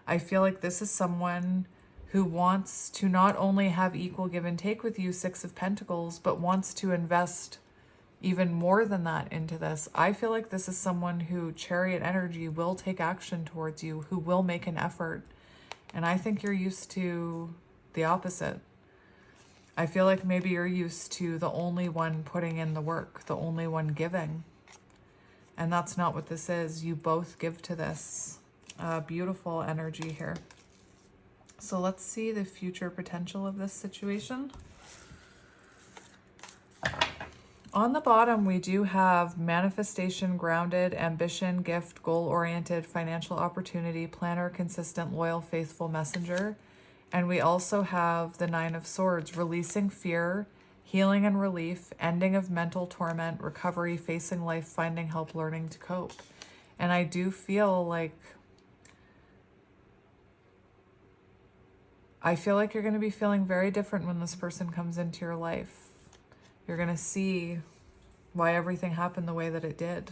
I feel like this is someone who wants to not only have equal give and take with you, Six of Pentacles, but wants to invest even more than that into this. I feel like this is someone who, Chariot energy, will take action towards you, who will make an effort. And I think you're used to the opposite. I feel like maybe you're used to the only one putting in the work, the only one giving. And that's not what this is. You both give to this. Beautiful energy here. So let's see the future potential of this situation. On the bottom, we do have manifestation, grounded, ambition, gift, goal-oriented, financial opportunity, planner, consistent, loyal, faithful, messenger. And we also have the Nine of Swords, releasing fear, healing and relief, ending of mental torment, recovery, facing life, finding help, learning to cope. And I do feel like you're going to be feeling very different when this person comes into your life. You're going to see why everything happened the way that it did.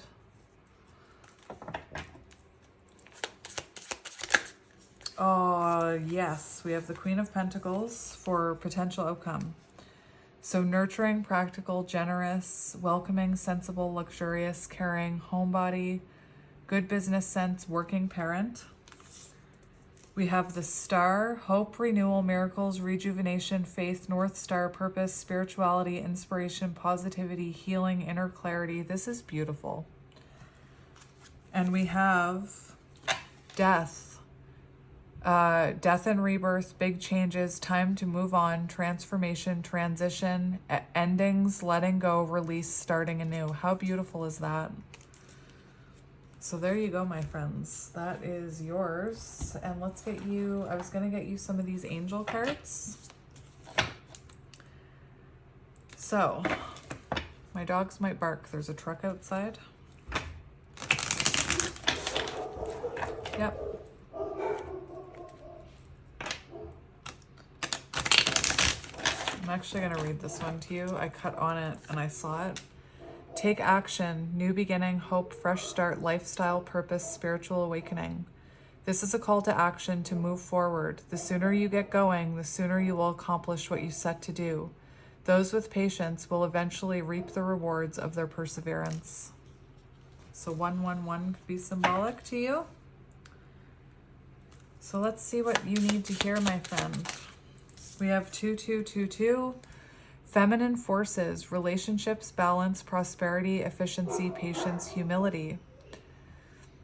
Yes, we have the Queen of Pentacles for potential outcome. So nurturing, practical, generous, welcoming, sensible, luxurious, caring, homebody, good business sense, working parent. We have the Star, hope, renewal, miracles, rejuvenation, faith, North Star, purpose, spirituality, inspiration, positivity, healing, inner clarity. This is beautiful. And we have death, death and rebirth, big changes, time to move on, transformation, transition, endings, letting go, release, starting anew. How beautiful is that? So there you go, my friends. That is yours. And let's get you, I was going to get you some of these angel cards. So, my dogs might bark. There's a truck outside. Yep. I'm actually going to read this one to you. I cut on it and I saw it. Take action, new beginning, hope, fresh start, lifestyle, purpose, spiritual awakening. This is a call to action to move forward. The sooner you get going, the sooner you will accomplish what you set to do. Those with patience will eventually reap the rewards of their perseverance. So 111 could be symbolic to you. So let's see what you need to hear, my friend. We have 2222. Feminine forces, relationships, balance, prosperity, efficiency, patience, humility.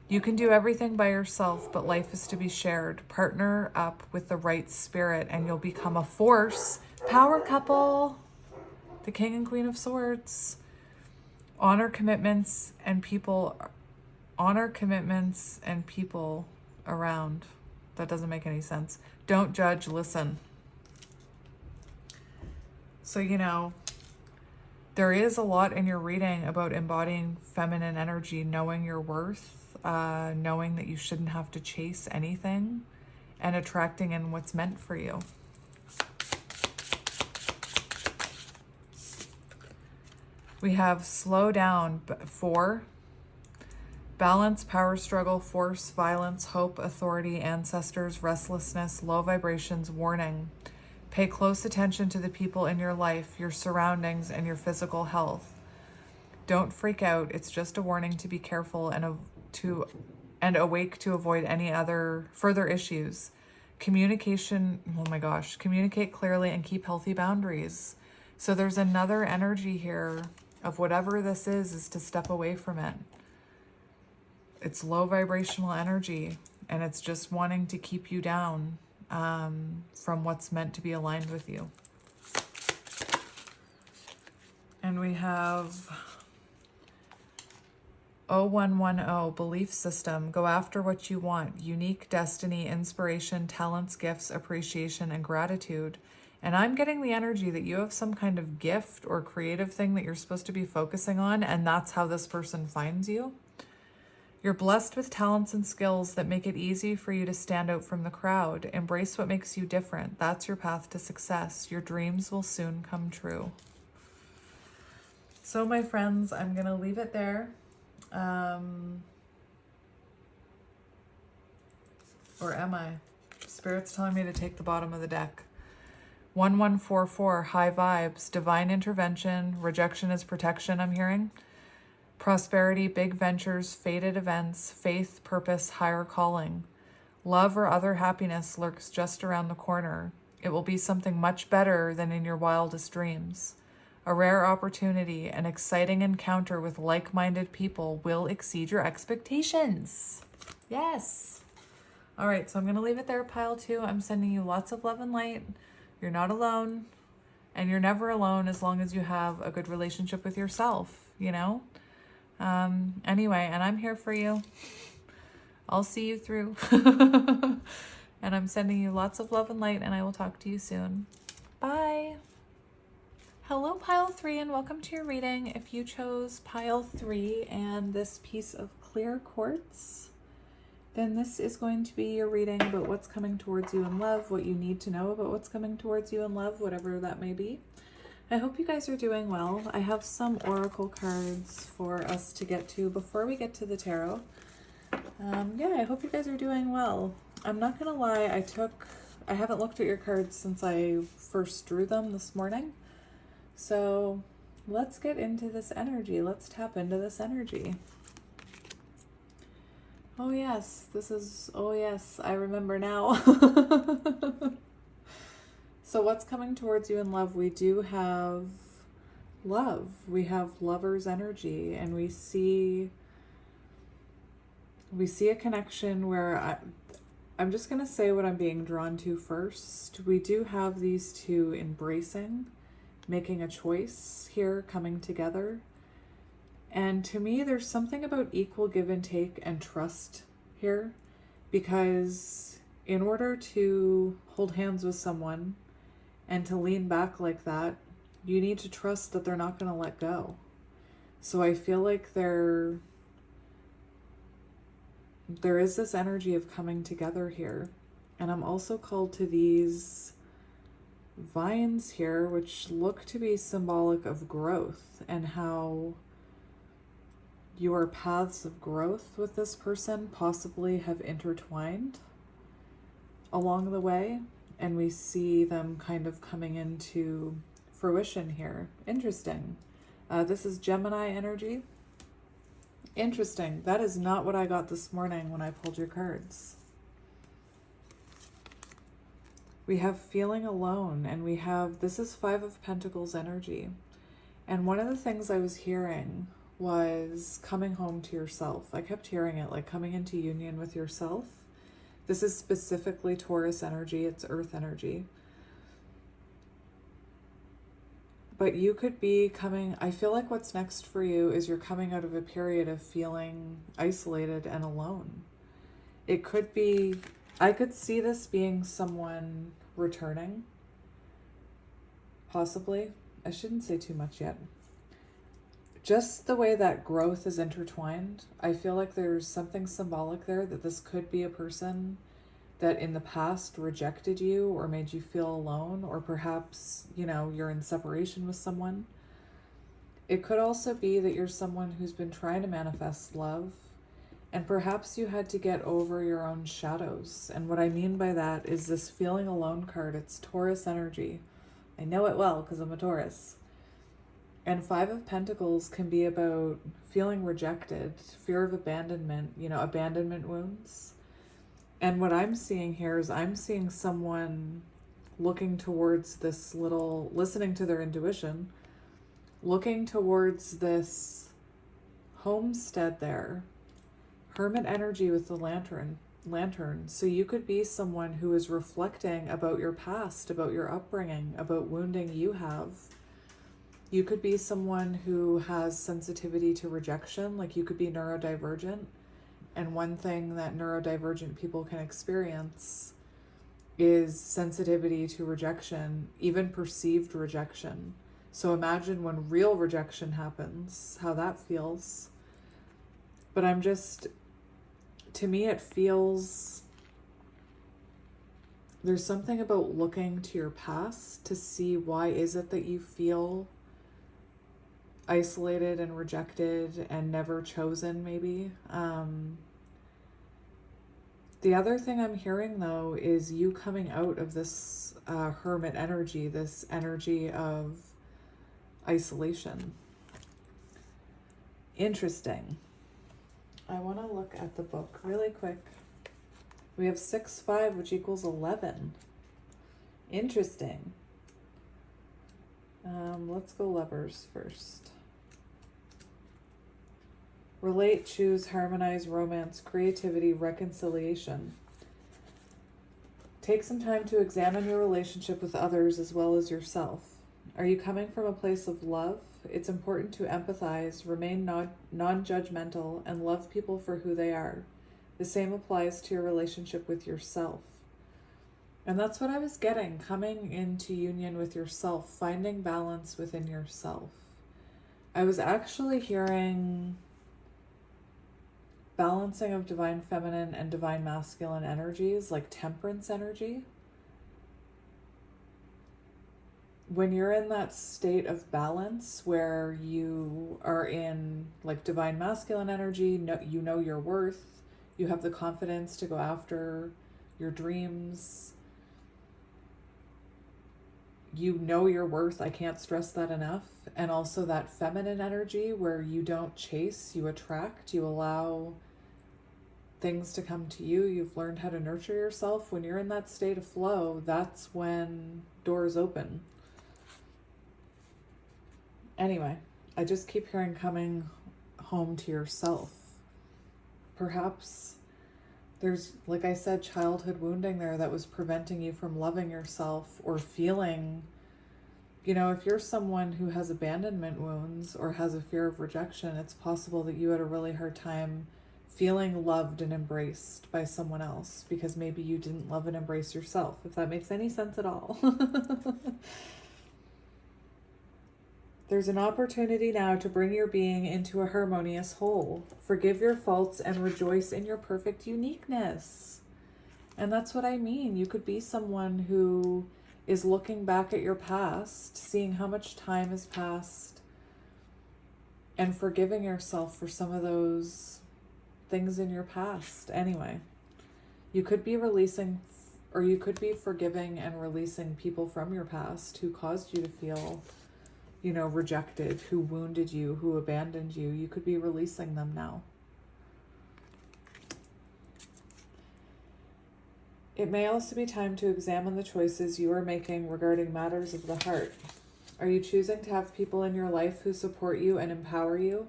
You can do everything by yourself, but life is to be shared. Partner up with the right spirit and you'll become a force. Power couple. The King and Queen of Swords. Honor commitments and people around. That doesn't make any sense. Don't judge, listen. So, you know, there is a lot in your reading about embodying feminine energy, knowing your worth, knowing that you shouldn't have to chase anything, and attracting in what's meant for you. We have slow down, 4. Balance, power struggle, force, violence, hope, authority, ancestors, restlessness, low vibrations, warning. Pay close attention to the people in your life, your surroundings, and your physical health. Don't freak out. It's just a warning to be careful and awake to avoid any other further issues. Communication, oh my gosh, communicate clearly and keep healthy boundaries. So there's another energy here of whatever this is to step away from it. It's low vibrational energy, and it's just wanting to keep you down from what's meant to be aligned with you. And we have 0110, belief system. Go after what you want. Unique destiny, inspiration, talents, gifts, appreciation, and gratitude. And I'm getting the energy that you have some kind of gift or creative thing that you're supposed to be focusing on, and that's how this person finds you. You're blessed with talents and skills that make it easy for you to stand out from the crowd. Embrace what makes you different. That's your path to success. Your dreams will soon come true. So, my friends, I'm going to leave it there. Or am I? Spirit's telling me to take the bottom of the deck. 1144, high vibes, divine intervention, rejection is protection, I'm hearing. Prosperity, big ventures, fated events, faith, purpose, higher calling. Love or other happiness lurks just around the corner. It will be something much better than in your wildest dreams. A rare opportunity, an exciting encounter with like-minded people will exceed your expectations. Yes. All right, so I'm going to leave it there, pile 2. I'm sending you lots of love and light. You're not alone, and you're never alone as long as you have a good relationship with yourself, you know? Anyway, and I'm here for you. I'll see you through. And I'm sending you lots of love and light, and I will talk to you soon. Bye. Hello, pile 3, and welcome to your reading. If you chose pile 3 and this piece of clear quartz, then this is going to be your reading about what's coming towards you in love, what you need to know about what's coming towards you in love, whatever that may be. I hope you guys are doing well. I have some oracle cards for us to get to before we get to the tarot. Yeah, I hope you guys are doing well. I'm not gonna lie, I haven't looked at your cards since I first drew them this morning. So let's get into this energy. Let's tap into this energy. Oh yes, I remember now. So what's coming towards you in love? We do have love. We have lover's energy, and we see a connection where I'm just going to say what I'm being drawn to first. We do have these two embracing, making a choice here, coming together. And to me, there's something about equal give and take and trust here, because in order to hold hands with someone and to lean back like that, you need to trust that they're not going to let go. So I feel like there is this energy of coming together here. And I'm also called to these vines here, which look to be symbolic of growth, and how your paths of growth with this person possibly have intertwined along the way, and we see them kind of coming into fruition here. Interesting. This is Gemini energy. Interesting. That is not what I got this morning when I pulled your cards. We have feeling alone, and we have, this is 5 of Pentacles energy. And one of the things I was hearing was coming home to yourself. I kept hearing it, like coming into union with yourself. This is specifically Taurus energy. It's earth energy. But you could be coming, I feel like what's next for you is you're coming out of a period of feeling isolated and alone. It could be, I could see this being someone returning. Possibly. I shouldn't say too much yet. Just the way that growth is intertwined, I feel like there's something symbolic there, that this could be a person that in the past rejected you or made you feel alone, or perhaps, you know, you're in separation with someone. It could also be that you're someone who's been trying to manifest love, and perhaps you had to get over your own shadows. And what I mean by that is this feeling alone card. It's Taurus energy. I know it well because I'm a Taurus. And 5 of Pentacles can be about feeling rejected, fear of abandonment, you know, abandonment wounds. And what I'm seeing here is I'm seeing someone looking towards this little, listening to their intuition, looking towards this homestead there. Hermit energy with the lantern. So you could be someone who is reflecting about your past, about your upbringing, about wounding you have. You could be someone who has sensitivity to rejection, like you could be neurodivergent. And one thing that neurodivergent people can experience is sensitivity to rejection, even perceived rejection. So imagine when real rejection happens, how that feels. But to me, it feels, there's something about looking to your past to see why is it that you feel isolated and rejected and never chosen, maybe. The other thing I'm hearing, though, is you coming out of this hermit energy, this energy of isolation. Interesting. I want to look at the book really quick. We have 6-5, which equals 11. Interesting. Let's go lovers first. Relate, choose, harmonize, romance, creativity, reconciliation. Take some time to examine your relationship with others as well as yourself. Are you coming from a place of love? It's important to empathize, remain non-judgmental, and love people for who they are. The same applies to your relationship with yourself. And that's what I was getting, coming into union with yourself, finding balance within yourself. I was actually hearing balancing of divine feminine and divine masculine energies, like temperance energy. When you're in that state of balance where you are in like divine masculine energy, you know your worth, you have the confidence to go after your dreams, you know your worth, I can't stress that enough. And also that feminine energy where you don't chase, you attract, you allow things to come to you. You've learned how to nurture yourself. When you're in that state of flow, that's when doors open. Anyway, I just keep hearing coming home to yourself. Perhaps there's, like I said, childhood wounding there that was preventing you from loving yourself or feeling, if you're someone who has abandonment wounds or has a fear of rejection, it's possible that you had a really hard time feeling loved and embraced by someone else because maybe you didn't love and embrace yourself, if that makes any sense at all. There's an opportunity now to bring your being into a harmonious whole. Forgive your faults and rejoice in your perfect uniqueness. And that's what I mean. You could be someone who is looking back at your past, seeing how much time has passed, and forgiving yourself for some of those things in your past. Anyway, you could be releasing, or you could be forgiving and releasing people from your past who caused you to feel rejected, who wounded you, who abandoned you. You could be releasing them now. It may also be time to examine the choices you are making regarding matters of the heart. Are you choosing to have people in your life who support you and empower you?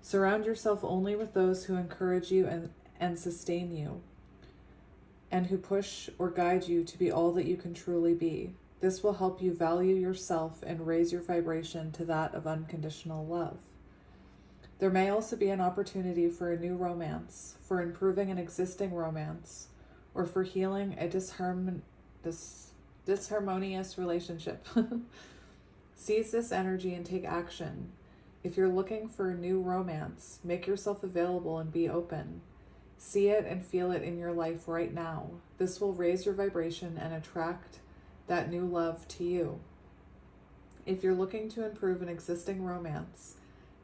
Surround yourself only with those who encourage you and sustain you, and who push or guide you to be all that you can truly be. This will help you value yourself and raise your vibration to that of unconditional love. There may also be an opportunity for a new romance, for improving an existing romance, or for healing a disharmonious relationship. Seize this energy and take action. If you're looking for a new romance, make yourself available and be open. See it and feel it in your life right now. This will raise your vibration and attract that new love to you. If you're looking to improve an existing romance,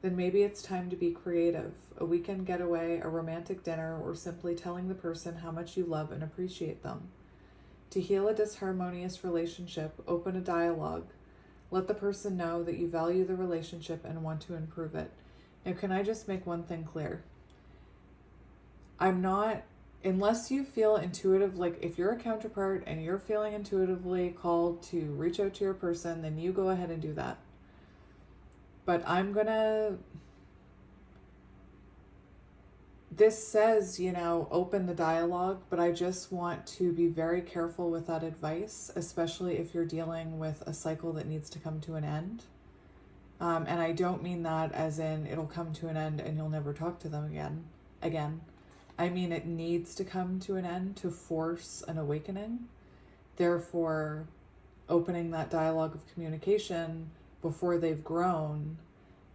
then maybe it's time to be creative. A weekend getaway, a romantic dinner, or simply telling the person how much you love and appreciate them. To heal a disharmonious relationship, open a dialogue. Let the person know that you value the relationship and want to improve it. Now, can I just make one thing clear? Unless you feel intuitive, like if you're a counterpart and you're feeling intuitively called to reach out to your person, then you go ahead and do that. But I'm gonna this says, you know, open the dialogue, but I just want to be very careful with that advice, especially if you're dealing with a cycle that needs to come to an end. And I don't mean that as in it'll come to an end and you'll never talk to them again. I mean, it needs to come to an end to force an awakening. Therefore, opening that dialogue of communication before they've grown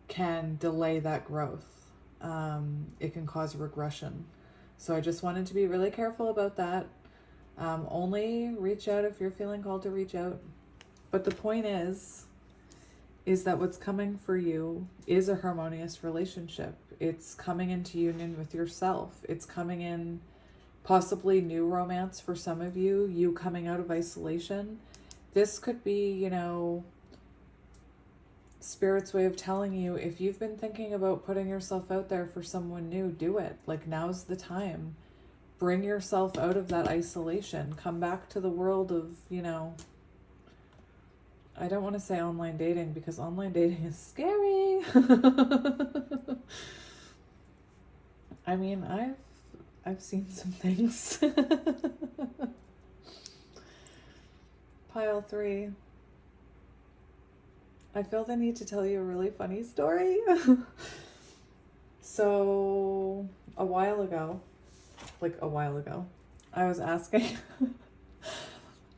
can delay that growth. It can cause regression. So I just wanted to be really careful about that. Only reach out if you're feeling called to reach out. But the point is that what's coming for you is a harmonious relationship. It's coming into union with yourself. It's coming in possibly new romance for some of you, you coming out of isolation. This could be, you know, Spirit's way of telling you, if you've been thinking about putting yourself out there for someone new, do it. Like, now's the time. Bring yourself out of that isolation. Come back to the world of, you know, I don't want to say online dating because online dating is scary. I mean, I've seen some things. Pile 3. I feel the need to tell you a really funny story. So, a while ago, I was asking,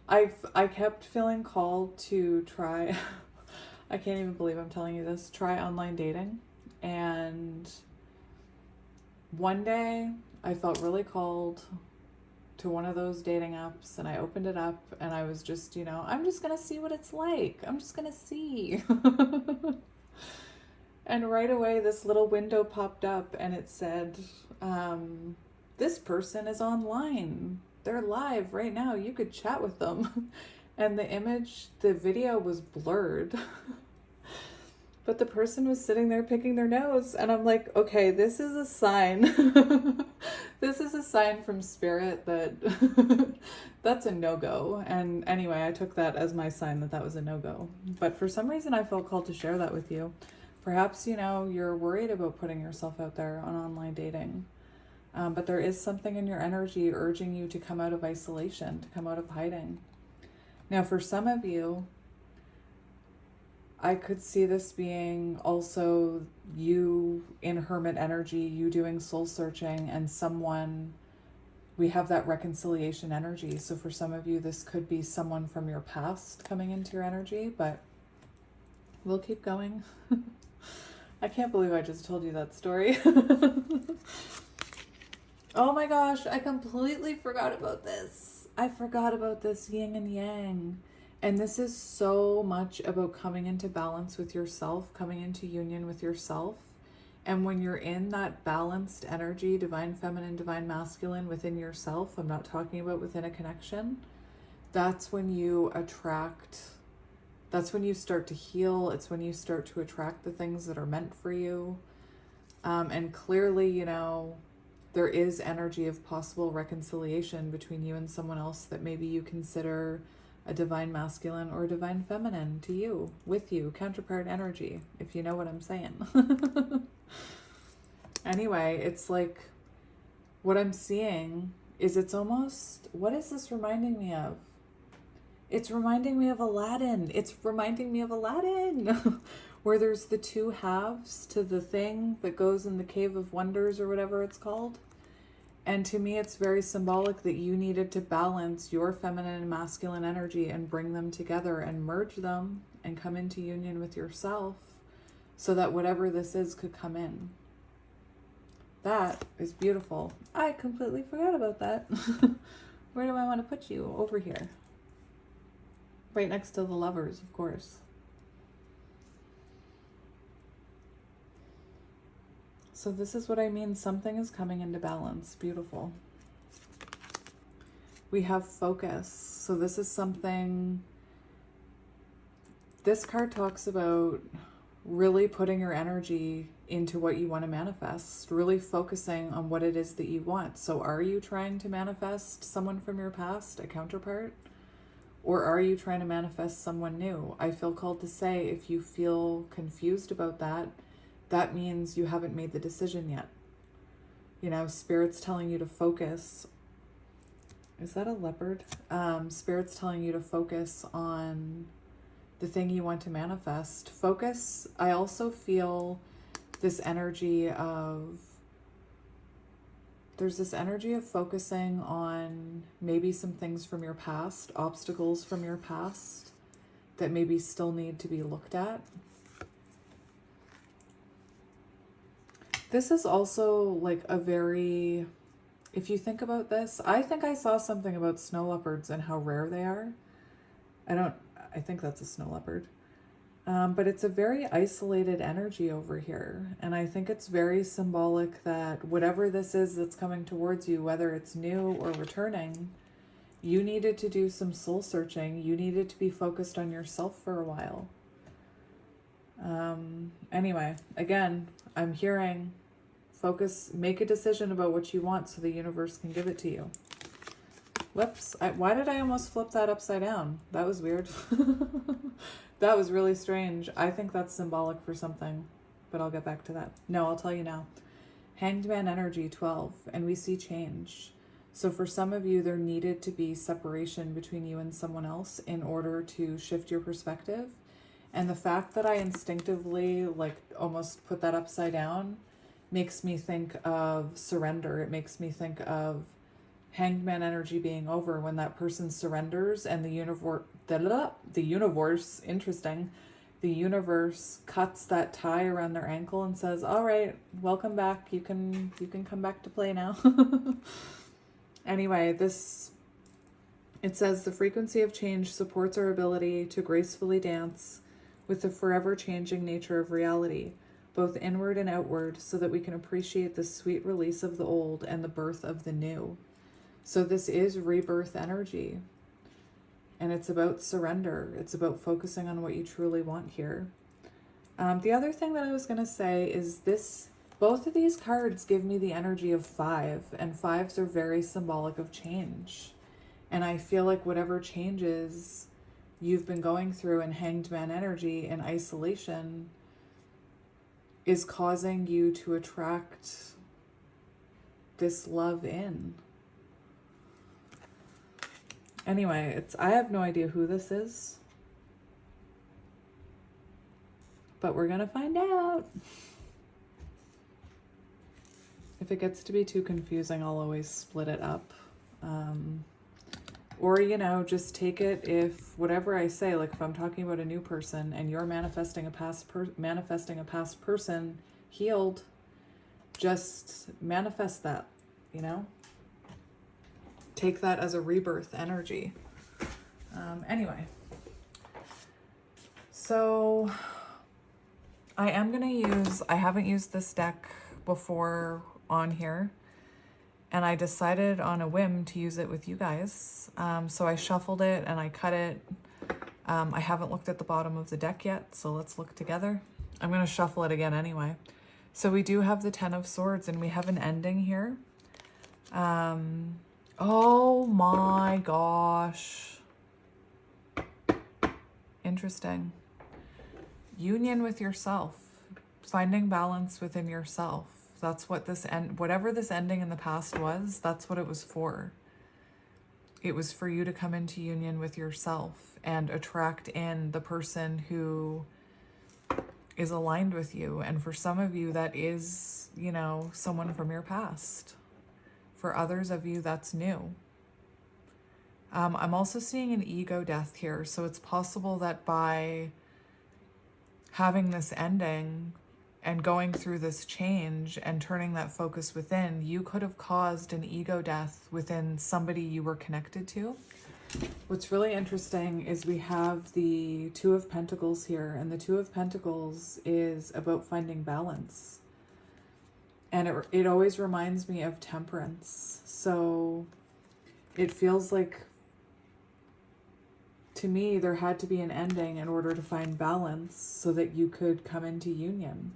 I kept feeling called to try, I can't even believe I'm telling you this, try online dating. And one day I felt really called to one of those dating apps, and I opened it up and I was just, you know, I'm just going to see what it's like. I'm just going to see. And right away this little window popped up and it said, this person is online. They're live right now. You could chat with them. And the video was blurred. But the person was sitting there picking their nose. And I'm like, okay, this is a sign. This is a sign from Spirit that that's a no-go. And anyway, I took that as my sign that that was a no-go. But for some reason, I felt called to share that with you. Perhaps, you know, you're worried about putting yourself out there on online dating. But there is something in your energy urging you to come out of isolation, to come out of hiding. Now, for some of you, I could see this being also you in hermit energy, you doing soul searching, and someone, we have that reconciliation energy. So for some of you, this could be someone from your past coming into your energy, but we'll keep going. I can't believe I just told you that story. Oh my gosh, I completely forgot about this. I forgot about this yin and yang. And this is so much about coming into balance with yourself, coming into union with yourself. And when you're in that balanced energy, divine feminine, divine masculine within yourself, I'm not talking about within a connection, that's when you attract, that's when you start to heal. It's when you start to attract the things that are meant for you. And clearly, you know, there is energy of possible reconciliation between you and someone else that maybe you consider a divine masculine or a divine feminine to you, with you, counterpart energy, if you know what I'm saying. Anyway, it's like, what I'm seeing is it's almost, what is this reminding me of? It's reminding me of Aladdin. It's reminding me of Aladdin. Where there's the two halves to the thing that goes in the Cave of Wonders or whatever it's called. And to me, it's very symbolic that you needed to balance your feminine and masculine energy and bring them together and merge them and come into union with yourself so that whatever this is could come in. That is beautiful. I completely forgot about that. Where do I want to put you? Over here. Right next to the lovers, of course. So this is what I mean. Something is coming into balance. Beautiful. We have focus. So this is something, this card talks about really putting your energy into what you want to manifest, really focusing on what it is that you want. So are you trying to manifest someone from your past, a counterpart? Or are you trying to manifest someone new? I feel called to say, if you feel confused about that, that means you haven't made the decision yet. You know, Spirit's telling you to focus. Is that a leopard? Spirit's telling you to focus on the thing you want to manifest. Focus. I also feel this energy of, there's this energy of focusing on maybe some things from your past, obstacles from your past that maybe still need to be looked at. This is also like a very, if you think about this, I think I saw something about snow leopards and how rare they are. I think that's a snow leopard. But it's a very isolated energy over here. And I think it's very symbolic that whatever this is that's coming towards you, whether it's new or returning, you needed to do some soul searching. You needed to be focused on yourself for a while. Anyway, again, I'm hearing focus, make a decision about what you want so the universe can give it to you. Whoops. Why did I almost flip that upside down? That was weird. That was really strange. I think that's symbolic for something, but I'll get back to that. No, I'll tell you now. Hanged Man energy 12, and we see change. So for some of you, there needed to be separation between you and someone else in order to shift your perspective. And the fact that I instinctively like almost put that upside down makes me think of surrender. It makes me think of Hanged Man energy being over when that person surrenders and the universe, interesting, the universe cuts that tie around their ankle and says, all right, welcome back. You can come back to play now. Anyway, it says the frequency of change supports our ability to gracefully dance with the forever changing nature of reality, both inward and outward, so that we can appreciate the sweet release of the old and the birth of the new. So this is rebirth energy, and it's about surrender. It's about focusing on what you truly want here. The other thing that I was going to say is this, both of these cards give me the energy of 5, and 5s are very symbolic of change. And I feel like whatever changes you've been going through in Hanged Man energy and isolation is causing you to attract this love in. Anyway, I have no idea who this is, but we're gonna find out. If it gets to be too confusing, I'll always split it up. Or, you know, just take it if whatever I say, like if I'm talking about a new person and you're manifesting a past person healed, just manifest that, you know? Take that as a rebirth energy. Anyway, so I haven't used this deck before on here, and I decided on a whim to use it with you guys. So I shuffled it and I cut it. I haven't looked at the bottom of the deck yet, so let's look together. I'm going to shuffle it again anyway. So we do have the 10 of Swords, and we have an ending here. Oh my gosh. Interesting. Union with yourself. Finding balance within yourself. That's what whatever this ending in the past was, that's what it was for. It was for you to come into union with yourself and attract in the person who is aligned with you. And for some of you, that is, you know, someone from your past. For others of you, that's new. I'm also seeing an ego death here. So it's possible that by having this ending and going through this change and turning that focus within, you could have caused an ego death within somebody you were connected to. What's really interesting is we have the 2 of Pentacles here, and the 2 of Pentacles is about finding balance. And it always reminds me of temperance. So it feels like, to me, there had to be an ending in order to find balance so that you could come into union.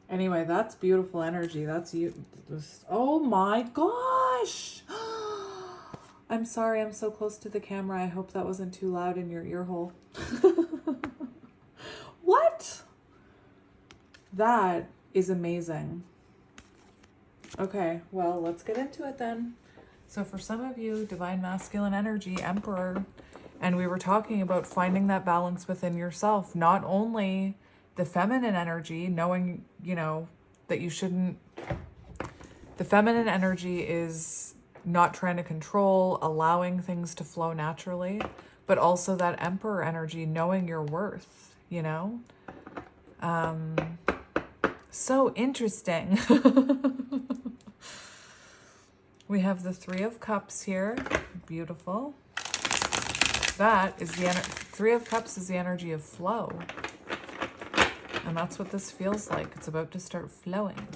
Anyway, that's beautiful energy. That's you. Oh my gosh. I'm sorry, I'm so close to the camera. I hope that wasn't too loud in your ear hole. What? That is amazing. Okay, well, let's get into it then. So for some of you, divine masculine energy, Emperor, and we were talking about finding that balance within yourself, not only the feminine energy, knowing, you know, that you shouldn't, the feminine energy is not trying to control, allowing things to flow naturally, but also that Emperor energy, knowing your worth, you know? So interesting. We have the Three of Cups here. Beautiful. That is the Three of Cups is the energy of flow. And that's what this feels like. It's about to start flowing.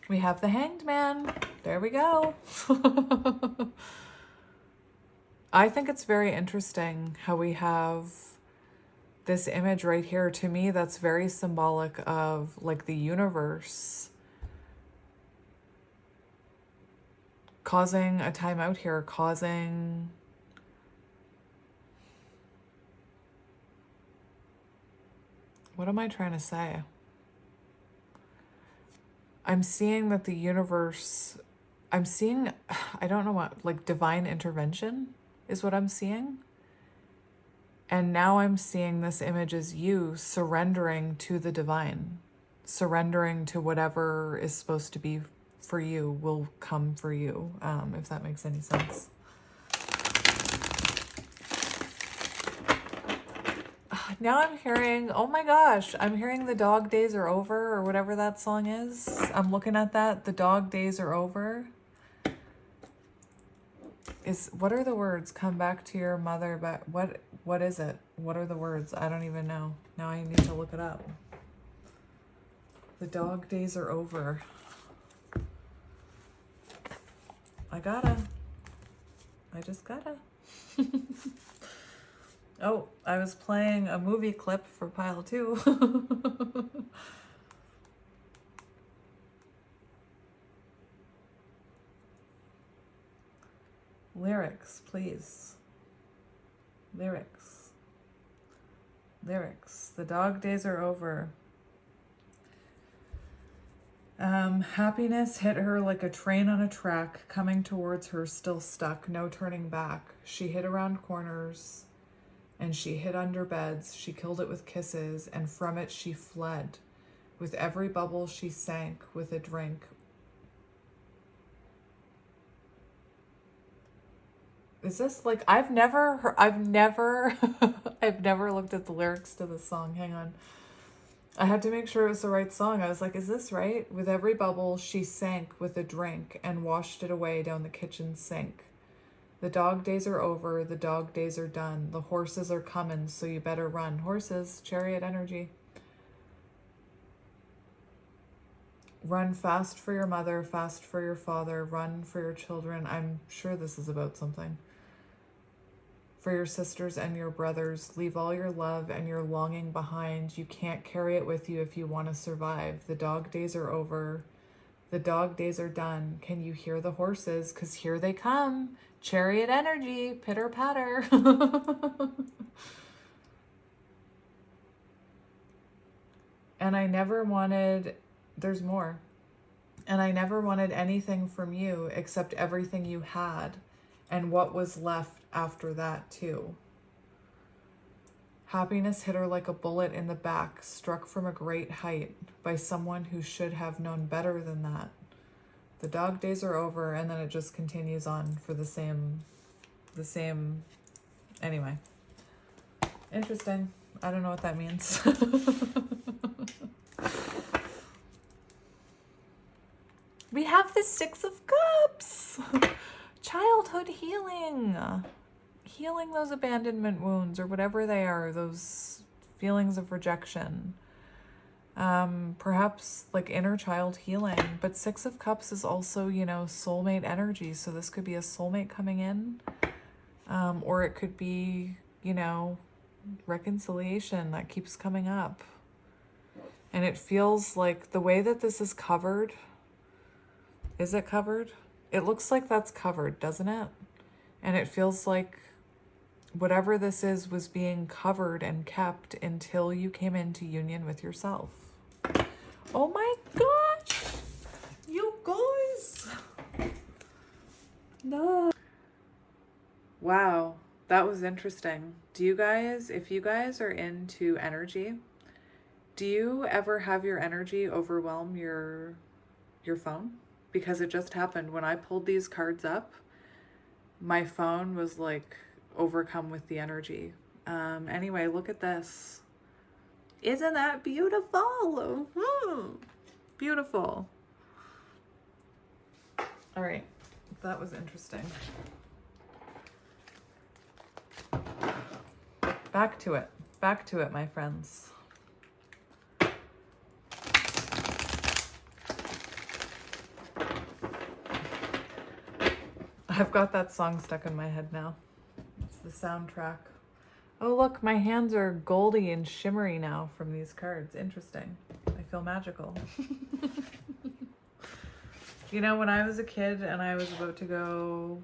We have the Hanged Man. There we go. I think it's very interesting how we have this image right here. To me, that's very symbolic of like the universe causing a timeout here, causing what am I trying to say? I'm seeing that the universe, I'm seeing, I don't know what, like divine intervention is what I'm seeing. And now I'm seeing this image as you surrendering to the divine, surrendering to whatever is supposed to be for you will come for you, if that makes any sense. Now I'm hearing, oh my gosh, I'm hearing the dog days are over, or whatever that song is. I'm looking at that, the dog days are over. What are the words? Come back to your mother, but what is it? What are the words? I don't even know. Now I need to look it up. The dog days are over. I just gotta. Oh, I was playing a movie clip for pile 2. Lyrics, please. Lyrics. Lyrics. The dog days are over. Happiness hit her like a train on a track, coming towards her, still stuck, no turning back. She hid around corners, and she hid under beds. She killed it with kisses, and from it she fled. With every bubble she sank with a drink. Is this like, I've never looked at the lyrics to this song. Hang on. I had to make sure it was the right song. I was like, is this right? With every bubble she sank with a drink and washed it away down the kitchen sink. The dog days are over. The dog days are done. The horses are coming, so you better run. Horses, chariot energy. Run fast for your mother, fast for your father, run for your children. I'm sure this is about something. For your sisters and your brothers, leave all your love and your longing behind. You can't carry it with you if you want to survive. The dog days are over. The dog days are done. Can you hear the horses? 'Cause here they come. Chariot energy, pitter patter. And I never wanted, there's more. And I never wanted anything from you except everything you had and what was left after that too. Happiness hit her like a bullet in the back, struck from a great height by someone who should have known better than that. The dog days are over, and then it just continues on for the same, anyway. Interesting. I don't know what that means. We have the Six of Cups. Childhood healing. Healing those abandonment wounds or whatever they are, those feelings of rejection. Perhaps like inner child healing. But Six of Cups is also, you know, soulmate energy. So this could be a soulmate coming in. Or it could be, you know, reconciliation that keeps coming up. And it feels like the way that this is covered. Is it covered? It looks like that's covered, doesn't it? And it feels like whatever this is was being covered and kept until you came into union with yourself. Oh my gosh! You guys! No. Wow, that was interesting. Do you guys, if you guys are into energy, do you ever have your energy overwhelm your phone? Because it just happened when I pulled these cards up, my phone was like overcome with the energy. Anyway, look at this. Isn't that beautiful? Beautiful. All right, that was interesting. Back to it, my friends. I've got that song stuck in my head now. It's the soundtrack. Oh, look, my hands are goldy and shimmery now from these cards. Interesting. I feel magical. You know, when I was a kid and I was about to go,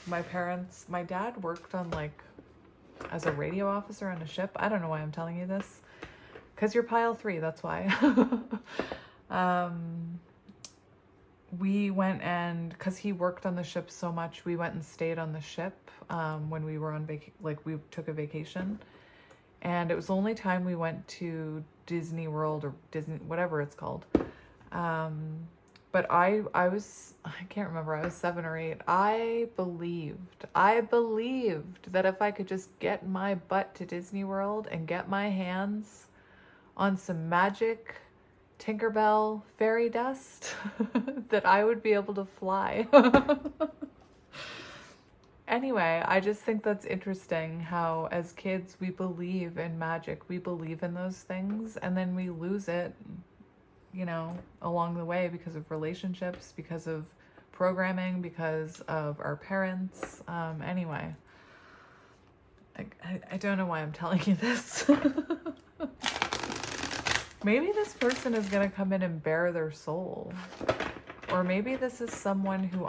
my dad worked on as a radio officer on a ship. I don't know why I'm telling you this. Because you're pile 3, that's why. We went and, because he worked on the ship so much, we went and stayed on the ship when we were on we took a vacation. And it was the only time we went to Disney World or Disney, whatever it's called. But I can't remember, I was 7 or 8. I believed that if I could just get my butt to Disney World and get my hands on some magic Tinkerbell fairy dust, that I would be able to fly. Anyway, I just think that's interesting how as kids we believe in magic, we believe in those things, and then we lose it, you know, along the way because of relationships, because of programming, because of our parents. Anyway, I don't know why I'm telling you this. Maybe this person is going to come in and bare their soul. Or maybe this is someone who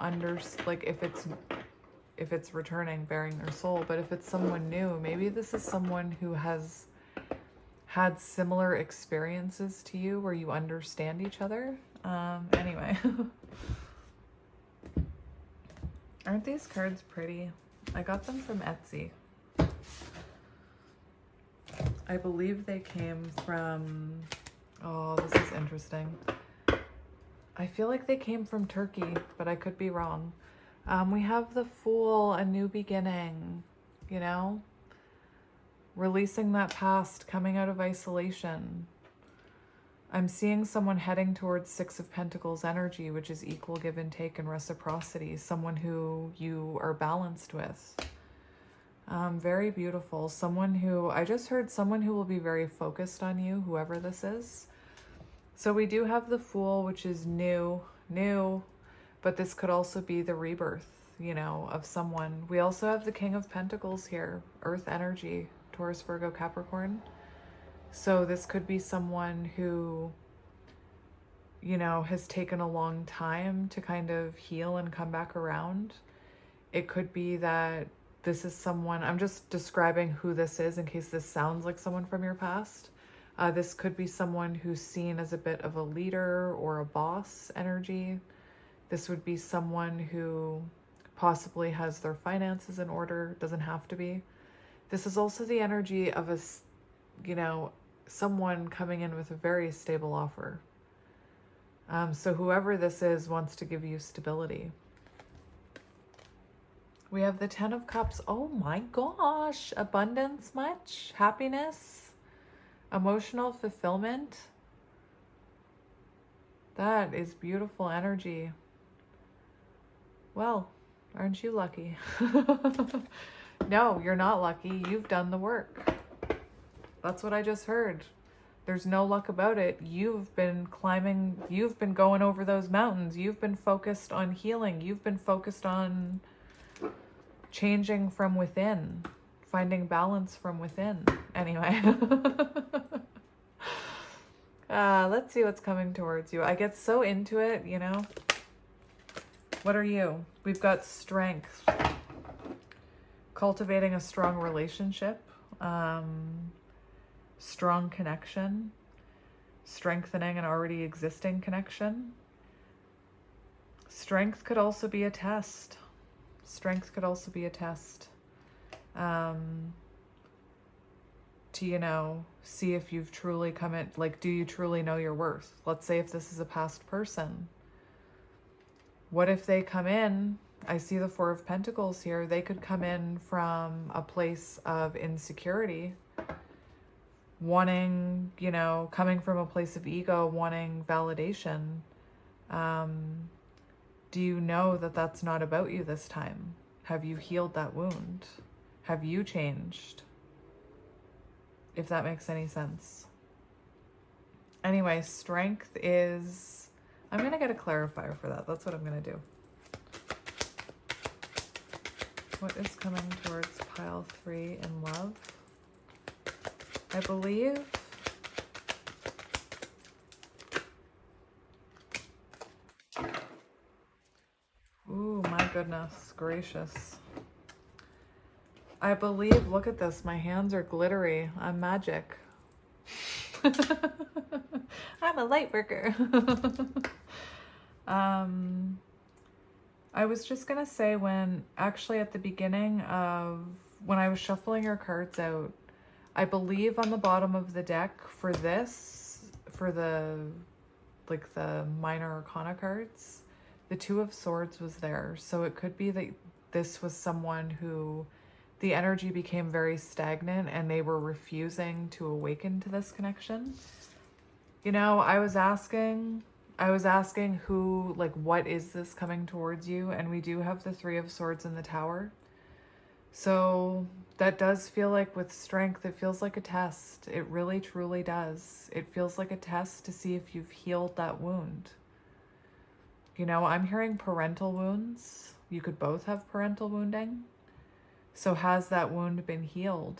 if it's returning, bearing their soul, but if it's someone new, maybe this is someone who has had similar experiences to you where you understand each other. Anyway. Aren't these cards pretty? I got them from Etsy. I believe they came from, oh, this is interesting. I feel like they came from Turkey, but I could be wrong. We have the Fool, a new beginning, you know? Releasing that past, coming out of isolation. I'm seeing someone heading towards 6 of Pentacles energy, which is equal give and take and reciprocity. Someone who you are balanced with. Very beautiful. Someone who, I just heard someone who will be very focused on you, whoever this is. So we do have the Fool, which is new, but this could also be the rebirth, you know, of someone. We also have the King of Pentacles here, earth energy, Taurus, Virgo, Capricorn. So this could be someone who, you know, has taken a long time to kind of heal and come back around. It could be that this is someone, I'm just describing who this is in case this sounds like someone from your past. This could be someone who's seen as a bit of a leader or a boss energy. This would be someone who possibly has their finances in order, doesn't have to be. This is also the energy of you know, someone coming in with a very stable offer. So whoever this is wants to give you stability. We have the 10 of Cups. Oh my gosh. Abundance much? Happiness? Emotional fulfillment? That is beautiful energy. Well, aren't you lucky? No, you're not lucky. You've done the work. That's what I just heard. There's no luck about it. You've been climbing, you've been going over those mountains. You've been focused on healing. You've been focused on changing from within, finding balance from within. Anyway. Let's see what's coming towards you. I get so into it, you know. What are you? We've got strength. Cultivating a strong relationship. Strong connection. strengthening an already existing connection. Strength could also be a test. Strength could also be a test. To, you know, see if you've truly come in, like, do you truly know your worth? Let's say if this is a past person. What if they come in, I see the Four of Pentacles here, they could come in from a place of insecurity, wanting, you know, coming from a place of ego, wanting validation. Do you know that that's not about you this time? Have you healed that wound? Have you changed? If that makes any sense. Anyway, strength is... I'm going to get a clarifier for that. That's what I'm going to do. What is coming towards pile 3 in love? I believe... Ooh, my goodness gracious. I believe, look at this, my hands are glittery. I'm magic. I'm a light worker. I was just gonna say, when actually at the beginning of when I was shuffling your cards out, I believe on the bottom of the deck for this, for the like the minor arcana cards, the Two of Swords was there. So it could be that this was someone who the energy became very stagnant and they were refusing to awaken to this connection. You know, I was asking who, like, what is this coming towards you? And we do have the Three of Swords in the Tower. So that does feel like, with strength, it feels like a test. It really, truly does. It feels like a test to see if you've healed that wound. You know, I'm hearing parental wounds. You could both have parental wounding. So has that wound been healed?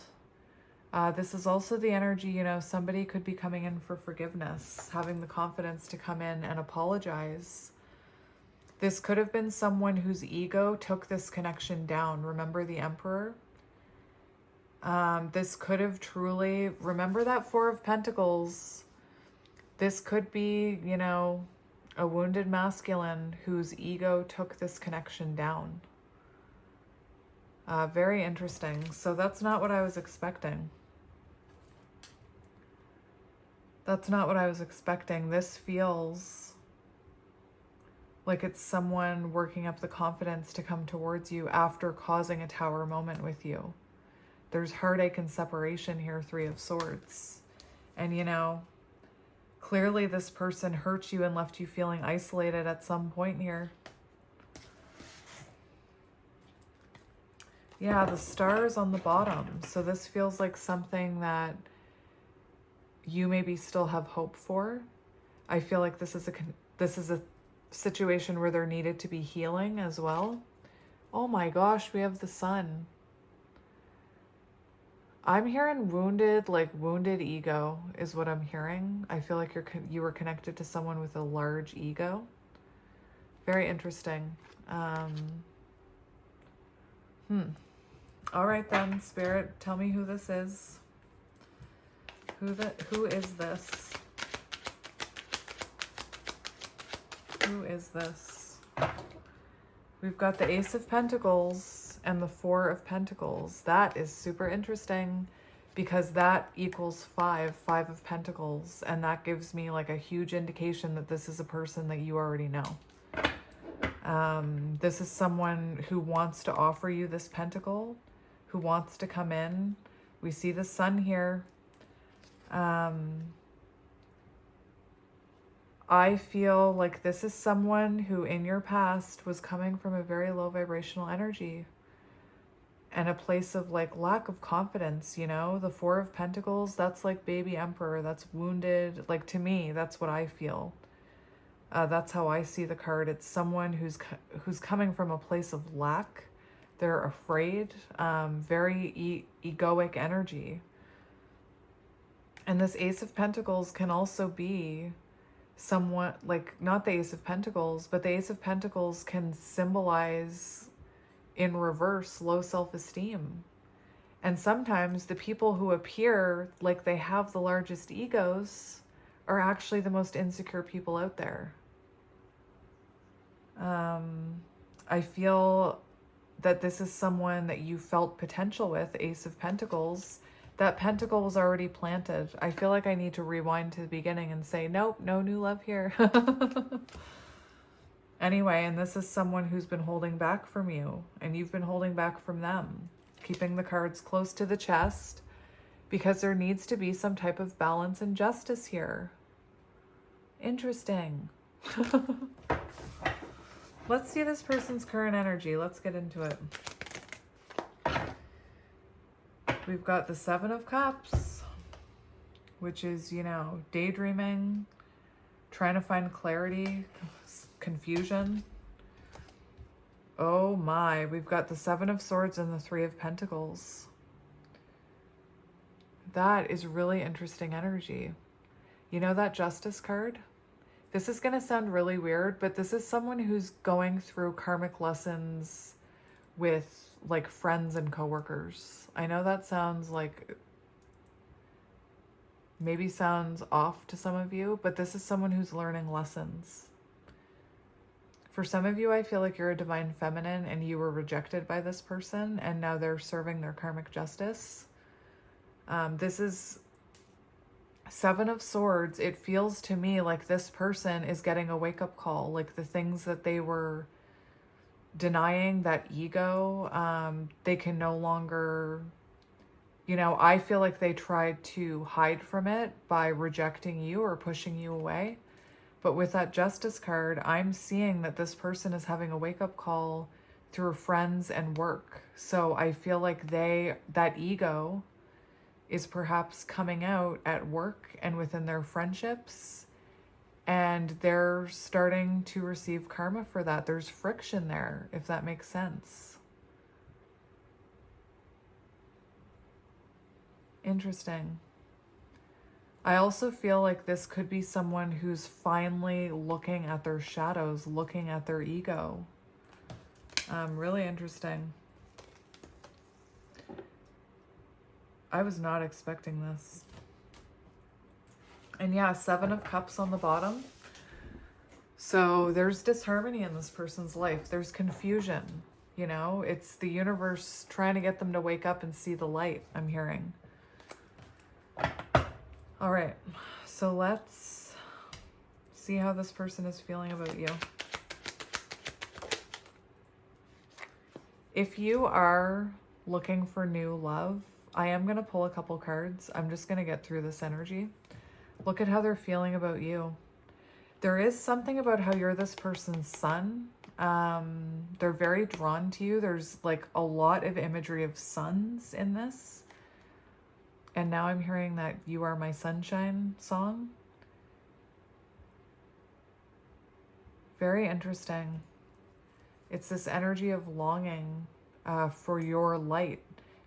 This is also the energy, you know, somebody could be coming in for forgiveness, having the confidence to come in and apologize. This could have been someone whose ego took this connection down. Remember the Emperor? This could have truly, remember that Four of Pentacles. This could be, you know, a wounded masculine whose ego took this connection down. Very interesting. So that's not what I was expecting. That's not what I was expecting. This feels like it's someone working up the confidence to come towards you after causing a tower moment with you. There's heartache and separation here, Three of Swords. And, you know, clearly this person hurt you and left you feeling isolated at some point here. Yeah, the stars on the bottom. So this feels like something that you maybe still have hope for. I feel like this is a situation where there needed to be healing as well. Oh my gosh, we have the Sun. I'm hearing wounded, like wounded ego is what I'm hearing. I feel like you were connected to someone with a large ego. Very interesting. All right then, Spirit, tell me who this is. Who is this? Who is this? We've got the Ace of Pentacles and the Four of Pentacles. That is super interesting because that equals 5 of Pentacles, and that gives me like a huge indication that this is a person that you already know. This is someone who wants to offer you this pentacle, who wants to come in. We see the Sun here. I feel like this is someone who in your past was coming from a very low vibrational energy and a place of like lack of confidence, you know? The Four of Pentacles, that's like baby Emperor, that's wounded. Like, to me, that's what I feel. That's how I see the card. It's someone who's coming from a place of lack. They're afraid, very egoic energy. And this Ace of Pentacles can also be somewhat like, not the Ace of Pentacles, but the Ace of Pentacles can symbolize in reverse low self-esteem. And sometimes the people who appear like they have the largest egos are actually the most insecure people out there. I feel that this is someone that you felt potential with, Ace of Pentacles. That pentacle was already planted. I feel like I need to rewind to the beginning and say, nope, no new love here. Anyway, and this is someone who's been holding back from you, and you've been holding back from them, keeping the cards close to the chest, because there needs to be some type of balance and justice here. Interesting. Let's see this person's current energy. Let's get into it. We've got the Seven of Cups, which is, you know, daydreaming, trying to find clarity, confusion. Oh my, we've got the Seven of Swords and the Three of Pentacles. That is really interesting energy. You know that Justice card? This is going to sound really weird, but this is someone who's going through karmic lessons with like friends and coworkers. I know that sounds like, maybe sounds off to some of you, but this is someone who's learning lessons. For some of you, I feel like you're a divine feminine and you were rejected by this person and now they're serving their karmic justice. This is Seven of Swords. It feels to me like this person is getting a wake-up call, like the things that they were denying, that ego, they can no longer, you know, I feel like they tried to hide from it by rejecting you or pushing you away. But with that Justice card, I'm seeing that this person is having a wake-up call through friends and work. So I feel like that ego is perhaps coming out at work and within their friendships, and they're starting to receive karma for that. There's friction there, if that makes sense. Interesting. I also feel like this could be someone who's finally looking at their shadows, looking at their ego. Really interesting. I was not expecting this. And yeah, Seven of Cups on the bottom. So there's disharmony in this person's life. There's confusion, you know? It's the universe trying to get them to wake up and see the light, I'm hearing. All right, so let's see how this person is feeling about you. If you are looking for new love, I am going to pull a couple cards. I'm just going to get through this energy. Look at how they're feeling about you. There is something about how you're this person's sun. They're very drawn to you. There's like a lot of imagery of suns in this. And now I'm hearing that You Are My Sunshine song. Very interesting. It's this energy of longing for your light,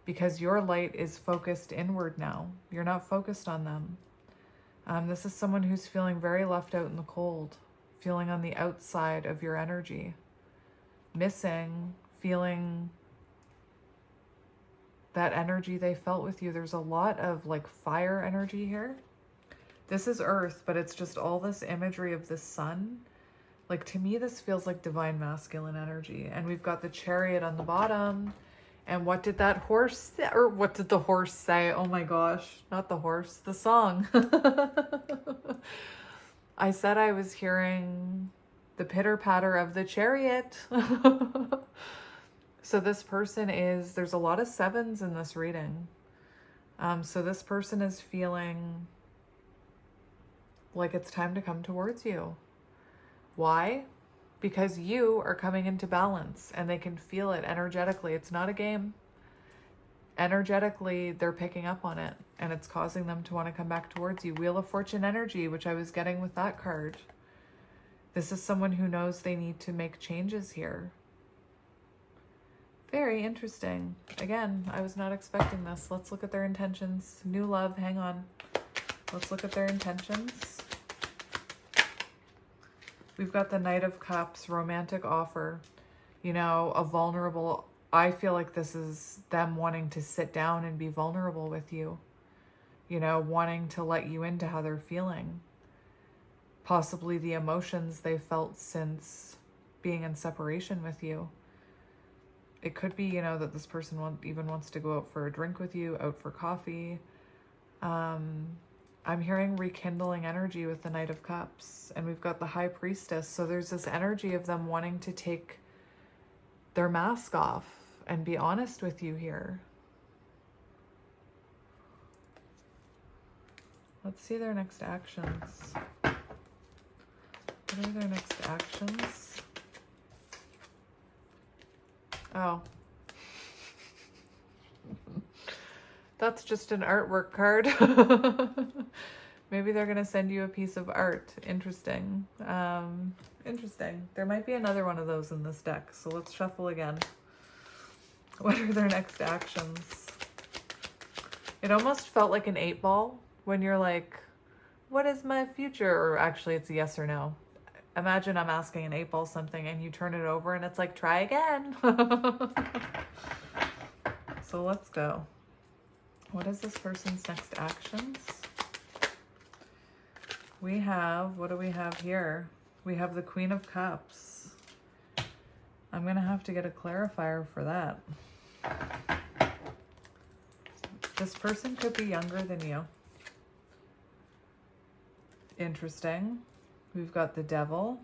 because your light is focused inward now. You're not focused on them. This is someone who's feeling very left out in the cold, feeling on the outside of your energy, missing, feeling that energy they felt with you. There's a lot of like fire energy here. This is earth, but it's just all this imagery of the sun. Like, to me, this feels like divine masculine energy. And we've got the Chariot on the bottom. And what did that horse say? Or what did the horse say? Oh my gosh, not the horse, the song. I said I was hearing the pitter patter of the chariot. So this person is, there's a lot of sevens in this reading. So this person is feeling like it's time to come towards you. Why? Because you are coming into balance and they can feel it energetically. It's not a game. Energetically, they're picking up on it and it's causing them to want to come back towards you. Wheel of Fortune energy, which I was getting with that card. This is someone who knows they need to make changes here. Very interesting. Again, I was not expecting this. Let's look at their intentions. New love, hang on. Let's look at their intentions. We've got the Knight of Cups, romantic offer. You know, a vulnerable, I feel like this is them wanting to sit down and be vulnerable with you. You know, wanting to let you into how they're feeling. possibly the emotions they felt since being in separation with you. It could be, you know, that this person even wants to go out for a drink with you, out for coffee. I'm hearing rekindling energy with the Knight of Cups, and we've got the High Priestess. So there's this energy of them wanting to take their mask off and be honest with you here. Let's see their next actions. What are their next actions? Oh. That's just an artwork card. Maybe they're going to send you a piece of art. Interesting. Interesting. There might be another one of those in this deck. So let's shuffle again. What are their next actions? It almost felt like an 8-ball when you're like, what is my future? Or actually it's a yes or no. Imagine I'm asking an 8-ball something and you turn it over and it's like, try again. So let's go. What is this person's next actions? We have, what do we have here? We have the Queen of Cups. I'm going to have to get a clarifier for that. This person could be younger than you. Interesting. We've got the Devil.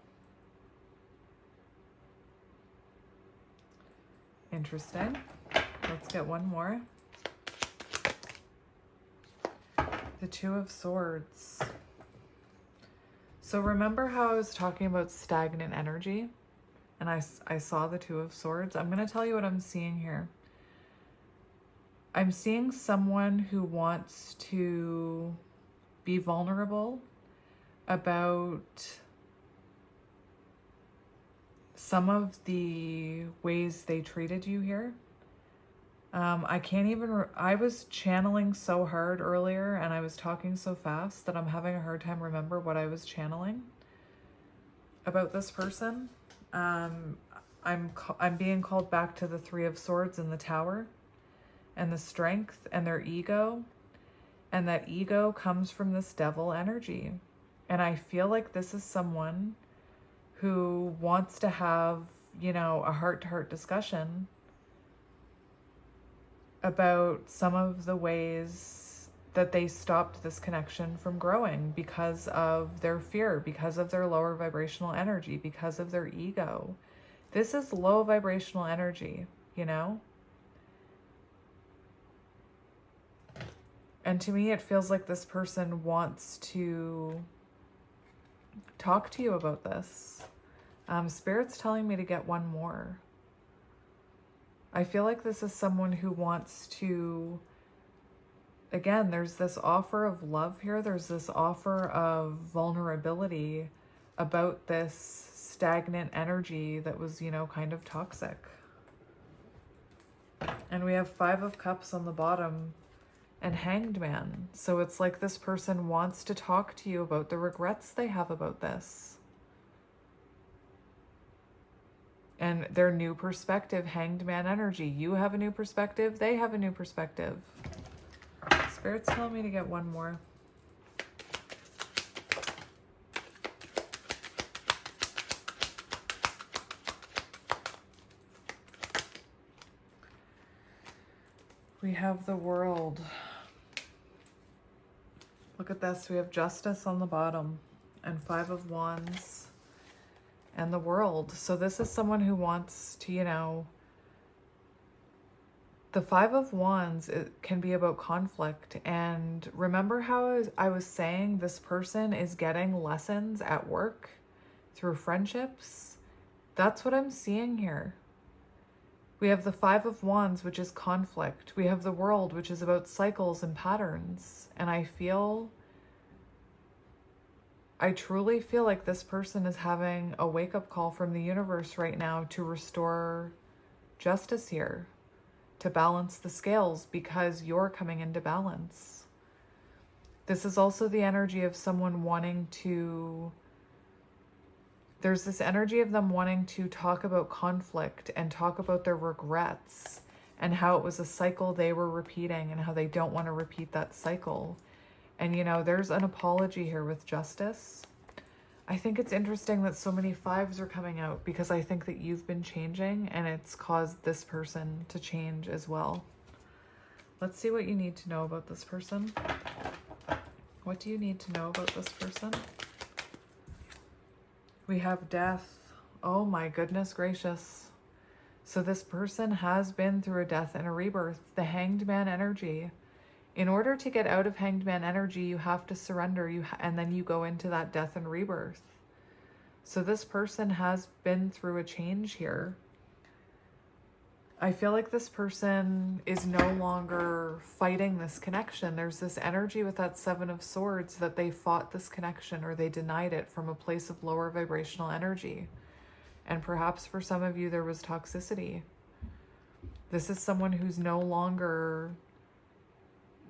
Interesting. Let's get one more. The Two of Swords. So remember how I was talking about stagnant energy? And I saw the Two of Swords. I'm going to tell you what I'm seeing here. I'm seeing someone who wants to be vulnerable about some of the ways they treated you here. I can't even, I was channeling so hard earlier and I was talking so fast that I'm having a hard time remember what I was channeling about this person. I'm being called back to the Three of Swords in the Tower and the strength and their ego. And that ego comes from this Devil energy. And I feel like this is someone who wants to have, you know, a heart-to-heart discussion about some of the ways that they stopped this connection from growing because of their fear, because of their lower vibrational energy, because of their ego. This is low vibrational energy, you know? And to me, it feels like this person wants to talk to you about this. Spirit's telling me to get one more. I feel like this is someone who wants to, again, there's this offer of love here. There's this offer of vulnerability about this stagnant energy that was, you know, kind of toxic. And we have Five of Cups on the bottom and Hanged Man. So it's like this person wants to talk to you about the regrets they have about this. And their new perspective, Hanged Man energy. You have a new perspective. They have a new perspective. Spirit's telling me to get one more. We have the World. Look at this. We have Justice on the bottom and Five of Wands. And the World. So this is someone who wants to, you know, the Five of Wands, it can be about conflict. And remember how I was saying this person is getting lessons at work through friendships? That's what I'm seeing here. We have the Five of Wands, which is conflict. We have the World, which is about cycles and patterns. And I truly feel like this person is having a wake-up call from the universe right now to restore justice here, to balance the scales because you're coming into balance. This is also the energy of someone wanting to, there's this energy of them wanting to talk about conflict and talk about their regrets and how it was a cycle they were repeating and how they don't want to repeat that cycle. And, you know, there's an apology here with Justice. I think it's interesting that so many fives are coming out, because I think that you've been changing and it's caused this person to change as well. Let's see what you need to know about this person. What do you need to know about this person? We have death. Oh my goodness gracious. So this person has been through a death and a rebirth. The Hanged Man energy. In order to get out of Hanged Man energy, you have to surrender, and then you go into that death and rebirth. So this person has been through a change here. I feel like this person is no longer fighting this connection. There's this energy with that Seven of Swords that they fought this connection, or they denied it from a place of lower vibrational energy. And perhaps for some of you, there was toxicity. This is someone who's no longer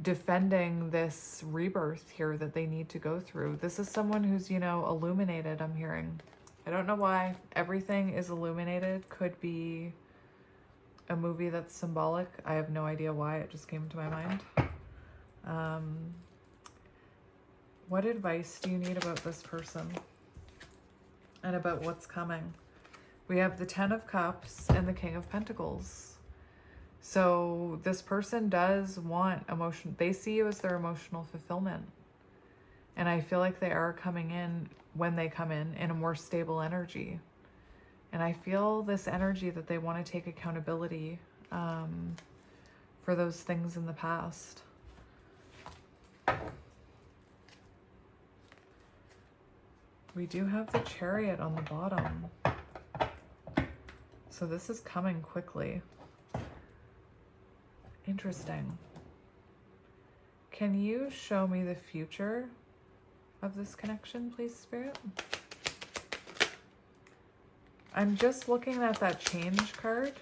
defending this rebirth here that they need to go through. This is someone who's, you know, illuminated, I'm hearing. I don't know why. Everything is illuminated. Could be a movie that's symbolic. I have no idea why. It just came to my mind. What advice do you need about this person and about what's coming? We have the Ten of Cups and the King of Pentacles. So this person does want emotion. They see you as their emotional fulfillment. And I feel like they are coming in, when they come in a more stable energy. And I feel this energy that they want to take accountability for those things in the past. We do have the Chariot on the bottom. So this is coming quickly. Interesting. Can you show me the future of this connection, please, Spirit? I'm just looking at that change card,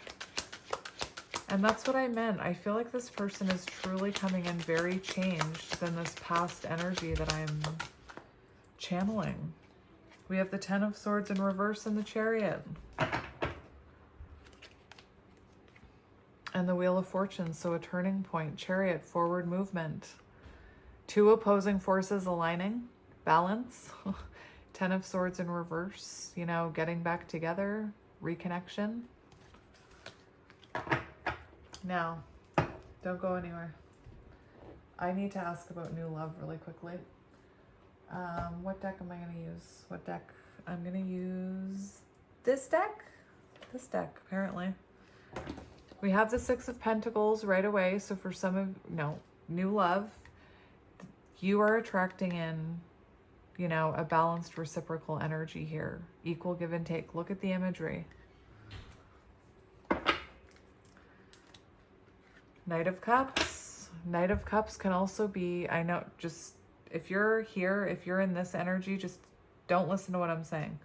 and that's what I meant. I feel like this person is truly coming in very changed than this past energy that I'm channeling. We have the Ten of Swords in reverse and the Chariot. And the Wheel of Fortune, so a turning point. Chariot, forward movement. Two opposing forces aligning, balance. Ten of Swords in reverse, you know, getting back together, reconnection. Now, don't go anywhere. I need to ask about new love really quickly. What deck am I going to use? What deck? I'm going to use this deck. This deck, apparently. We have the Six of Pentacles right away. So for some of, new love, you are attracting in, you know, a balanced reciprocal energy here. Equal give and take. Look at the imagery. Knight of Cups. Knight of Cups can also be, I know, just if you're here, if you're in this energy, just don't listen to what I'm saying.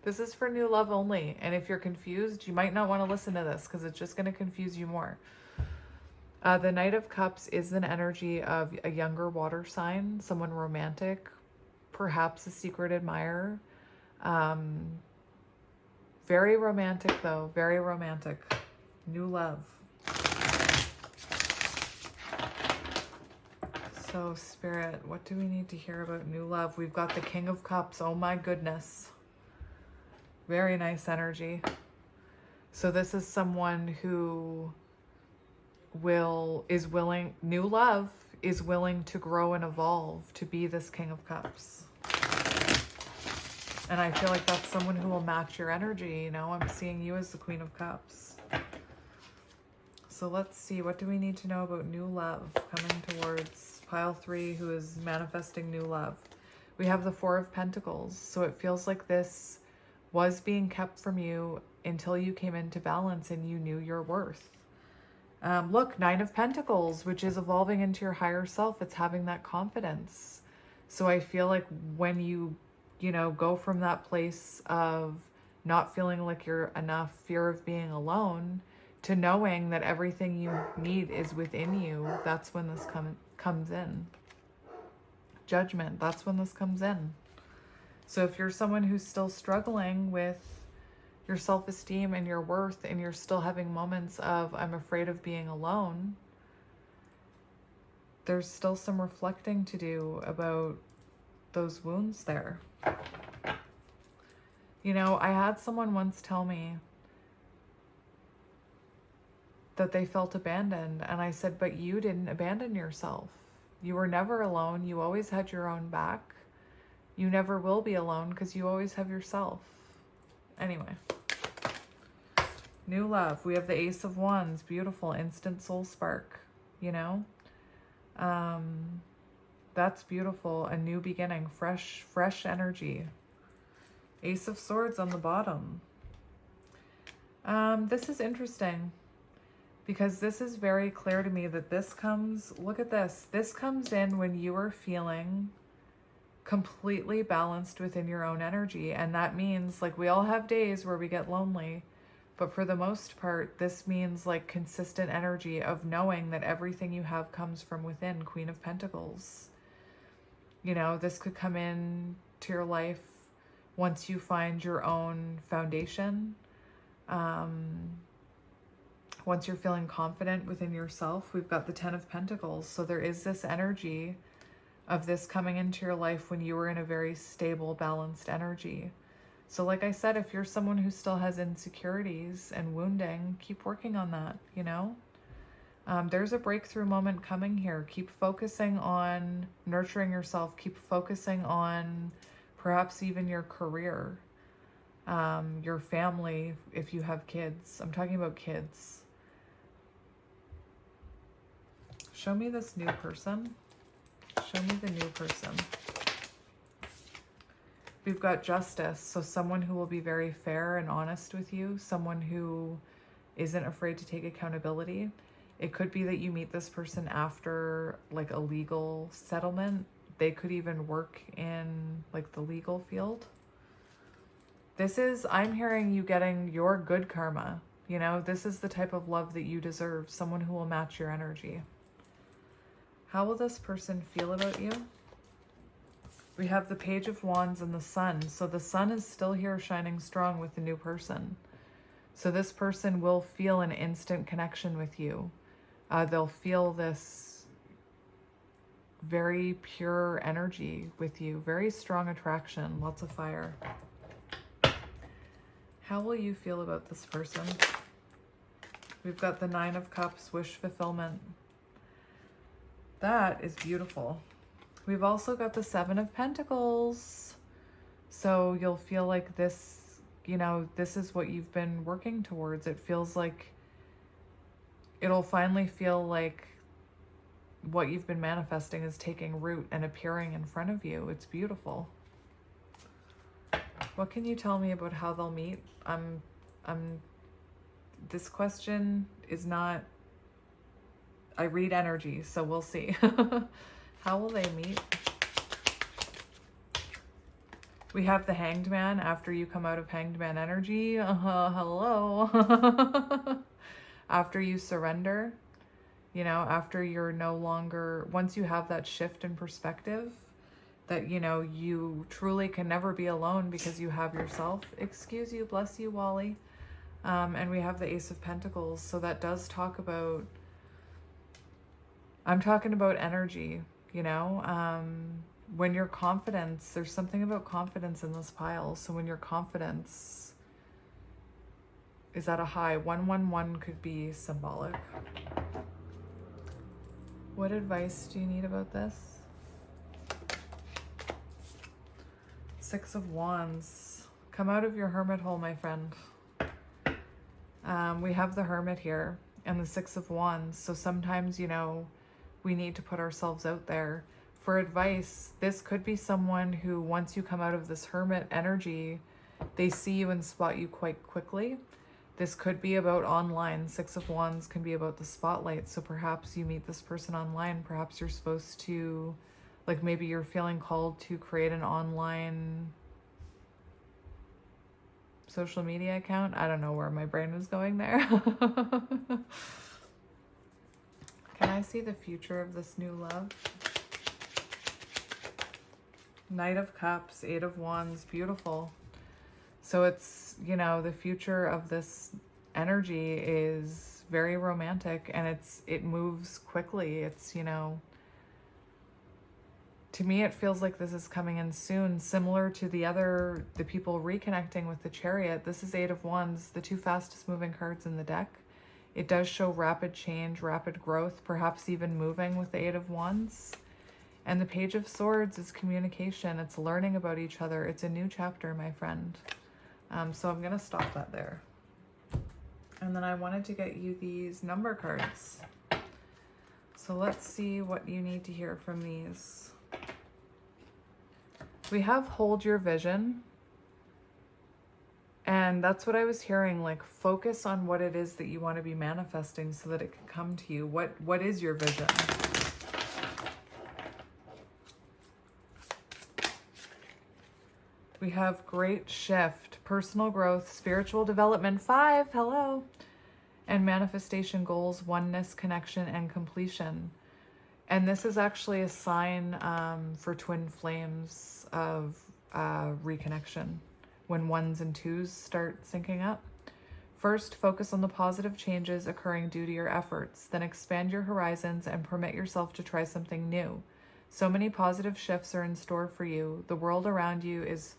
This is for new love only. And if you're confused, you might not want to listen to this because it's just going to confuse you more. The Knight of Cups is an energy of a younger water sign, someone romantic, perhaps a secret admirer. Very romantic though, very romantic. New love. So Spirit, what do we need to hear about new love? We've got the King of Cups. Oh my goodness. Very nice energy. So this is someone who new love is willing to grow and evolve to be this King of Cups. And I feel like that's someone who will match your energy. You know, I'm seeing you as the Queen of Cups. So let's see, what do we need to know about new love coming towards pile 3, who is manifesting new love? We have the Four of Pentacles. So it feels like this was being kept from you until you came into balance and you knew your worth. Look, Nine of Pentacles, which is evolving into your higher self. It's having that confidence. So I feel like when you go from that place of not feeling like you're enough, fear of being alone, to knowing that everything you need is within you, that's when this comes in. Judgment, that's when this comes in. So if you're someone who's still struggling with your self-esteem and your worth, and you're still having moments of, I'm afraid of being alone, there's still some reflecting to do about those wounds there. You know, I had someone once tell me that they felt abandoned. And I said, but you didn't abandon yourself. You were never alone. You always had your own back. You never will be alone because you always have yourself. Anyway. New love. We have the Ace of Wands. Beautiful. Instant soul spark. You know? That's beautiful. A new beginning. Fresh energy. Ace of Swords on the bottom. This is interesting. Because this is very clear to me that this comes, look at this. This comes in when you are feeling completely balanced within your own energy. And that means, like, we all have days where we get lonely. But for the most part, this means like consistent energy of knowing that everything you have comes from within. Queen of Pentacles. You know, this could come in to your life once you find your own foundation. Once you're feeling confident within yourself. We've got the Ten of Pentacles. So there is this energy of this coming into your life when you were in a very stable, balanced energy. So like I said, if you're someone who still has insecurities and wounding, keep working on that, you know? There's a breakthrough moment coming here. Keep focusing on nurturing yourself. Keep focusing on perhaps even your career, your family, if you have kids. I'm talking about kids. Show me this new person. Show me the new person. We've got Justice. So someone who will be very fair and honest with you. Someone who isn't afraid to take accountability. It could be that you meet this person after like a legal settlement. They could even work in like the legal field. This is, I'm hearing you getting your good karma. You know, this is the type of love that you deserve. Someone who will match your energy. How will this person feel about you? We have the Page of Wands and the Sun. So the Sun is still here shining strong with the new person. So this person will feel an instant connection with you. They'll feel this very pure energy with you. Very strong attraction. Lots of fire. How will you feel about this person? We've got the Nine of Cups, wish fulfillment. That is beautiful. We've also got the Seven of Pentacles. So you'll feel like this, you know, this is what you've been working towards. It feels like, it'll finally feel like what you've been manifesting is taking root and appearing in front of you. It's beautiful. What can you tell me about how they'll meet? This question is not, I read energy, so we'll see. How will they meet? We have the Hanged Man after you come out of Hanged Man energy. Hello. After you surrender, you know, after you're no longer, once you have that shift in perspective, that, you know, you truly can never be alone because you have yourself. Excuse you, bless you, Wally. And we have the Ace of Pentacles. So that does talk about, I'm talking about energy, you know, when your confidence, there's something about confidence in this pile. So when your confidence is at a high, 111 could be symbolic. What advice do you need about this? Six of Wands. Come out of your hermit hole, my friend. We have the Hermit here and the Six of Wands. So sometimes, you know, we need to put ourselves out there for advice. This could be someone who, once you come out of this hermit energy, they see you and spot you quite quickly. This could be about online. Six of Wands can be about the spotlight. So perhaps you meet this person online. Perhaps you're supposed to, like, maybe you're feeling called to create an online social media account. I don't know where my brain was going there. Can I see the future of this new love? Knight of Cups, Eight of Wands, beautiful. So it's, you know, the future of this energy is very romantic and it moves quickly. It's, you know, To me, it feels like this is coming in soon, similar to the people reconnecting with the Chariot. This is Eight of Wands, the two fastest moving cards in the deck. It does show rapid change, rapid growth, perhaps even moving with the Eight of Wands. And the Page of Swords is communication. It's learning about each other. It's a new chapter, my friend. So I'm going to stop that there. And then I wanted to get you these number cards. So let's see what you need to hear from these. We have Hold Your Vision. And that's what I was hearing, like focus on what it is that you want to be manifesting so that it can come to you. What is your vision? We have Great Shift, personal growth, spiritual development, 5, hello. And manifestation goals, oneness, connection, and completion. And this is actually a sign for twin flames of reconnection when 1s and 2s start syncing up. First, focus on the positive changes occurring due to your efforts. Then expand your horizons and permit yourself to try something new. So many positive shifts are in store for you. The world around you is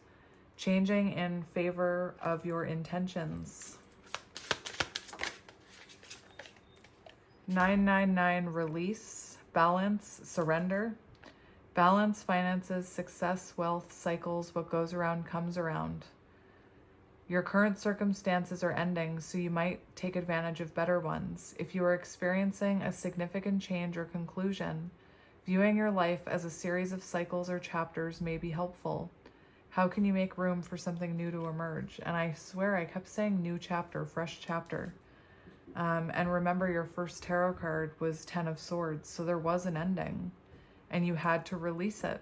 changing in favor of your intentions. 999, release, balance, surrender. Balance, finances, success, wealth, cycles, what goes around comes around. Your current circumstances are ending, so you might take advantage of better ones. If you are experiencing a significant change or conclusion, viewing your life as a series of cycles or chapters may be helpful. How can you make room for something new to emerge? And I swear I kept saying new chapter, fresh chapter. And remember, your first tarot card was 10 of Swords, so there was an ending, and you had to release it.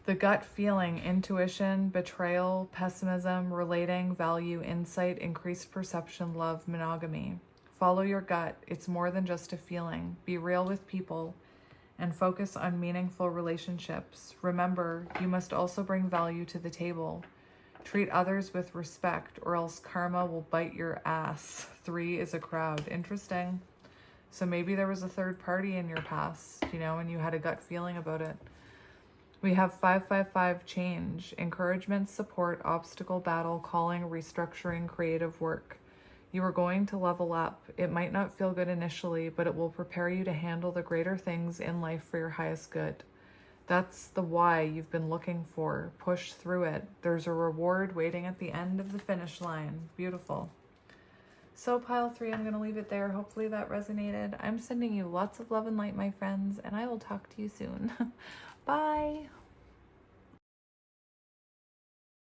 The gut feeling, intuition, betrayal, pessimism, relating, value, insight, increased perception, love, monogamy. Follow your gut. It's more than just a feeling. Be real with people and focus on meaningful relationships. Remember, you must also bring value to the table. Treat others with respect, or else karma will bite your ass. 3 is a crowd. Interesting. So maybe there was a third party in your past, and you had a gut feeling about it. We have 555, change, encouragement, support, obstacle, battle, calling, restructuring, creative work. You are going to level up. It might not feel good initially, but it will prepare you to handle the greater things in life for your highest good. That's the why you've been looking for. Push through it. There's a reward waiting at the end of the finish line. Beautiful. So pile 3, I'm going to leave it there. Hopefully that resonated. I'm sending you lots of love and light, my friends, and I will talk to you soon. Bye.